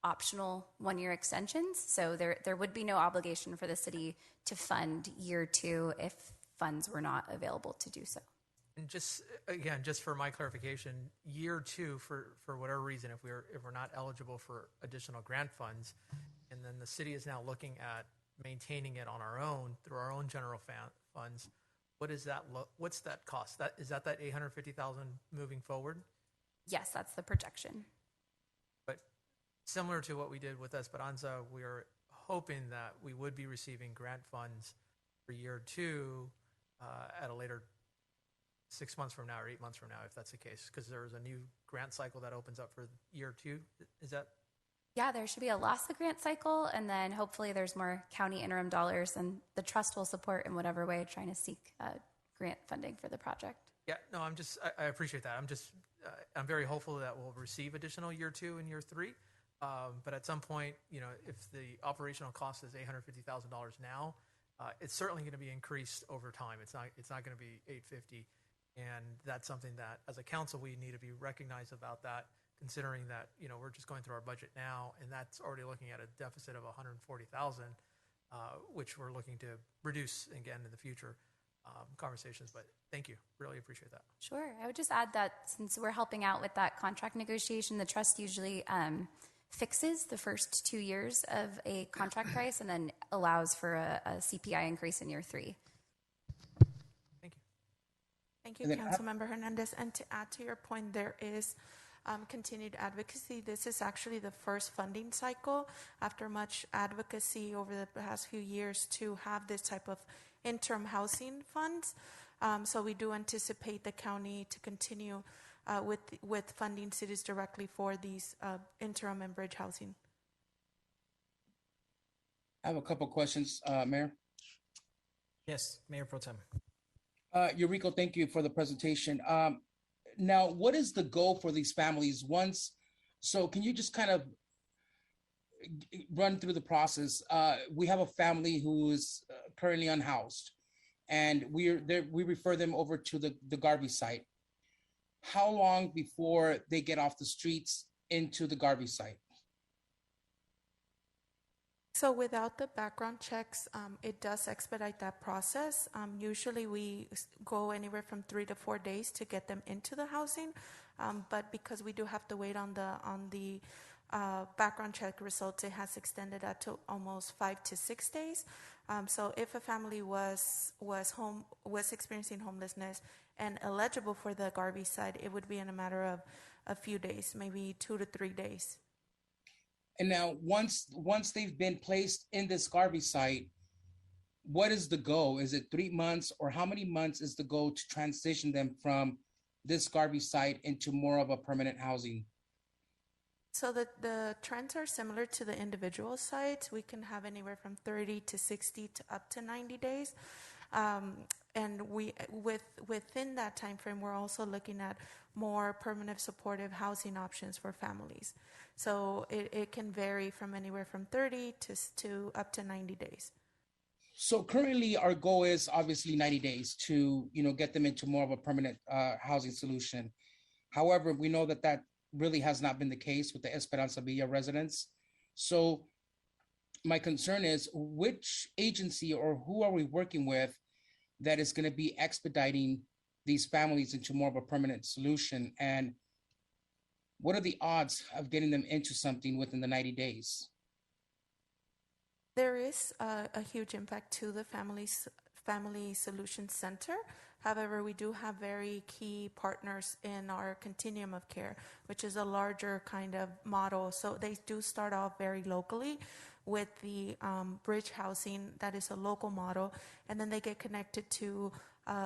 optional 1 year extensions. So there would be no obligation for the city to fund year 2 if funds were not available to do so. And just for my clarification, year 2, for whatever reason, if we're not eligible for additional grant funds, and then the city is now looking at maintaining it on our own through our own general funds, what's that cost? Is that $850,000 moving forward? Yes, that's the projection. But similar to what we did with Esperanza, we are hoping that we would be receiving grant funds for year 2 at a later 6 months from now or 8 months from now, if that's the case, because there is a new grant cycle that opens up for year 2. Is that? Yeah, there should be a loss of grant cycle, and then hopefully there's more county interim dollars, and the trust will support in whatever way trying to seek grant funding for the project. Yeah, no, I appreciate that. I'm very hopeful that we'll receive additional year 2 and year 3. But at some point, if the operational cost is $850,000 now, it's certainly going to be increased over time. It's not going to be $850,000. And that's something that, as a council, we need to be recognized about that, considering that we're just going through our budget now, and that's already looking at a deficit of $140,000, which we're looking to reduce again in the future conversations. But thank you, really appreciate that. Sure. I would just add that since we're helping out with that contract negotiation, the trust usually fixes the first 2 years of a contract price and then allows for a CPI increase in year 3. Thank you, Councilmember Hernandez. And to add to your point, there is continued advocacy. This is actually the first funding cycle after much advocacy over the past few years to have this type of interim housing funds. So we do anticipate the county to continue with funding cities directly for these interim and bridge housing. I have a couple questions, Mayor. Yes, Mayor Pro Tem. Eurico, thank you for the presentation. Now, what is the goal for these families so can you just kind of run through the process? We have a family who is currently unhoused, and we refer them over to the Garvey site. How long before they get off the streets into the Garvey site? So without the background checks, it does expedite that process. Usually we go anywhere from 3 to 4 days to get them into the housing. But because we do have to wait on the background check results, it has extended that to almost 5 to 6 days. So if a family was experiencing homelessness and eligible for the Garvey side, it would be in a matter of a few days, maybe 2 to 3 days. And now, once they've been placed in this Garvey site, what is the goal? Is it 3 months, or how many months is the goal to transition them from this Garvey site into more of a permanent housing? So the trends are similar to the individual sites. We can have anywhere from 30 to 60 to up to 90 days. And within that time frame, we're also looking at more permanent supportive housing options for families. So it can vary from anywhere from 30 to up to 90 days. So currently our goal is obviously 90 days to, get them into more of a permanent housing solution. However, we know that really has not been the case with the Esperanza Villa residents. So my concern is, which agency or who are we working with that is going to be expediting these families into more of a permanent solution? And what are the odds of getting them into something within the 90 days? There is a huge impact to the Family Solutions Center. However, we do have very key partners in our continuum of care, which is a larger kind of model. So they do start off very locally with the bridge housing that is a local model, and then they get connected to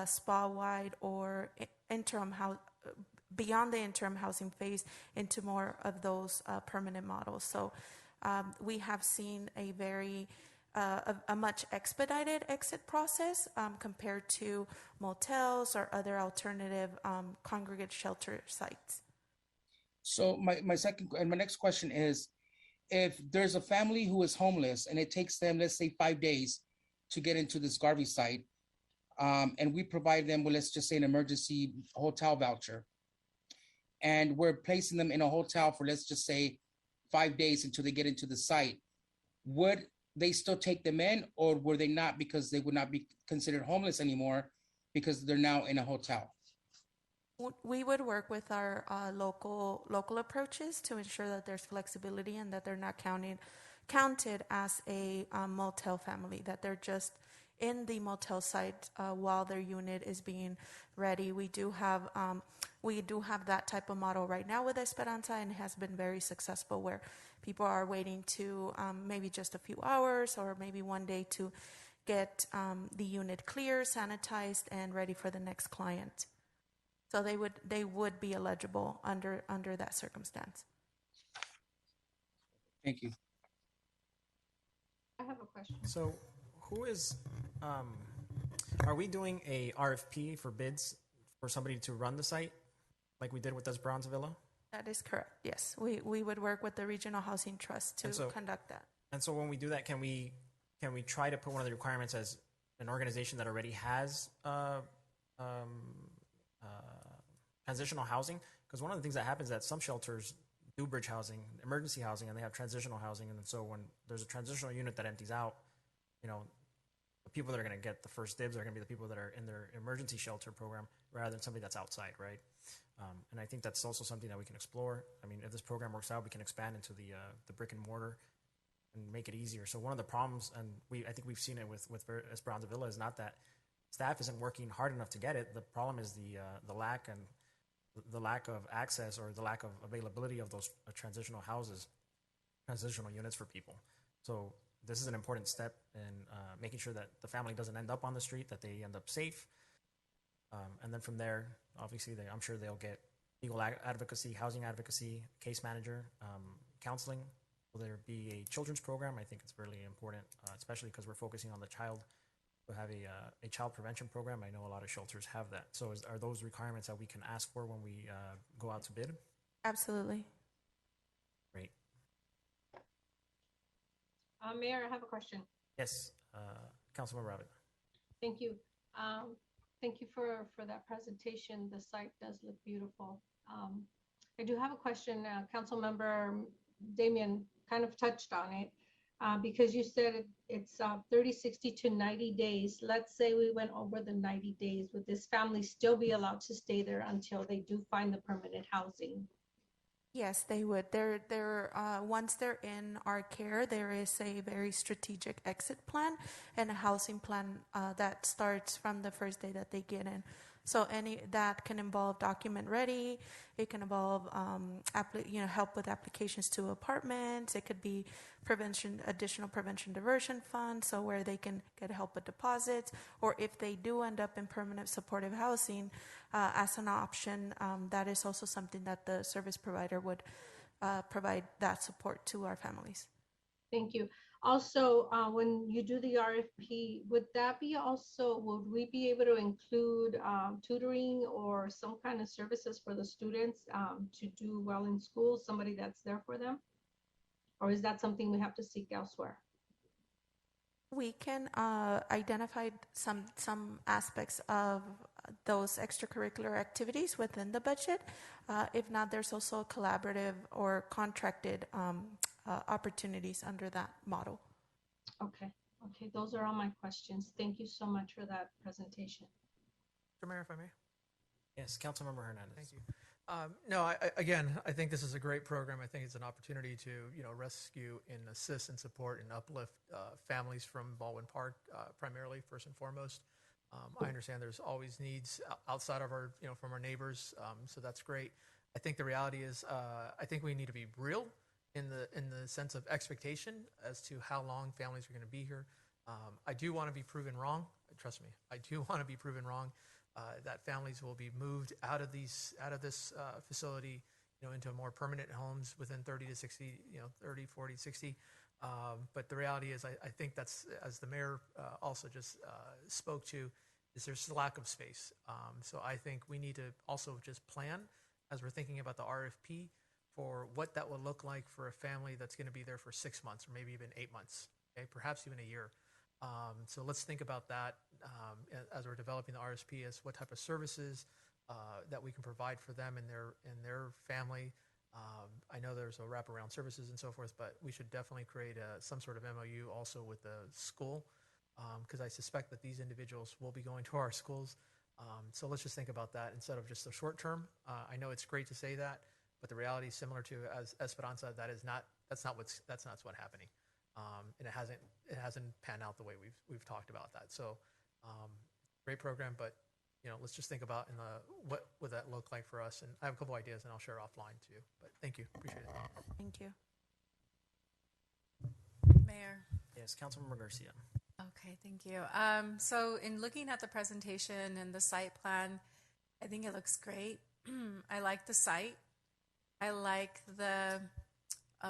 spa-wide or interim beyond the interim housing phase into more of those permanent models. So we have seen a much expedited exit process compared to motels or other alternative congregate shelter sites. So my next question is, if there's a family who is homeless and it takes them, let's say, 5 days to get into this Garvey site, and we provide them with, let's just say, an emergency hotel voucher, and we're placing them in a hotel for, let's just say, 5 days until they get into the site, would they still take them in, or were they not, because they would not be considered homeless anymore because they're now in a hotel? We would work with our local approaches to ensure that there's flexibility and that they're not counted as a motel family, that they're just in the motel site while their unit is being ready. We do have that type of model right now with Esperanza, and it has been very successful, where people are waiting to maybe just a few hours or maybe one day to get the unit clear, sanitized, and ready for the next client. So they would be eligible under that circumstance. Thank you. I have a question. So who is, are we doing a RFP for bids for somebody to run the site like we did with Esperanza Villa? That is correct, yes. We would work with the Regional Housing Trust to conduct that. And so when we do that, can we try to put one of the requirements as an organization that already has transitional housing? Because one of the things that happens is that some shelters do bridge housing, emergency housing, and they have transitional housing. And so when there's a transitional unit that empties out, the people that are going to get the first dibs are going to be the people that are in their emergency shelter program rather than somebody that's outside, right? And I think that's also something that we can explore. I mean, if this program works out, we can expand into the brick and mortar and make it easier. So one of the problems, and I think we've seen it with Esperanza Villa, is not that staff isn't working hard enough to get it. The problem is the lack of access or the lack of availability of those transitional units for people. So this is an important step in making sure that the family doesn't end up on the street, that they end up safe. And then from there, obviously, I'm sure they'll get legal advocacy, housing advocacy, case manager, counseling. Will there be a children's program? I think it's really important, especially because we're focusing on the child. We'll have a child prevention program. I know a lot of shelters have that. So are those requirements that we can ask for when we go out to bid? Absolutely. Great. Mayor, I have a question. Yes, Councilmember Rabbit. Thank you. Thank you for that presentation. The site does look beautiful. I do have a question. Councilmember Damian kind of touched on it because you said it's 30, 60 to 90 days. Let's say we went over the 90 days. Would this family still be allowed to stay there until they do find the permanent housing? Yes, they would. Once they're in our care, there is a very strategic exit plan and a housing plan that starts from the first day that they get in. So any that can involve document ready. It can involve help with applications to apartments. It could be additional prevention diversion funds, so where they can get help with deposits, or if they do end up in permanent supportive housing as an option, that is also something that the service provider would provide that support to our families. Thank you. Also, when you do the RFP, would we be able to include tutoring or some kind of services for the students to do well in school, somebody that's there for them? Or is that something we have to seek elsewhere? We can identify some aspects of those extracurricular activities within the budget. If not, there's also collaborative or contracted opportunities under that model. Okay. Those are all my questions. Thank you so much for that presentation. Mr. Mayor, if I may. Yes, Councilmember Hernandez. Thank you. No, I think this is a great program. I think it's an opportunity to, rescue and assist and support and uplift families from Baldwin Park, primarily, first and foremost. I understand there's always needs outside of our, from our neighbors, so that's great. I think the reality is, I think we need to be real in the sense of expectation as to how long families are going to be here. I do want to be proven wrong. Trust me, I do want to be proven wrong. That families will be moved out of this facility, into more permanent homes within 30 to 60, 30, 40, 60. But the reality is, I think that's, as the mayor also just spoke to, is there's a lack of space. So I think we need to also just plan as we're thinking about the RFP for what that will look like for a family that's going to be there for 6 months or maybe even 8 months, okay, perhaps even a year. So let's think about that as we're developing the RSP, as what type of services that we can provide for them and their family. I know there's a wraparound services and so forth, but we should definitely create some sort of MOU also with the school, because I suspect that these individuals will be going to our schools. So let's just think about that instead of just the short term. I know it's great to say that, but the reality is similar to as Esperanza. That's not what's happening. And it hasn't panned out the way we've talked about that. So great program, but let's just think about what would that look like for us. And I have a couple ideas, and I'll share offline too. But thank you, appreciate it. Thank you, Mayor. Yes, Councilmember Garcia. Okay, thank you. So in looking at the presentation and the site plan, I think it looks great. I like the site. I like the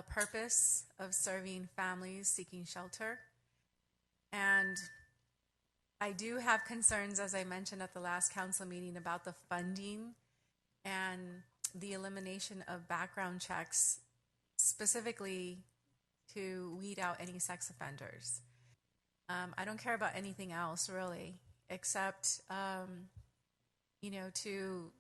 purpose of serving families seeking shelter. And I do have concerns, as I mentioned at the last council meeting, about the funding and the elimination of background checks, specifically to weed out any sex offenders. I don't care about anything else, really, except, to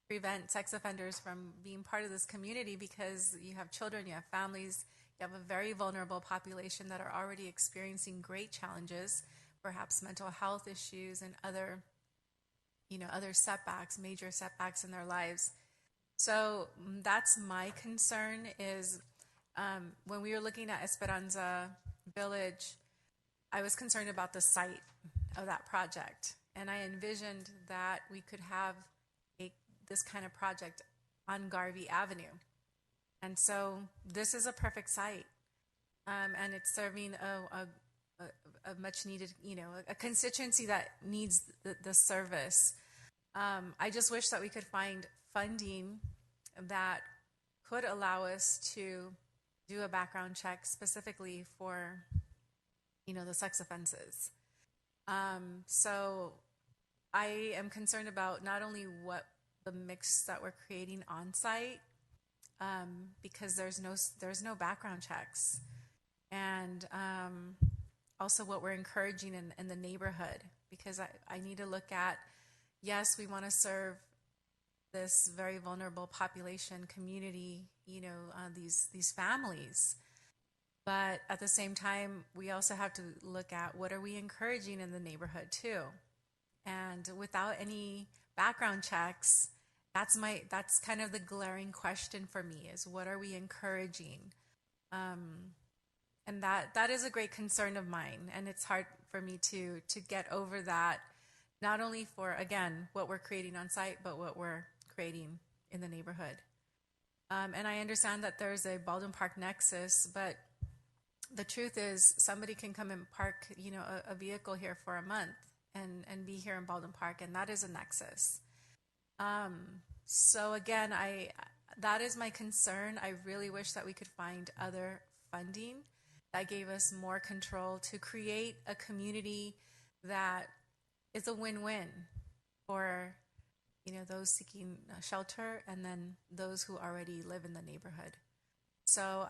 prevent sex offenders from being part of this community, because you have children, you have families, you have a very vulnerable population that are already experiencing great challenges, perhaps mental health issues and other setbacks, major setbacks in their lives. So that's my concern is when we were looking at Esperanza Village, I was concerned about the site of that project. And I envisioned that we could have this kind of project on Garvey Avenue. And so this is a perfect site. And it's serving a much needed, a constituency that needs the service. I just wish that we could find funding that could allow us to do a background check specifically for, the sex offenses. So I am concerned about not only what the mix that we're creating on site, because there's no background checks, and also what we're encouraging in the neighborhood, because I need to look at, yes, we want to serve this very vulnerable population community, these families. But at the same time, we also have to look at what are we encouraging in the neighborhood too. And without any background checks, that's kind of the glaring question for me, is what are we encouraging? And that is a great concern of mine. And it's hard for me to get over that, not only for, again, what we're creating on site, but what we're creating in the neighborhood. And I understand that there's a Baldwin Park nexus, but the truth is somebody can come and park, a vehicle here for a month and be here in Baldwin Park, and that is a nexus. So again, that is my concern. I really wish that we could find other funding that gave us more control to create a community that is a win-win for those seeking shelter and then those who already live in the neighborhood. So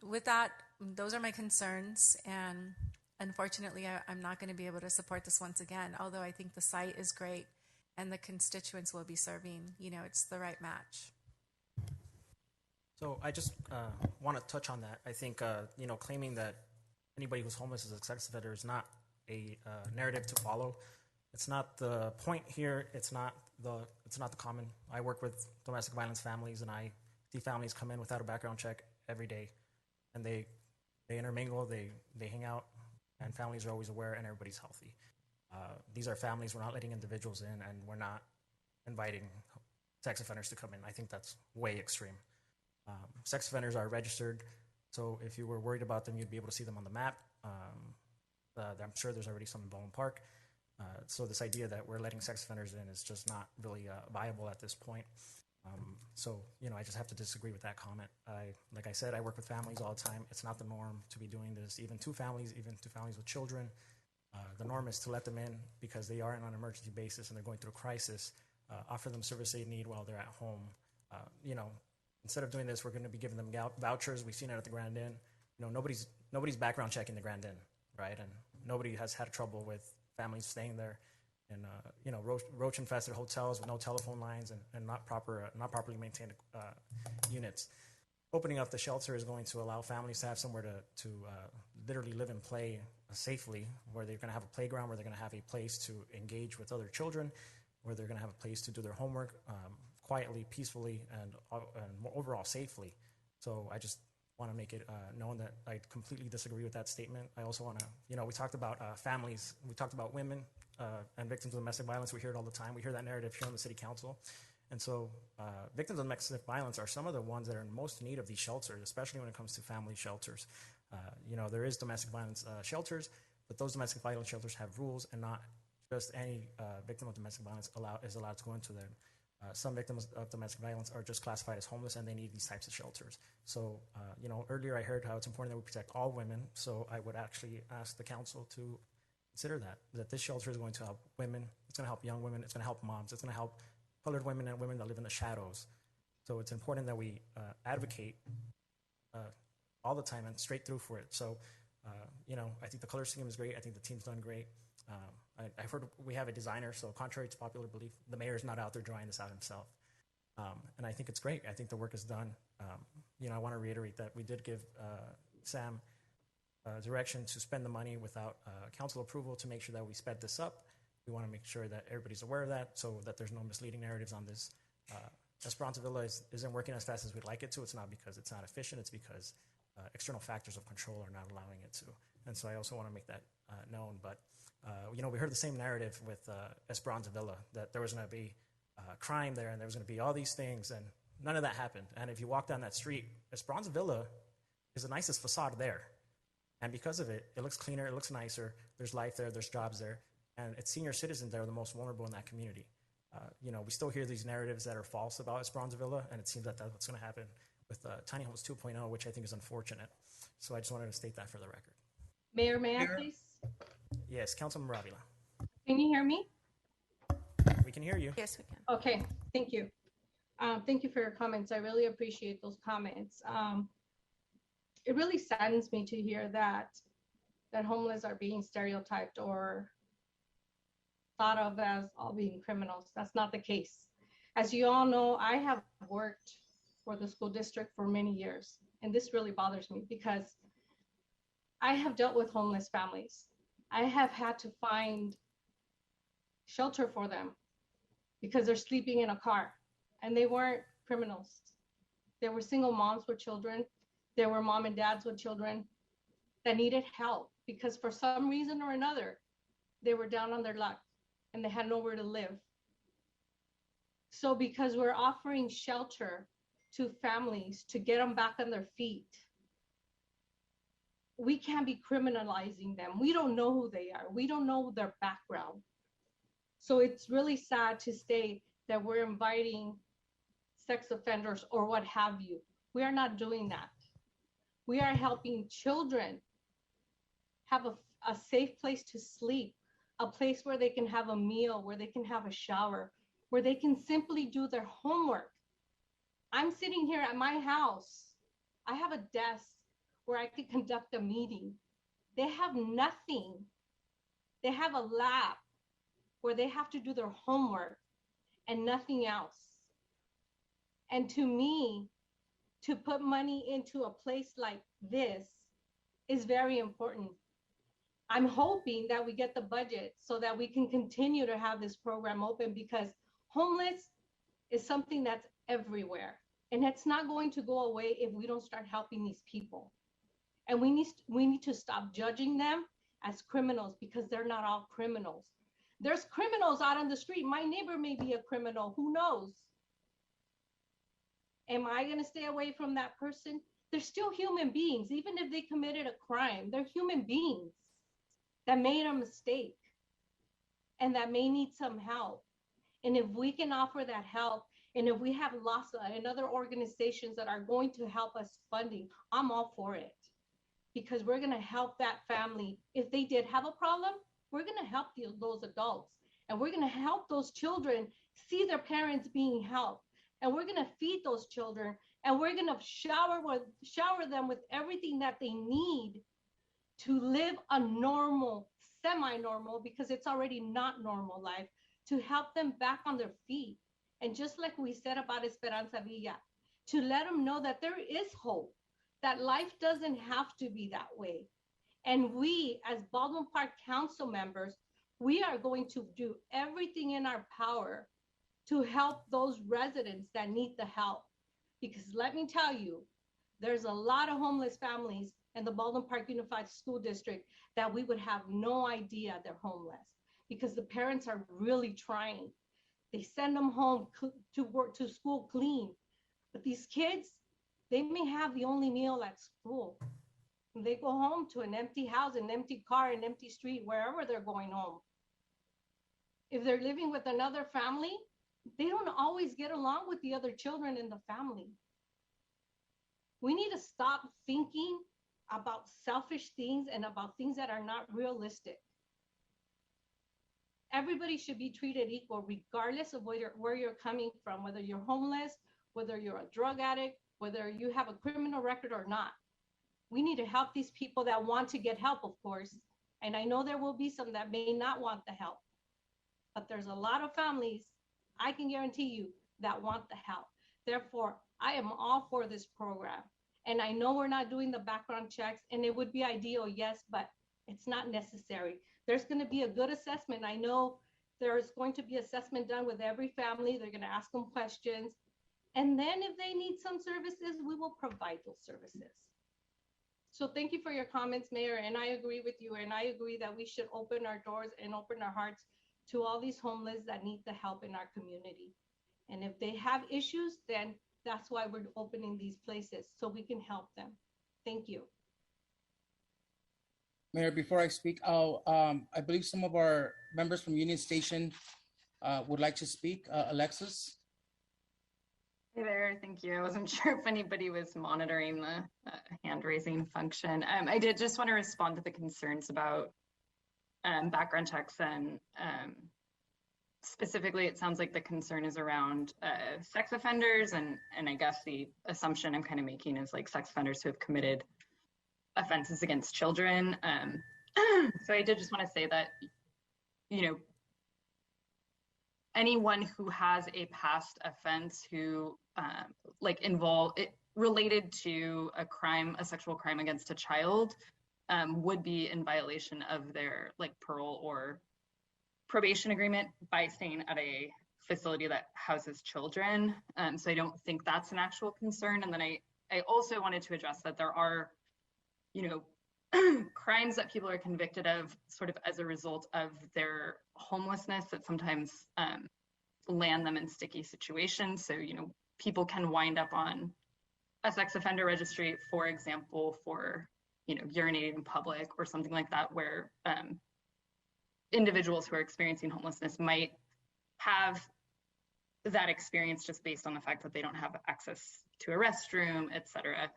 with that, those are my concerns, and unfortunately I'm not going to be able to support this once again, although I think the site is great and the constituents will be serving, it's the right match. So I just want to touch on that. I think, claiming that anybody who's homeless is a sex offender is not a narrative to follow. It's not the point here. It's not the common. I work with domestic violence families, and I see families come in without a background check every day, and they intermingle, they hang out, and families are always aware, and everybody's healthy. These are families. We're not letting individuals in, and we're not inviting sex offenders to come in. I think that's way extreme. Sex offenders are registered, so if you were worried about them, you'd be able to see them on the map. I'm sure there's already some in Baldwin Park. So this idea that we're letting sex offenders in is just not really viable at this point. I just have to disagree with that comment. Like I said, I work with families all the time. It's not the norm to be doing this, even two families with children. The norm is to let them in because they are on an emergency basis and they're going through a crisis. Offer them service they need while they're at home. Instead of doing this, we're going to be giving them vouchers. We've seen it at the Grand Inn. Nobody's background checking the Grand Inn, right? And nobody has had trouble with families staying there in roach infested hotels with no telephone lines and not properly maintained units. Opening up the shelter is going to allow families to have somewhere to literally live and play safely, where they're going to have a playground, where they're going to have a place to engage with other children, where they're going to have a place to do their homework quietly, peacefully, and overall safely. So I just want to make it known that I completely disagree with that statement. I also want to, we talked about families, we talked about women and victims of domestic violence. We hear it all the time. We hear that narrative here on the City Council. And so victims of domestic violence are some of the ones that are in most need of these shelters, especially when it comes to family shelters. There is domestic violence shelters, but those domestic violence shelters have rules, and not just any victim of domestic violence is allowed to go into them. Some victims of domestic violence are just classified as homeless, and they need these types of shelters. So, earlier I heard how it's important that we protect all women. So I would actually ask the council to consider that this shelter is going to help women. It's going to help young women. It's going to help moms. It's going to help colored women and women that live in the shadows. So it's important that we advocate all the time and straight through for it. So, I think the color scheme is great. I think the team's done great. I've heard we have a designer, so contrary to popular belief, the mayor's not out there drawing this out himself. And I think it's great. I think the work is done. I want to reiterate that we did give Sam direction to spend the money without council approval to make sure that we sped this up. We want to make sure that everybody's aware of that so that there's no misleading narratives on this. Esperanza Villa isn't working as fast as we'd like it to. It's not because it's not efficient. It's because external factors of control are not allowing it to. And so I also want to make that known. But, we heard the same narrative with Esperanza Villa, that there was going to be crime there and there was going to be all these things, and none of that happened. And if you walk down that street, Esperanza Villa is the nicest facade there. And because of it, it looks cleaner, it looks nicer, there's life there, there's jobs there, and it's senior citizens that are the most vulnerable in that community. We still hear these narratives that are false about Esperanza Villa, and it seems that that's what's going to happen with Tiny Homes 2.0, which I think is unfortunate. So I just wanted to state that for the record. Mayor, may I please? Yes, Councilman Ravila. Can you hear me? We can hear you. Yes, we can. Okay, thank you. Thank you for your comments. I really appreciate those comments. It really saddens me to hear that homeless are being stereotyped or thought of as all being criminals. That's not the case. As you all know, I have worked for the school district for many years, and this really bothers me because I have dealt with homeless families. I have had to find shelter for them because they're sleeping in a car, and they weren't criminals. They were single moms with children. There were mom and dads with children that needed help because for some reason or another, they were down on their luck and they had nowhere to live. So because we're offering shelter to families to get them back on their feet, we can't be criminalizing them. We don't know who they are. We don't know their background. So it's really sad to say that we're inviting sex offenders or what have you. We are not doing that. We are helping children have a safe place to sleep, a place where they can have a meal, where they can have a shower, where they can simply do their homework. I'm sitting here at my house. I have a desk where I could conduct a meeting. They have nothing. They have a lab where they have to do their homework and nothing else. And to me, to put money into a place like this is very important. I'm hoping that we get the budget so that we can continue to have this program open, because homeless is something that's everywhere. And it's not going to go away if we don't start helping these people. And we need to stop judging them as criminals, because they're not all criminals. There's criminals out on the street. My neighbor may be a criminal. Who knows? Am I going to stay away from that person? They're still human beings. Even if they committed a crime, they're human beings that made a mistake and that may need some help. And if we can offer that help, and if we have LASA and other organizations that are going to help us funding, I'm all for it, because we're going to help that family. If they did have a problem, we're going to help those adults, and we're going to help those children see their parents being helped, and we're going to feed those children, and we're going to shower them with everything that they need to live a normal, semi-normal, because it's already not normal life, to help them back on their feet. And just like we said about Esperanza Villa, to let them know that there is hope, that life doesn't have to be that way. And we, as Baldwin Park Council members, we are going to do everything in our power to help those residents that need the help. Because let me tell you, there's a lot of homeless families in the Baldwin Park Unified School District that we would have no idea they're homeless, because the parents are really trying. They send them home to work, to school clean. But these kids, they may have the only meal at school. They go home to an empty house, an empty car, an empty street, wherever they're going home. If they're living with another family, they don't always get along with the other children in the family. We need to stop thinking about selfish things and about things that are not realistic. Everybody should be treated equal, regardless of where you're coming from, whether you're homeless, whether you're a drug addict, whether you have a criminal record or not. We need to help these people that want to get help, of course. And I know there will be some that may not want the help. But there's a lot of families, I can guarantee you, that want the help. Therefore, I am all for this program. And I know we're not doing the background checks, and it would be ideal, yes, but it's not necessary. There's going to be a good assessment. I know there's going to be assessment done with every family. They're going to ask them questions. And then if they need some services, we will provide those services. So thank you for your comments, Mayor. And I agree with you. And I agree that we should open our doors and open our hearts to all these homeless that need the help in our community. And if they have issues, then that's why we're opening these places, so we can help them. Thank you. Mayor, before I speak, I believe some of our members from Union Station would like to speak. Alexis? Hey there, thank you. I wasn't sure if anybody was monitoring the hand raising function. I did just want to respond to the concerns about background checks, and specifically it sounds like the concern is around sex offenders, and I guess the assumption I'm kind of making is like sex offenders who have committed offenses against children. So I did just want to say that, you know, anyone who has a past offense who like related to a crime, a sexual crime against a child, would be in violation of their like parole or probation agreement by staying at a facility that houses children. So I don't think that's an actual concern. And then I also wanted to address that there are, you know, crimes that people are convicted of sort of as a result of their homelessness that sometimes land them in sticky situations. So, people can wind up on a sex offender registry, for example, for, urinating in public or something like that, where individuals who are experiencing homelessness might have that experience just based on the fact that they don't have access to a restroom, et cetera.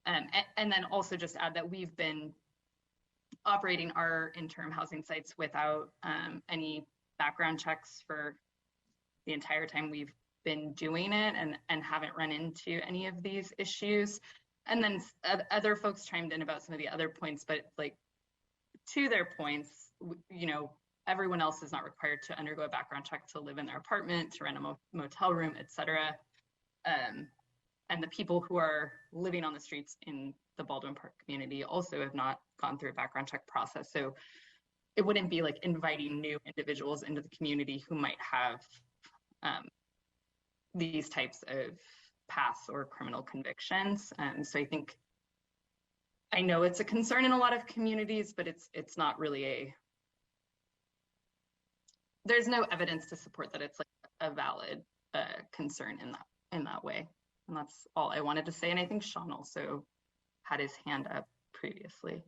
And then also just add that we've been operating our interim housing sites without any background checks for the entire time we've been doing it, and haven't run into any of these issues. And then other folks chimed in about some of the other points, but like, to their points, everyone else is not required to undergo a background check to live in their apartment, to rent a motel room, et cetera. And the people who are living on the streets in the Baldwin Park community also have not gone through a background check process. So it wouldn't be like inviting new individuals into the community who might have these types of past or criminal convictions. So I know it's a concern in a lot of communities, but it's not really there's no evidence to support that it's like a valid concern in that way. And that's all I wanted to say. And I think Sean also had his hand up previously.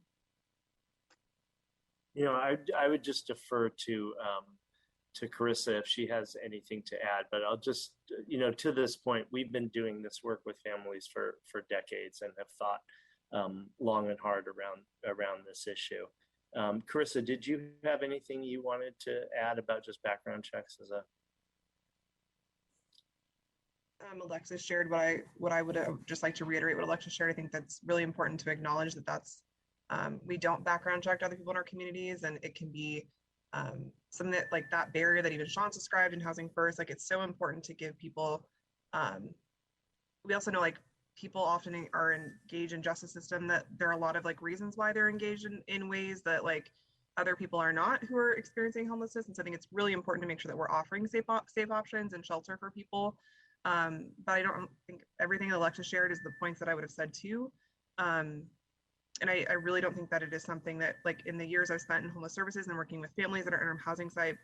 I would just defer to Carissa if she has anything to add, but I'll just, to this point, we've been doing this work with families for decades and have thought long and hard around this issue. Carissa, did you have anything you wanted to add about just background checks as a? Alexis shared what I would just like to reiterate what Alexis shared. I think that's really important to acknowledge that's we don't background check other people in our communities, and it can be something that, like, that barrier that even Sean described in Housing First, like, it's so important to give people, we also know, like, people often are engaged in justice system, that there are a lot of like reasons why they're engaged in ways that like other people are not who are experiencing homelessness. And so I think it's really important to make sure that we're offering safe options and shelter for people. But I don't think everything Alexis shared is the points that I would have said too. And I really don't think that it is something that, like, in the years I've spent in homeless services and working with families that are in our housing site,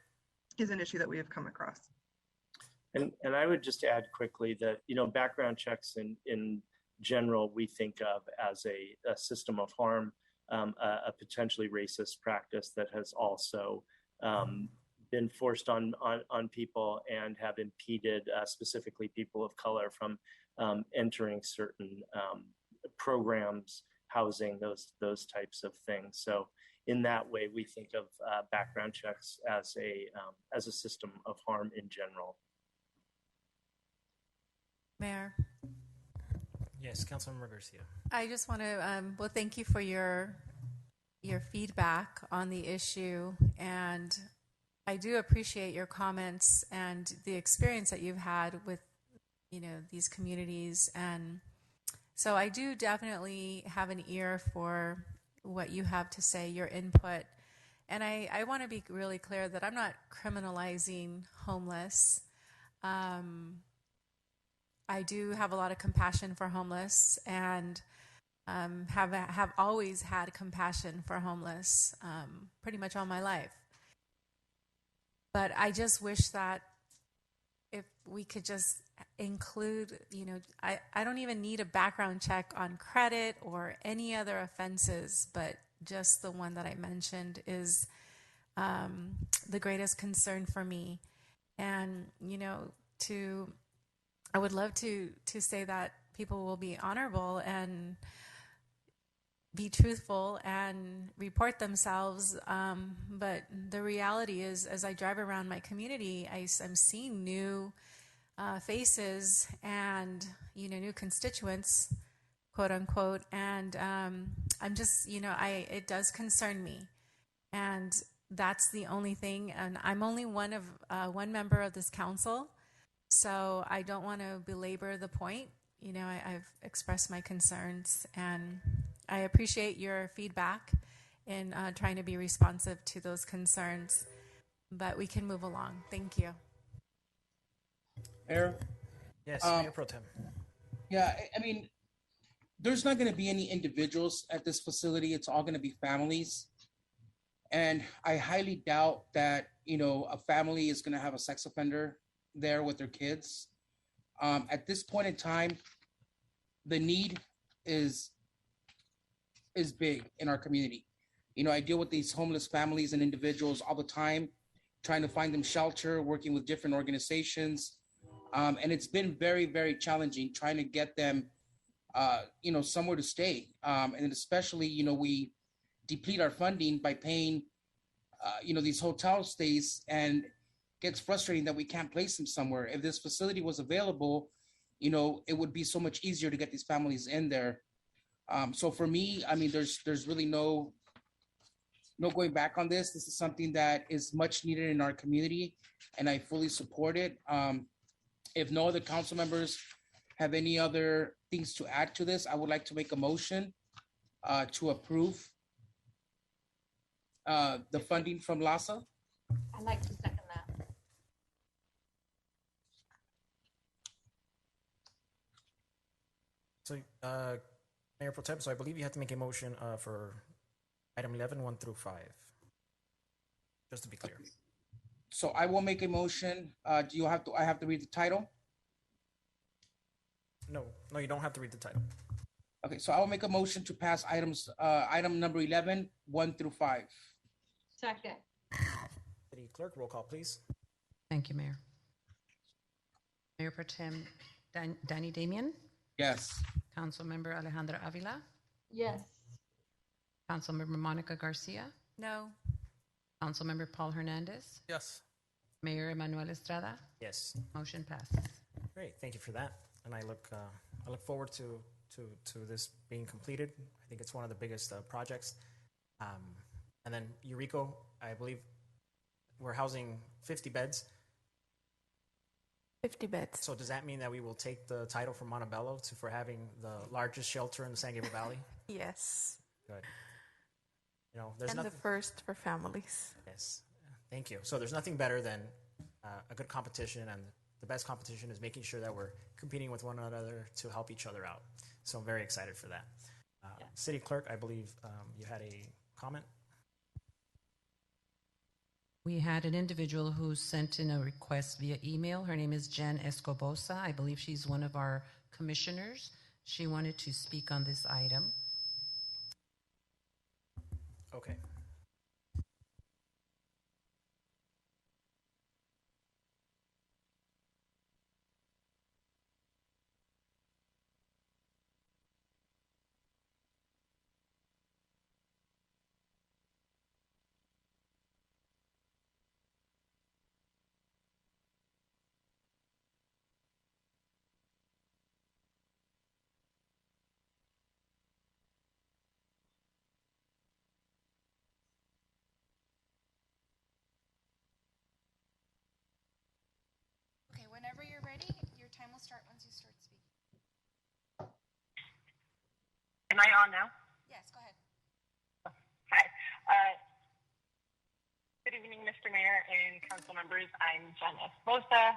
is an issue that we have come across. And I would just add quickly that, background checks in general, we think of as a system of harm, a potentially racist practice that has also been forced on people and have impeded specifically people of color from entering certain programs, housing, those types of things. So in that way, we think of background checks as a system of harm in general. Mayor. Yes, Councilmember Garcia. I just want to, thank you for your feedback on the issue, and I do appreciate your comments and the experience that you've had with, these communities, and so I do definitely have an ear for what you have to say, your input, and I want to be really clear that I'm not criminalizing homeless. I do have a lot of compassion for homeless, and have always had compassion for homeless pretty much all my life. But I just wish that if we could just include, I don't even need a background check on credit or any other offenses, but just the one that I mentioned is the greatest concern for me. And, I would love to say that people will be honorable and be truthful and report themselves. But the reality is, as I drive around my community, I'm seeing new faces and, new constituents, quote unquote. And I'm just, it does concern me. And that's the only thing. And I'm only one member of this council. So I don't want to belabor the point. I've expressed my concerns, and I appreciate your feedback in trying to be responsive to those concerns, but we can move along. Thank you. Mayor? Yes, Mayor Pro Tem. Yeah, I mean, there's not going to be any individuals at this facility. It's all going to be families. And I highly doubt that, a family is going to have a sex offender there with their kids. At this point in time, the need is big in our community. I deal with these homeless families and individuals all the time, trying to find them shelter, working with different organizations. And it's been very, very challenging trying to get them, somewhere to stay. And especially, we deplete our funding by paying, these hotel stays, and gets frustrating that we can't place them somewhere. If this facility was available, it would be so much easier to get these families in there. So for me, I mean, there's really no going back on this. This is something that is much needed in our community, and I fully support it. If no other council members have any other things to add to this, I would like to make a motion to approve the funding from LASA. I'd like to second that. So, Mayor Pro Tem, so I believe you have to make a motion for item 11, 1 through 5. Just to be clear. So I will make a motion. I have to read the title? No, you don't have to read the title. Okay, so I will make a motion to pass item number 11, 1 through 5. Second. City Clerk, roll call, please. Thank you, Mayor. Mayor Pro Tem Danny Damian, Yes. Councilmember Alejandra Avila, Yes. Councilmember Monica Garcia, No. Councilmember Paul Hernandez, Yes. Mayor Emmanuel Estrada. Yes. Motion passes. Great, thank you for that. And I look forward to this being completed. I think it's one of the biggest projects. And then Eurico, I believe we're housing 50 beds. 50 beds. So does that mean that we will take the title from Montebello for having the largest shelter in the San Gabriel Valley? Yes. Good. There's And nothing. the first for families. Yes. Thank you. So there's nothing better than a good competition, and the best competition is making sure that we're competing with one another to help each other out. So I'm very excited for that. City Clerk, I believe you had a comment. We had an individual who sent in a request via email. Her name is Jen Escobosa. I believe she's one of our commissioners. She wanted to speak on this item. Okay. Okay, whenever you're ready, your time will start once you start speaking. Am I on now? Yes, go ahead. Hi. Good evening, Mr. Mayor and council members. I'm Jen Esposa.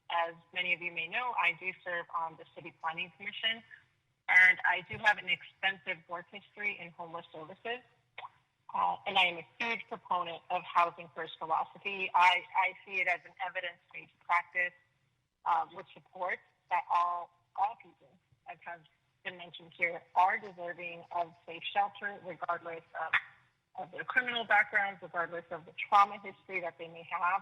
As many of you may know, I do serve on the City Planning Commission, and I do have an extensive work history in homeless services. And I am a huge proponent of housing first philosophy. I see it as an evidence-based practice which supports that all people, as has been mentioned here, are deserving of safe shelter, regardless of their criminal backgrounds, regardless of the trauma history that they may have.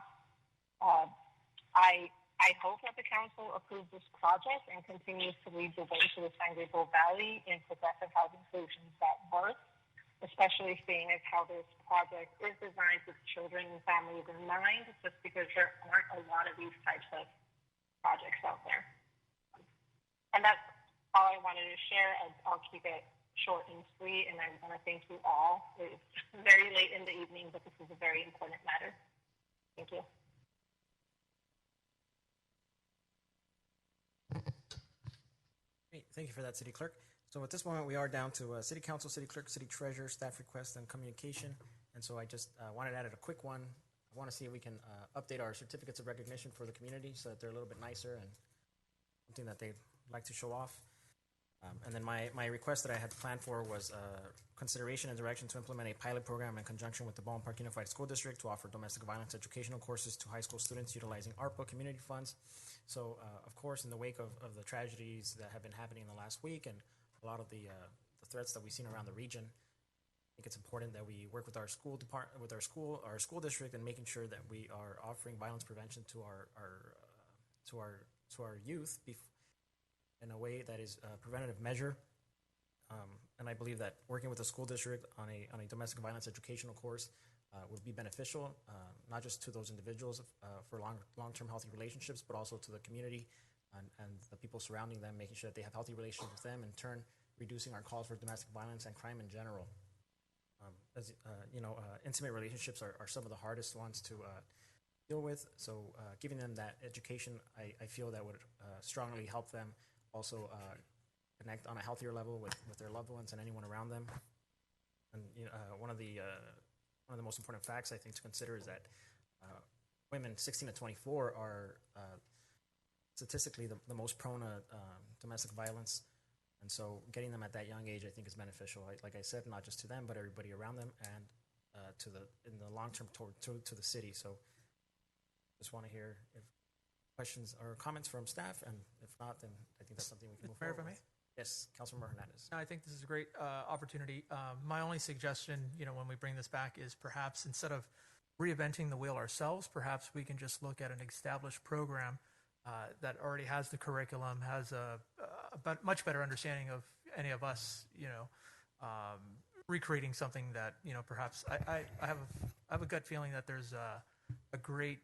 I hope that the council approves this project and continues to lead the way to the San Gabriel Valley in progressive housing solutions that work, especially seeing as how this project is designed with children and families in mind, just because there aren't a lot of these types of projects out there. And that's all I wanted to share. I'll keep it short and sweet, and I want to thank you all. It's very late in the evening, but this is a very important matter. Thank you. Great. Thank you for that, City Clerk. So at this moment, we are down to City Council, City Clerk, City Treasurer, staff request, and communication. And so I just wanted to add a quick one. I want to see if we can update our certificates of recognition for the community so that they're a little bit nicer and something that they'd like to show off. And then my request that I had planned for was consideration and direction to implement a pilot program in conjunction with the Baldwin Park Unified School District to offer domestic violence educational courses to high school students utilizing ARPA community funds. So, of course, in the wake of the tragedies that have been happening in the last week and a lot of the threats that we've seen around the region, I think it's important that we work with our school department, with our school district, and making sure that we are offering violence prevention to our youth in a way that is a preventative measure. And I believe that working with the school district on a domestic violence educational course would be beneficial, not just to those individuals for long-term healthy relationships, but also to the community and the people surrounding them, making sure that they have healthy relationships with them, in turn reducing our calls for domestic violence and crime in general. As you know, intimate relationships are some of the hardest ones to deal with. So giving them that education, I feel that would strongly help them also connect on a healthier level with their loved ones and anyone around them. And one of the most important facts I think to consider is that women 16 to 24 are statistically the most prone to domestic violence. And so getting them at that young age, I think, is beneficial. Like I said, not just to them, but everybody around them, and in the long term to the city. So just want to hear if questions or comments from staff, and if not, then I think that's something we can move Mayor, forward if I may? with. Yes, Councilmember Hernandez. I think this is a great opportunity. My only suggestion, when we bring this back, is perhaps instead of reinventing the wheel ourselves, perhaps we can just look at an established program that already has the curriculum, has a much better understanding of any of us, recreating something that, perhaps I have a gut feeling that there's a great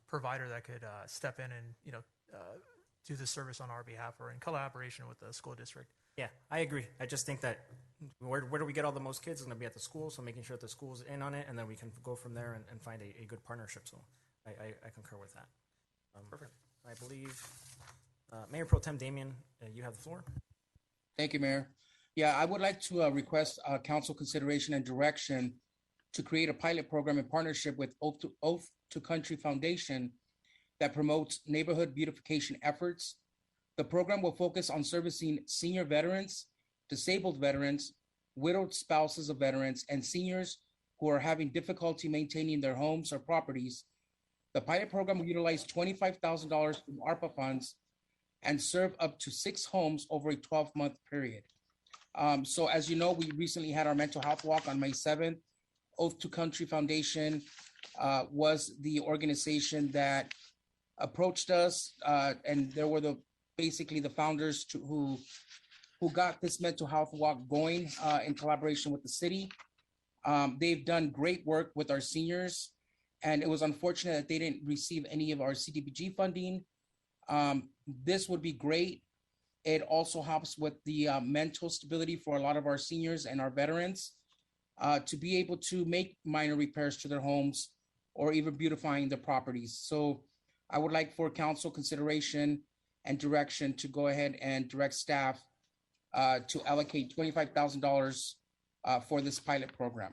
provider that could step in and, do the service on our behalf or in collaboration with the school district. Yeah, I agree. I just think that where do we get all the most kids? It's going to be at the school, so making sure that the school's in on it, and then we can go from there and find a good partnership. So I concur with that. Perfect. I believe Mayor Pro Tem Damian, you have the floor. Thank you, Mayor. Yeah, I would like to request council consideration and direction to create a pilot program in partnership with Oath to Country Foundation that promotes neighborhood beautification efforts. The program will focus on servicing senior veterans, disabled veterans, widowed spouses of veterans, and seniors who are having difficulty maintaining their homes or properties. The pilot program will utilize $25,000 from ARPA funds and serve up to 6 homes over a 12-month period. So as you know, we recently had our mental health walk on May 7th. Oath to Country Foundation was the organization that approached us, and there were basically the founders who got this mental health walk going in collaboration with the city. They've done great work with our seniors, and it was unfortunate that they didn't receive any of our CDBG funding. This would be great. It also helps with the mental stability for a lot of our seniors and our veterans to be able to make minor repairs to their homes or even beautifying their properties. So I would like for council consideration and direction to go ahead and direct staff to allocate $25,000 for this pilot program.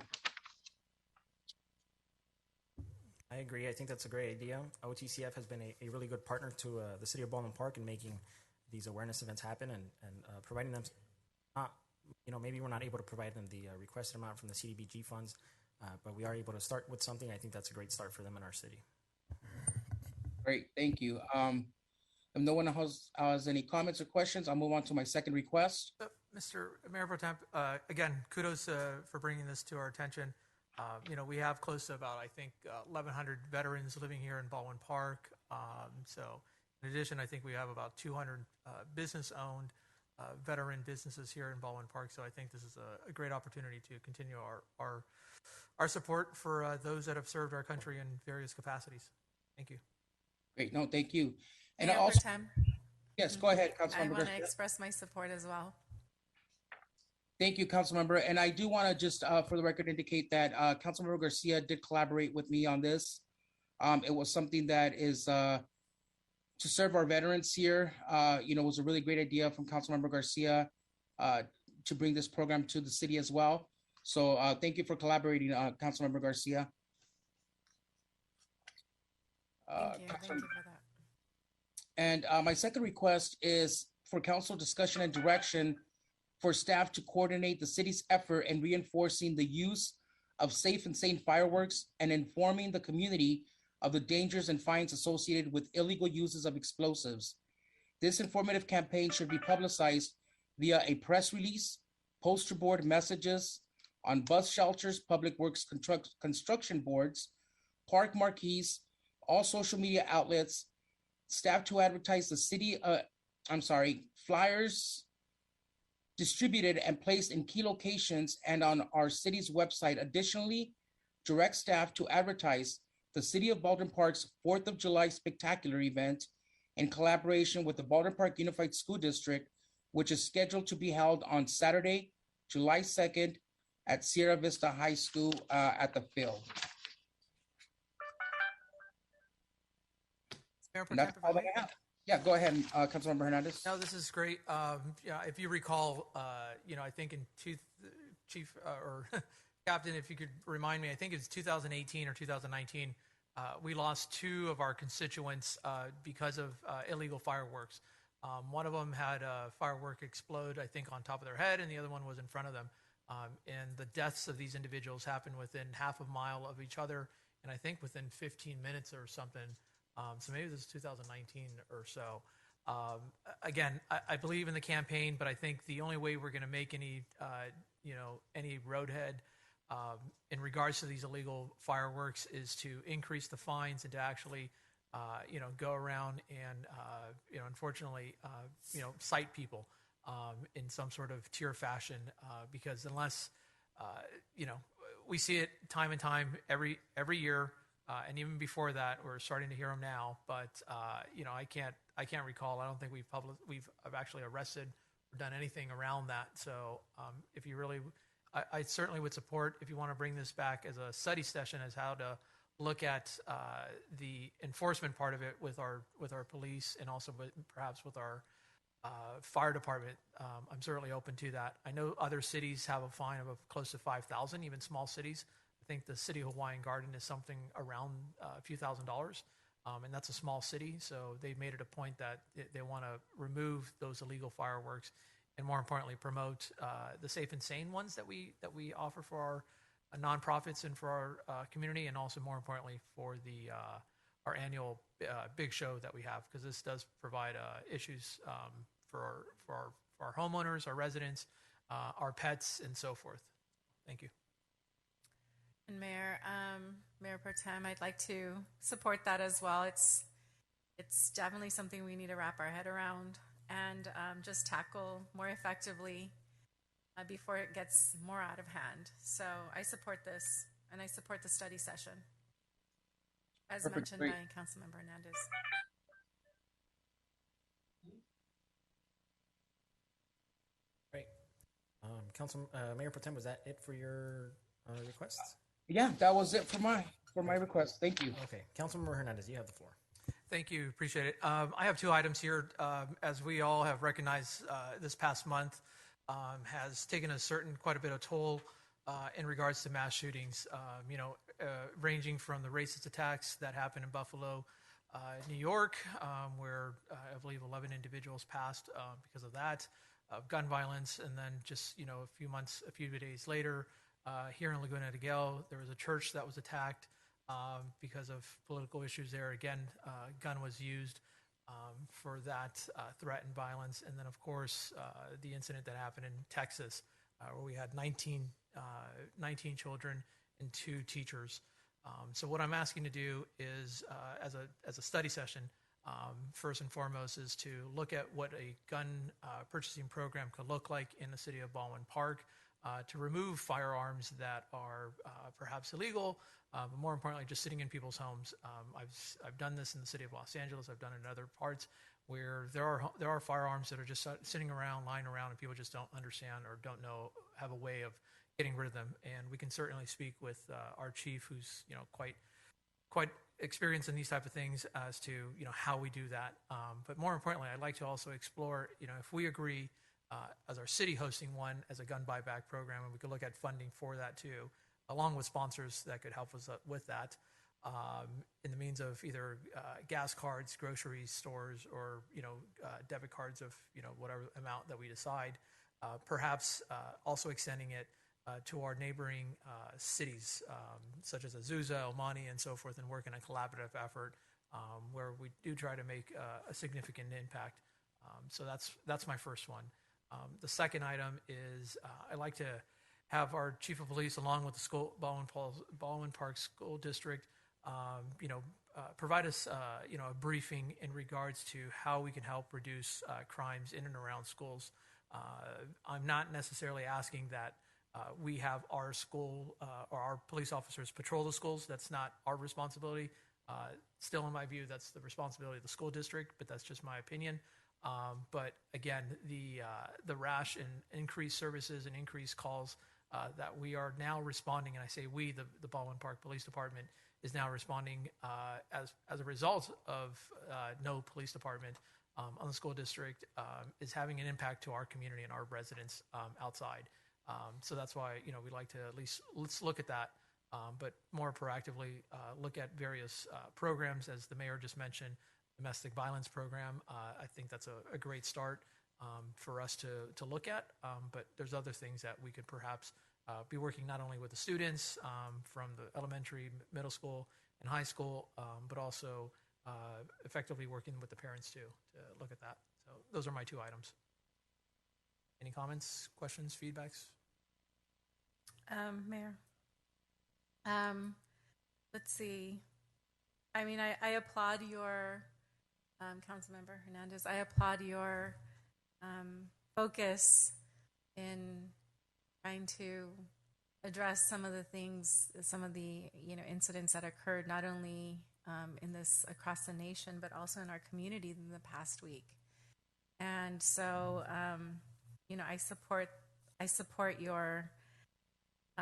I agree. I think that's a great idea. OTCF has been a really good partner to the city of Baldwin Park in making these awareness events happen and providing them. Maybe we're not able to provide them the requested amount from the CDBG funds, but we are able to start with something. I think that's a great start for them in our city. Great, thank you. If no one has any comments or questions, I'll move on to my second request. Mr. Mayor Pro Tem, again, kudos for bringing this to our attention. We have close to about, I think, 1,100 veterans living here in Baldwin Park. So in addition, I think we have about 200 business-owned veteran businesses here in Baldwin Park. So I think this is a great opportunity to continue our support for those that have served our country in various capacities. Thank you. Great, no, thank you. And Mayor also, Pro Tem. yes, go ahead, I Councilmember want to Garcia. express my support as well. Thank you, Councilmember. And I do want to just, for the record, indicate that Councilmember Garcia did collaborate with me on this. It was something that is to serve our veterans here. It was a really great idea from Councilmember Garcia to bring this program to the city as well. So thank you for collaborating, Councilmember Garcia. Thank you for that. And my second request is for council discussion and direction for staff to coordinate the city's effort in reinforcing the use of safe and sane fireworks and informing the community of the dangers and fines associated with illegal uses of explosives. This informative campaign should be publicized via a press release, poster board messages on bus shelters, public works construction boards, park marquees, all social media outlets, staff to advertise the city, flyers distributed and placed in key locations and on our city's website. Additionally, direct staff to advertise the City of Baldwin Park's 4th of July Spectacular event in collaboration with the Baldwin Park Unified School District, which is scheduled to be held on Saturday, July 2nd at Sierra Vista High School at the field. Mayor Pro And that's Tem, if all I that may. I have. Yeah, go ahead, Councilmember Hernandez. No, this is great. Yeah, if you recall, I think Chief or Captain, if you could remind me, I think it was 2018 or 2019. We lost two of our constituents because of illegal fireworks. One of them had a firework explode, I think, on top of their head, and the other one was in front of them. And the deaths of these individuals happened within half a mile of each other, and I think within 15 minutes or something. So maybe this is 2019 or so. Again, I believe in the campaign, but I think the only way we're going to make any roadhead in regards to these illegal fireworks is to increase the fines and to actually, go around and, unfortunately, cite people in some sort of tier fashion, because unless, we see it time and time every year. And even before that, we're starting to hear them now. But I can't recall. I don't think we've actually arrested or done anything around that. So if you really, I certainly would support if you want to bring this back as a study session as how to look at the enforcement part of it with our police and also perhaps with our fire department. I'm certainly open to that. I know other cities have a fine of close to 5,000, even small cities. I think the city of Hawaiian Garden is something around a few $1,000s, and that's a small city. So they've made it a point that they want to remove those illegal fireworks, and more importantly, promote the safe and sane ones that we offer for our nonprofits and for our community, and also more importantly for our annual big show that we have, because this does provide issues for our homeowners, our residents, our pets, and so forth. Thank you. And Mayor Pro Tem, I'd like to support that as well. It's definitely something we need to wrap our head around and just tackle more effectively before it gets more out of hand. So I support this, and I support the study session, as Perfect. mentioned Great. by Councilmember Hernandez. Great. Mayor Pro Tem, was that it for your requests? Yeah, that was it for my request. Thank you. Okay, Councilmember Hernandez, you have the floor. Thank you. Appreciate it. I have two items here. As we all have recognized, this past month has taken quite a bit of toll in regards to mass shootings, ranging from the racist attacks that happened in Buffalo, New York, where I believe 11 individuals passed because of that, gun violence, and then just, a few days later, here in Laguna de Guel, there was a church that was attacked because of political issues there. Again, gun was used for that threat and violence. And then, of course, the incident that happened in Texas, where we had 19 children and 2 teachers. So what I'm asking to do is, as a study session, first and foremost, is to look at what a gun purchasing program could look like in the city of Baldwin Park, to remove firearms that are perhaps illegal, but more importantly, just sitting in people's homes. I've done this in the city of Los Angeles. I've done it in other parts where there are firearms that are just sitting around, lying around, and people just don't understand or don't know, have a way of getting rid of them. And we can certainly speak with our chief, who's quite experienced in these type of things, as to how we do that. But more importantly, I'd like to also explore, if we agree, as our city hosting one as a gun buyback program, and we could look at funding for that too, along with sponsors that could help us with that. in the means of either gas cards, grocery stores, or debit cards of whatever amount that we decide. Perhaps also extending it to our neighboring cities, such as Azusa, El Monte, and so forth, and work in a collaborative effort where we do try to make a significant impact. So that's my first one. The second item is I like to have our chief of police, along with the Baldwin Park School District, provide us a briefing in regards to how we can help reduce crimes in and around schools. I'm not necessarily asking that we have our school or our police officers patrol the schools. That's not our responsibility. Still, in my view, that's the responsibility of the school district, but that's just my opinion. But again, the rash and increased services and increased calls that we are now responding, and I say we, the Baldwin Park Police Department, is now responding as a result of no police department on the school district, is having an impact to our community and our residents outside. So that's why we like to at least let's look at that, but more proactively look at various programs, as the mayor just mentioned, domestic violence program. I think that's a great start for us to look at, but there's other things that we could perhaps be working not only with the students from the elementary, middle school, and high school, but also effectively working with the parents too to look at that. So those are my two items. Any comments, questions, feedbacks? Mayor, let's see. I mean, I applaud your, Councilmember Hernandez, I applaud your focus in trying to address some of the things, some of the incidents that occurred not only across the nation, but also in our community in the past week. And so, I support your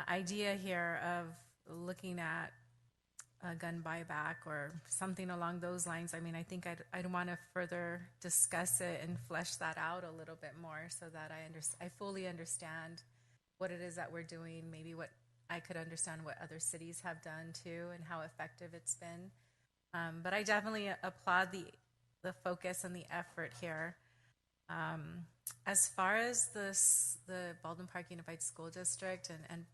idea here of looking at a gun buyback or something along those lines. I mean, I think I'd want to further discuss it and flesh that out a little bit more so that I fully understand what it is that we're doing, maybe what I could understand what other cities have done too and how effective it's been. But I definitely applaud the focus and the effort here. As far as the Baldwin Park Unified School District, and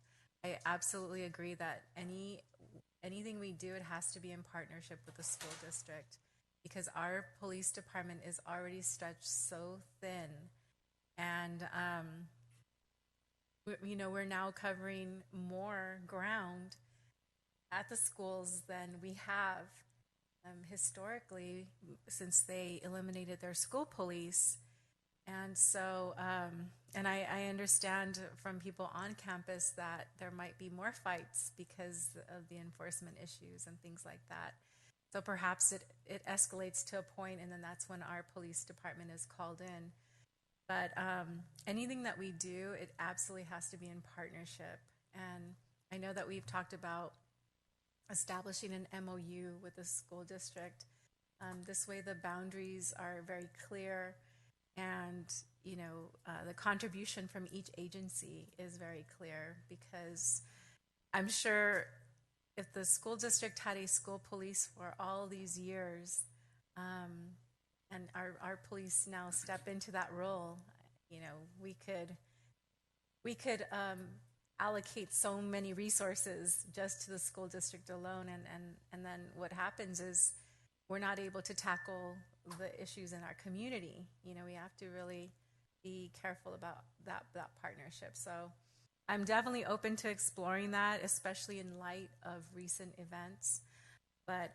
I absolutely agree that anything we do, it has to be in partnership with the school district, because our police department is already stretched so thin, and we're now covering more ground at the schools than we have historically since they eliminated their school police. And so, and I understand from people on campus that there might be more fights because of the enforcement issues and things like that. So perhaps it escalates to a point, and then that's when our police department is called in. But anything that we do, it absolutely has to be in partnership. And I know that we've talked about establishing an MOU with the school district. This way the boundaries are very clear, and the contribution from each agency is very clear, because I'm sure if the school district had a school police for all these years, and our police now step into that role, we could allocate so many resources just to the school district alone, and then what happens is we're not able to tackle the issues in our community. We have to really be careful about that partnership. So I'm definitely open to exploring that, especially in light of recent events. But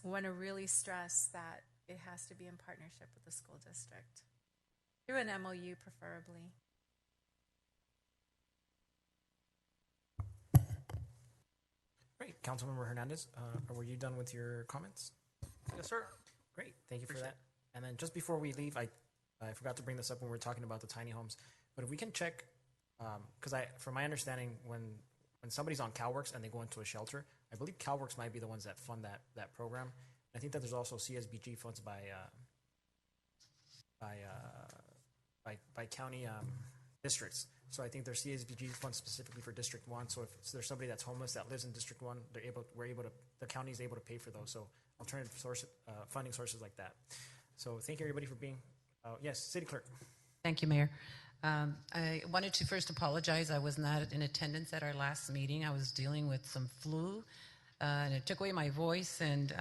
want to really stress that it has to be in partnership with the school district, through an MOU preferably. Great. Councilmember Hernandez, were you done with your comments? Yes, sir. Great. Thank you for that. And then just before we leave, I forgot to bring this up when we were talking about the tiny homes, but if we can check, because from my understanding, when somebody's on CalWorks and they go into a shelter, I believe CalWorks might be the ones that fund that program. I think that there's also CSBG funds by county districts. So I think there's CSBG funds specifically for District 1. So if there's somebody that's homeless that lives in District 1, we're able to the county is able to pay for those. So alternative funding sources like that. So thank you everybody for being. Yes, City Clerk. Thank you, Mayor. I wanted to first apologize. I was not in attendance at our last meeting. I was dealing with some flu, and it took away my voice, and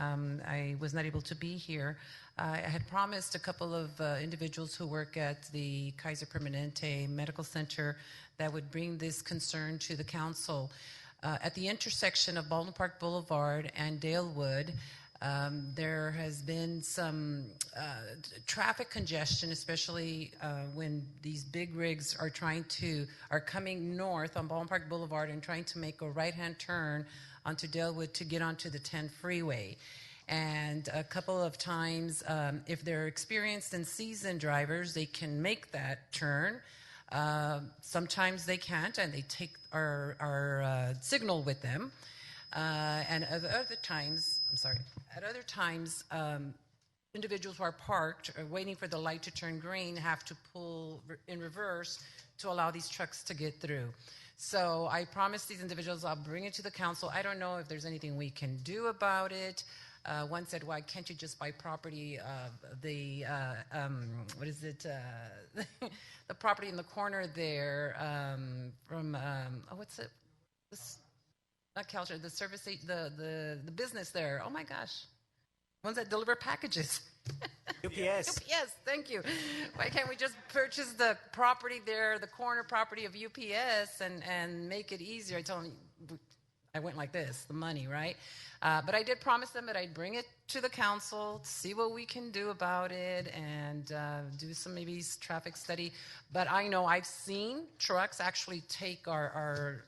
I was not able to be here. I had promised a couple of individuals who work at the Kaiser Permanente Medical Center that would bring this concern to the council. At the intersection of Baldwin Park Boulevard and Dalewood, there has been some traffic congestion, especially when these big rigs are coming north on Baldwin Park Boulevard and trying to make a right-hand turn onto Dalewood to get onto the 10 freeway. And a couple of times, if they're experienced and seasoned drivers, they can make that turn. Sometimes they can't, and they take our signal with them. And at other times, individuals who are parked or waiting for the light to turn green have to pull in reverse to allow these trucks to get through. So I promised these individuals I'll bring it to the council. I don't know if there's anything we can do about it. One said, why can't you just buy property, the property in the corner there from, what's it? Not Caltra, the service, the business there. Oh my gosh. Ones that deliver packages. UPS. UPS, thank you. Why can't we just purchase the property there, the corner property of UPS, and make it easier? I told them, I went like this, the money, right? But I did promise them that I'd bring it to the council, see what we can do about it, and do some maybe traffic study. But I know I've seen trucks actually take our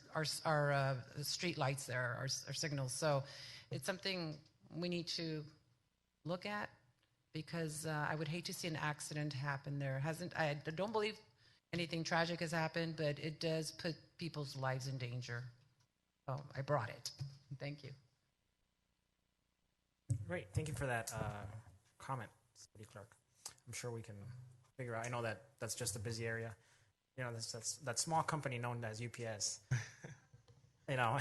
street lights there, our signals. So it's something we need to look at, because I would hate to see an accident happen there. I don't believe anything tragic has happened, but it does put people's lives in danger. Oh, I brought it. Thank you. Great, thank you for that comment, City Clerk. I'm sure we can figure out. I know that that's just a busy area. You know, that's that small company known as UPS. You know,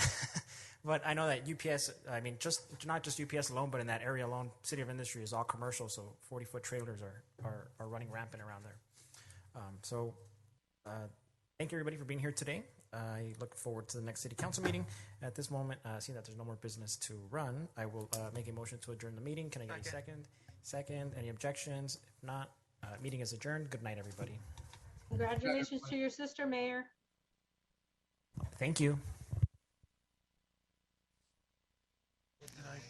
but I know that UPS. I mean, not just UPS alone, but in that area alone, City of Industry is all commercial. So 40-foot trailers are running rampant around there. Thank you everybody for being here today. I look forward to the next City Council meeting. At this moment, seeing that there's no more business to run, I will make a motion to adjourn the meeting. Can I get a second? Second. Any objections? If not, meeting is adjourned. Good night, everybody. Congratulations to your sister, Mayor. Thank you. Good night.